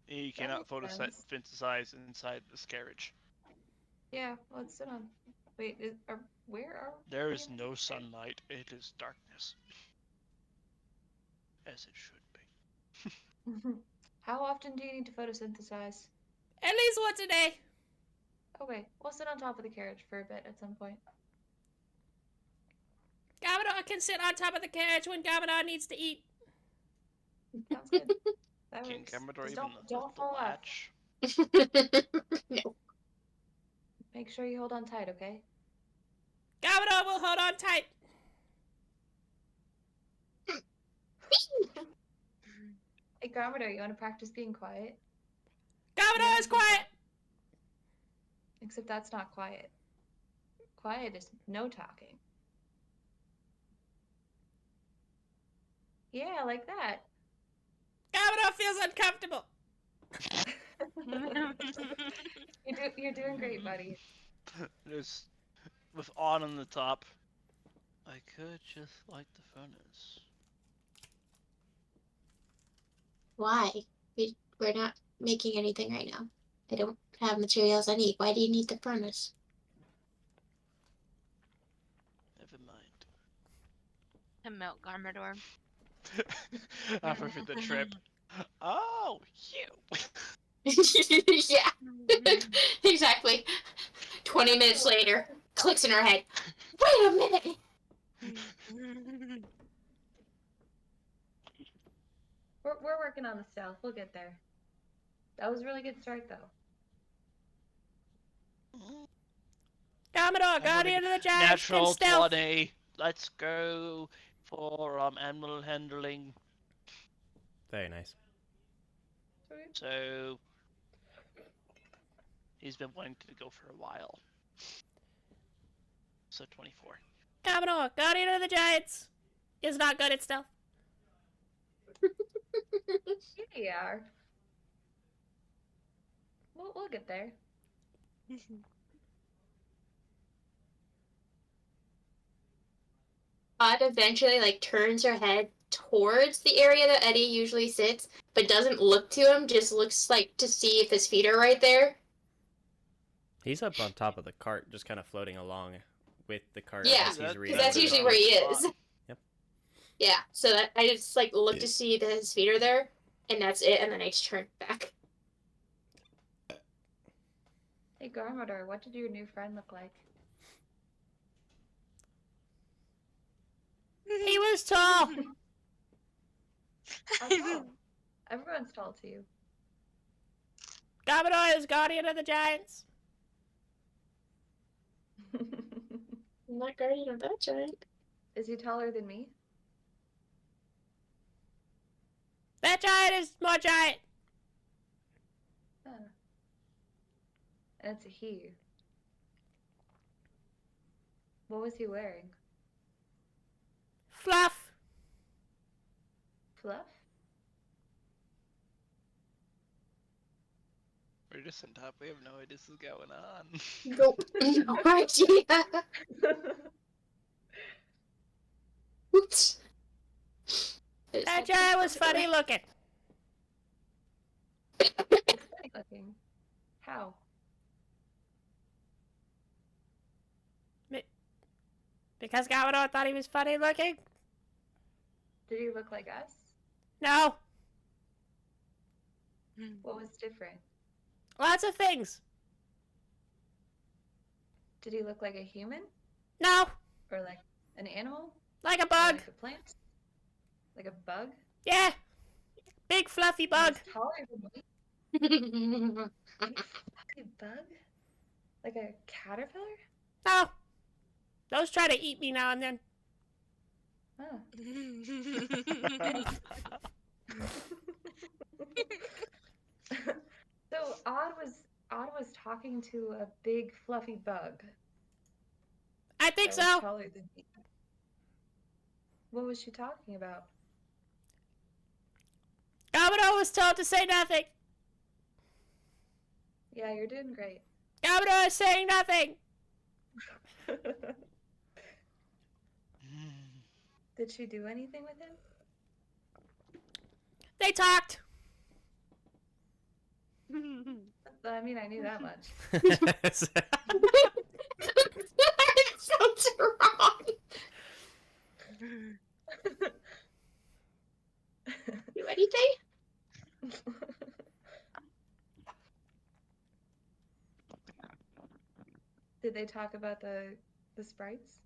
You cannot makes sense. photosynthesize inside this carriage. yeah. Let's sit on. Wait, where are? There we is in no this? sunlight. It is darkness. As it should be. How often do you need to photosynthesize? At least once a day. Okay, we'll sit on top of the carriage for a bit at some point. Commodore can sit on top of the carriage when Commodore needs to eat. Sounds good. That King works. Commodore Just even don't lift the fall off. latch. No. Make sure you hold on tight, okay? Commodore will hold on tight. Hey, Commodore, you want to practice being quiet? Commodore is quiet. Except that's not quiet. Quiet is no talking. Yeah, like that. Commodore feels uncomfortable. You're doing great, buddy. There's with on the top. I could just light the furnace. Why? We're not making anything right now. I don't have materials I need. Why do you need the furnace? Never mind. To melt Garmador. After the trip. Oh, you. Yeah, exactly. 20 minutes later, clicks in her head. Wait a minute! We're working on the stealth. We'll get there. That was a really good start, though. Commodore, Guardian of the Giants, Natural can stealth. 20. Let's go for animal handling. Very nice. Sweet. So he's been wanting to go for a while. So 24. Commodore, Guardian of the Giants, is not good at stealth. Here you are. We'll get there. Odd eventually turns her head towards the area that Eddie usually sits, but doesn't look to him, just looks to see if his feet are right there. He's up on top of the cart, just kind of floating along with the cart. Yeah, as he's because that's usually where he is. Yep. Yeah, so that I just look to see that his feet are there, and that's it, and then I just turn back. Hey, Garmador, what did your new friend look like? He was tall. How tall? Everyone's tall to you. Commodore is Guardian of the Giants. I'm not guardian of that giant. Is he taller than me? That giant is more giant. Huh. And it's a he. What was he wearing? Fluff. Fluff? We're just on top. We have no idea this is going on. Nope. No idea. Oops. That giant was funny looking. Funny looking. How? Because Gamador thought he was funny looking? Did he look like us? No. What was different? Lots of things. Did he look like a human? No. Or like an animal? Like a Or bug. like a plant? Like a bug? Yeah. Big fluffy He bug. was taller than me. A bug? Like a caterpillar? No. Those try to eat me now and then. Oh. So Odd was talking to a big fluffy bug. I think that was so. taller than me. What was she talking about? Gamador was told to say nothing. Yeah, you're doing great. Gamador is saying nothing. Did she do anything with him? They talked. I mean, I knew that much. It sounds wrong. Do anything? Did they talk about the sprites?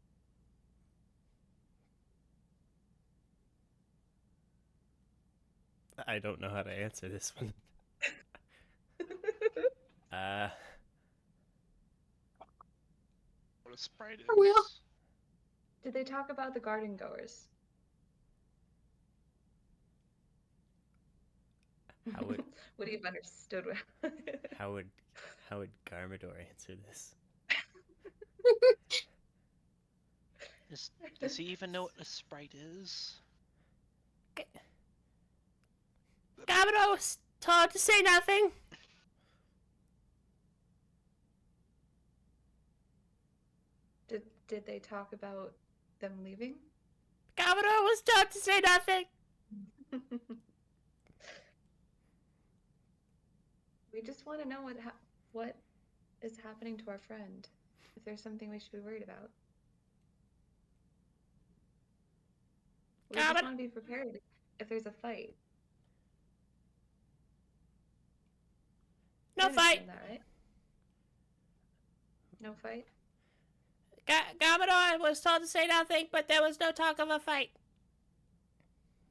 I don't know how to answer this one. What a sprite is. I will. Did they talk about the garden goers? How would Would he have understood what? how would Garmador answer this? Does he even know what a sprite is? Gamador was told to say nothing. Did they talk about them leaving? Gamador was told to say nothing. We just want to know what is happening to our friend. If there's something we should be worried about. We Got just it. want to be prepared if there's a fight. No You fight. understand that, right? No fight? Gamador was told to say nothing, but there was no talk of a fight.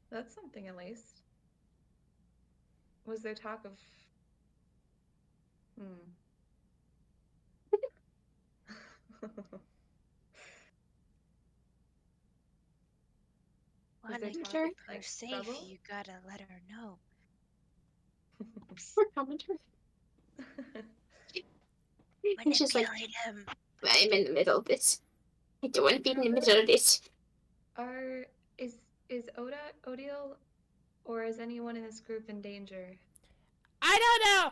That's something at least. Was there talk of... Well, Was there if talk Sure. of, you're like, safe, trouble? you gotta let her know. Poor commentary. And she's like, Manipulate him. I'm in the middle of this. I don't want to be in the middle of this. Is Odile, or is anyone in this group in danger? I don't know.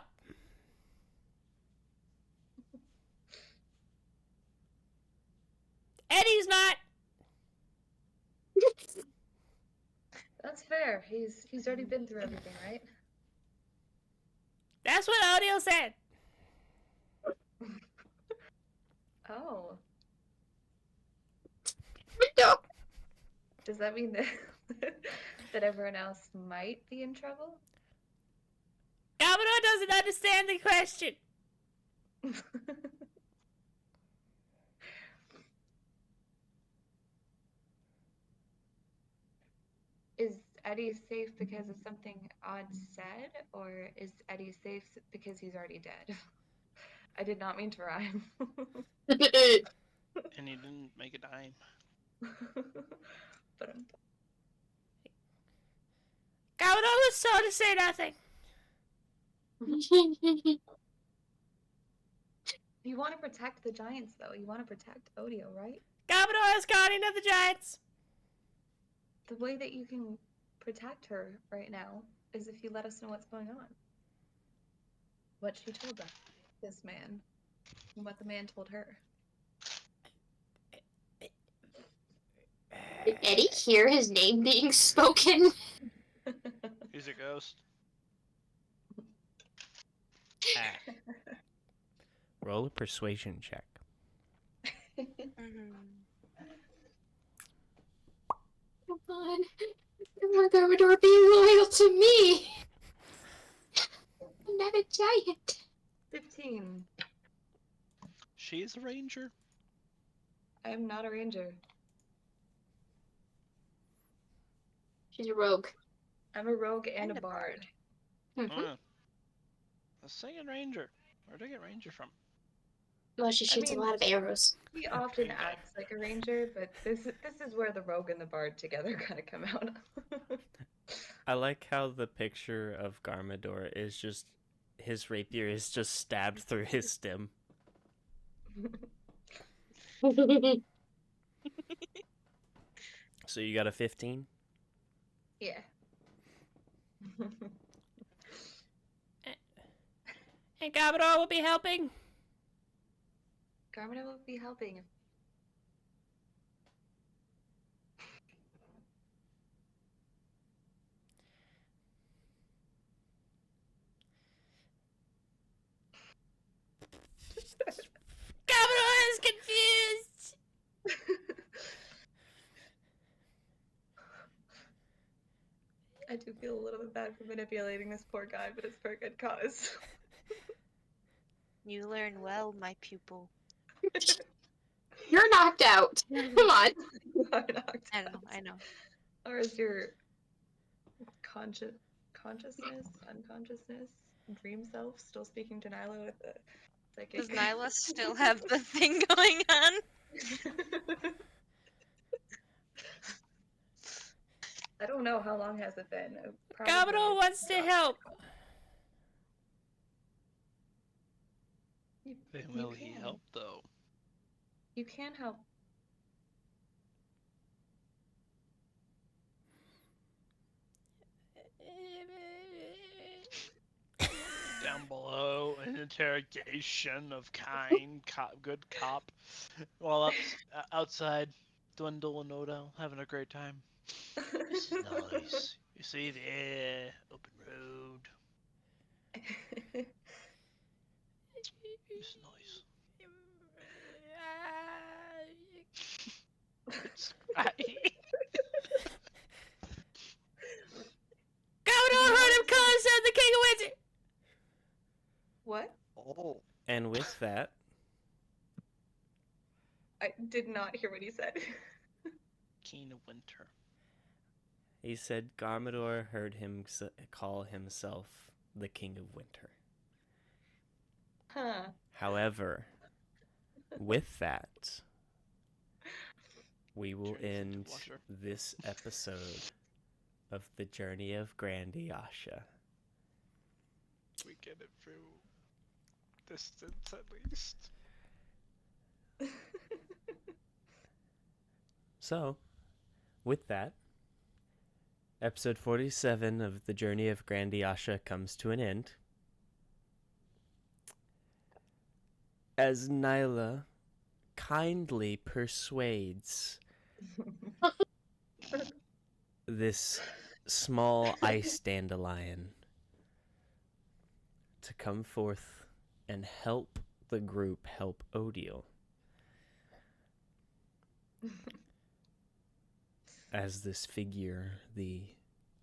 Eddie's not. That's fair. He's already been through everything, right? That's what Odile said. Oh. No. Does that mean that that everyone else might be in trouble? Gamador doesn't understand the question. Is Eddie safe because of something Odd said, or is Eddie safe because he's already dead? I did not mean to rhyme. And he didn't make a dime. But Gamador was was told to say nothing. You want to protect the giants, though. You want to protect Odio, right? Garbodor is guardian of the giants. The way that you can protect her right now is if you let us know what's going on. What she told us, this man, and what the man told her. Did Eddie hear his name being spoken? He's a ghost. Roll a persuasion check. Come on. Come on, Garbodor, be loyal to me. I'm not a giant. 15. She is a ranger. I am not a ranger. She's a rogue. I'm a rogue and And a a bard. Mhm. I was saying ranger. Where'd I get ranger from? Well, she shoots mean- a lot of arrows. He often Okay. acts like a ranger, but this is where the rogue and the bard together kind of come out. I like how the picture of Garmador is just his rapier is just stabbed through his stem. So you got a 15? Yeah. And Garbodor will be helping. Garmina will be helping. Garbodor is confused. I do feel a little bit bad for manipulating this poor guy, but it's for a good cause. You learn well, my pupil. You're knocked out. Come on. You are knocked I know, out. I know. Or is your consciousness, unconsciousness, dream self still speaking to Nyla with the psychic? Does Nyla still have the thing going on? I don't know how long has it been. Garbodor wants to help. Then You will he can. help though? You can help. Down below, an interrogation of kind, good cop, while outside, Dwindle and Odo having a great time. This is nice. You see the air, open road. It's nice. It's right. Garbodor heard him call himself the King of Winter. What? Oh. And with that, I did not hear what he said. King of Winter. he said Garmador heard him call himself the King of Winter. Huh. However, with that, we will Journey of end Winter. this episode of the Journey of Grandiasha. We get it through distance at least. So, with that, episode 47 of the Journey of Grandiasha comes to an end. As Nyla kindly persuades this small ice dandelion to come forth and help the group help Odio. As this figure, the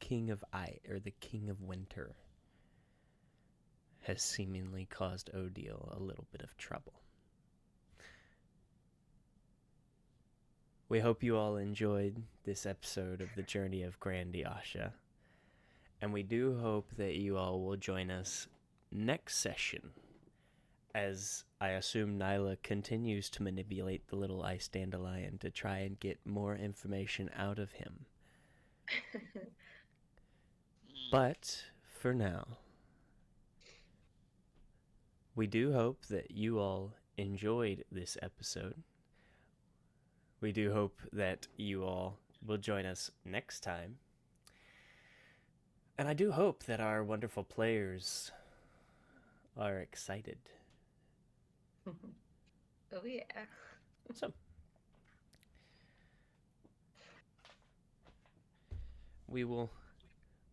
King of the King of Winter, has seemingly caused Odio a little bit of trouble. We hope you all enjoyed this episode of the Journey of Grandiasha, and we do hope that you all will join us next session, as I assume Nyla continues to manipulate the little ice dandelion to try and get more information out of him. But for now, we do hope that you all enjoyed this episode. We do hope that you all will join us next time. And I do hope that our wonderful players are excited. Oh yeah. So, we will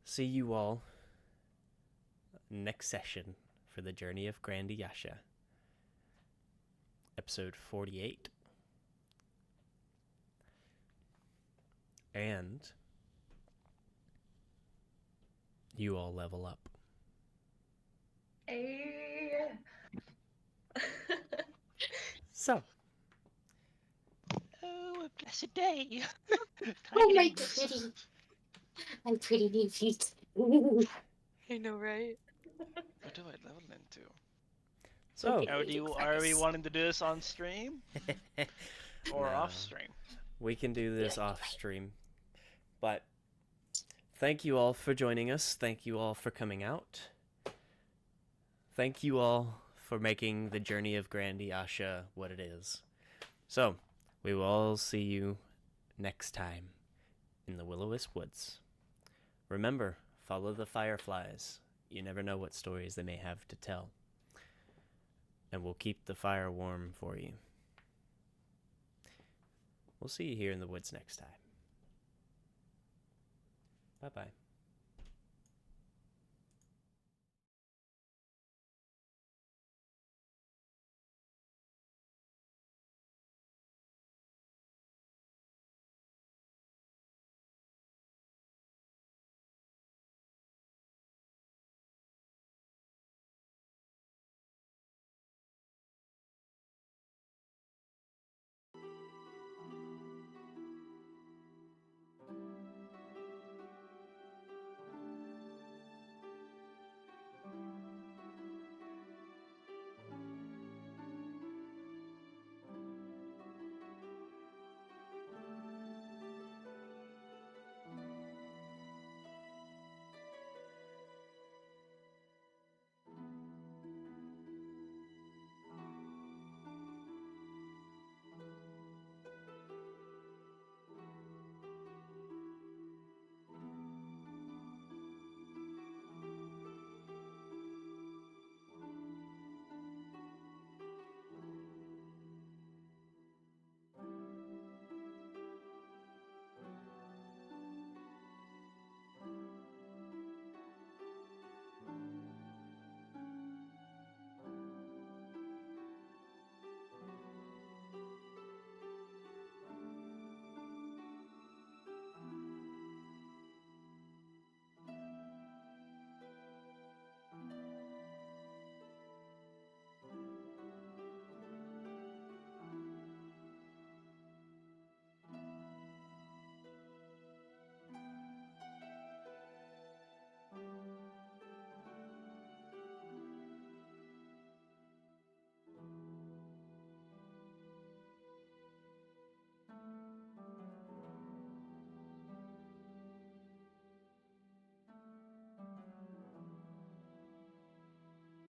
see you all next session for the Journey of Grandiasha, episode 48. And you all level up. Hey. So, Oh, a blessed day. Oh, my Tidings. pretty. My pretty new feet. I know, right? What do I level into? so Okay. Are we wanting to do this on stream or No. off stream? We can do this off stream. But thank you all for joining us. Thank you all for coming out. Thank you all for making the Journey of Grandiasha what it is. So, we will all see you next time in the Will-O-Wisp Woods. Remember, follow the fireflies. You never know what stories they may have to tell. And we'll keep the fire warm for you. We'll see you here in the woods next time. Bye-bye.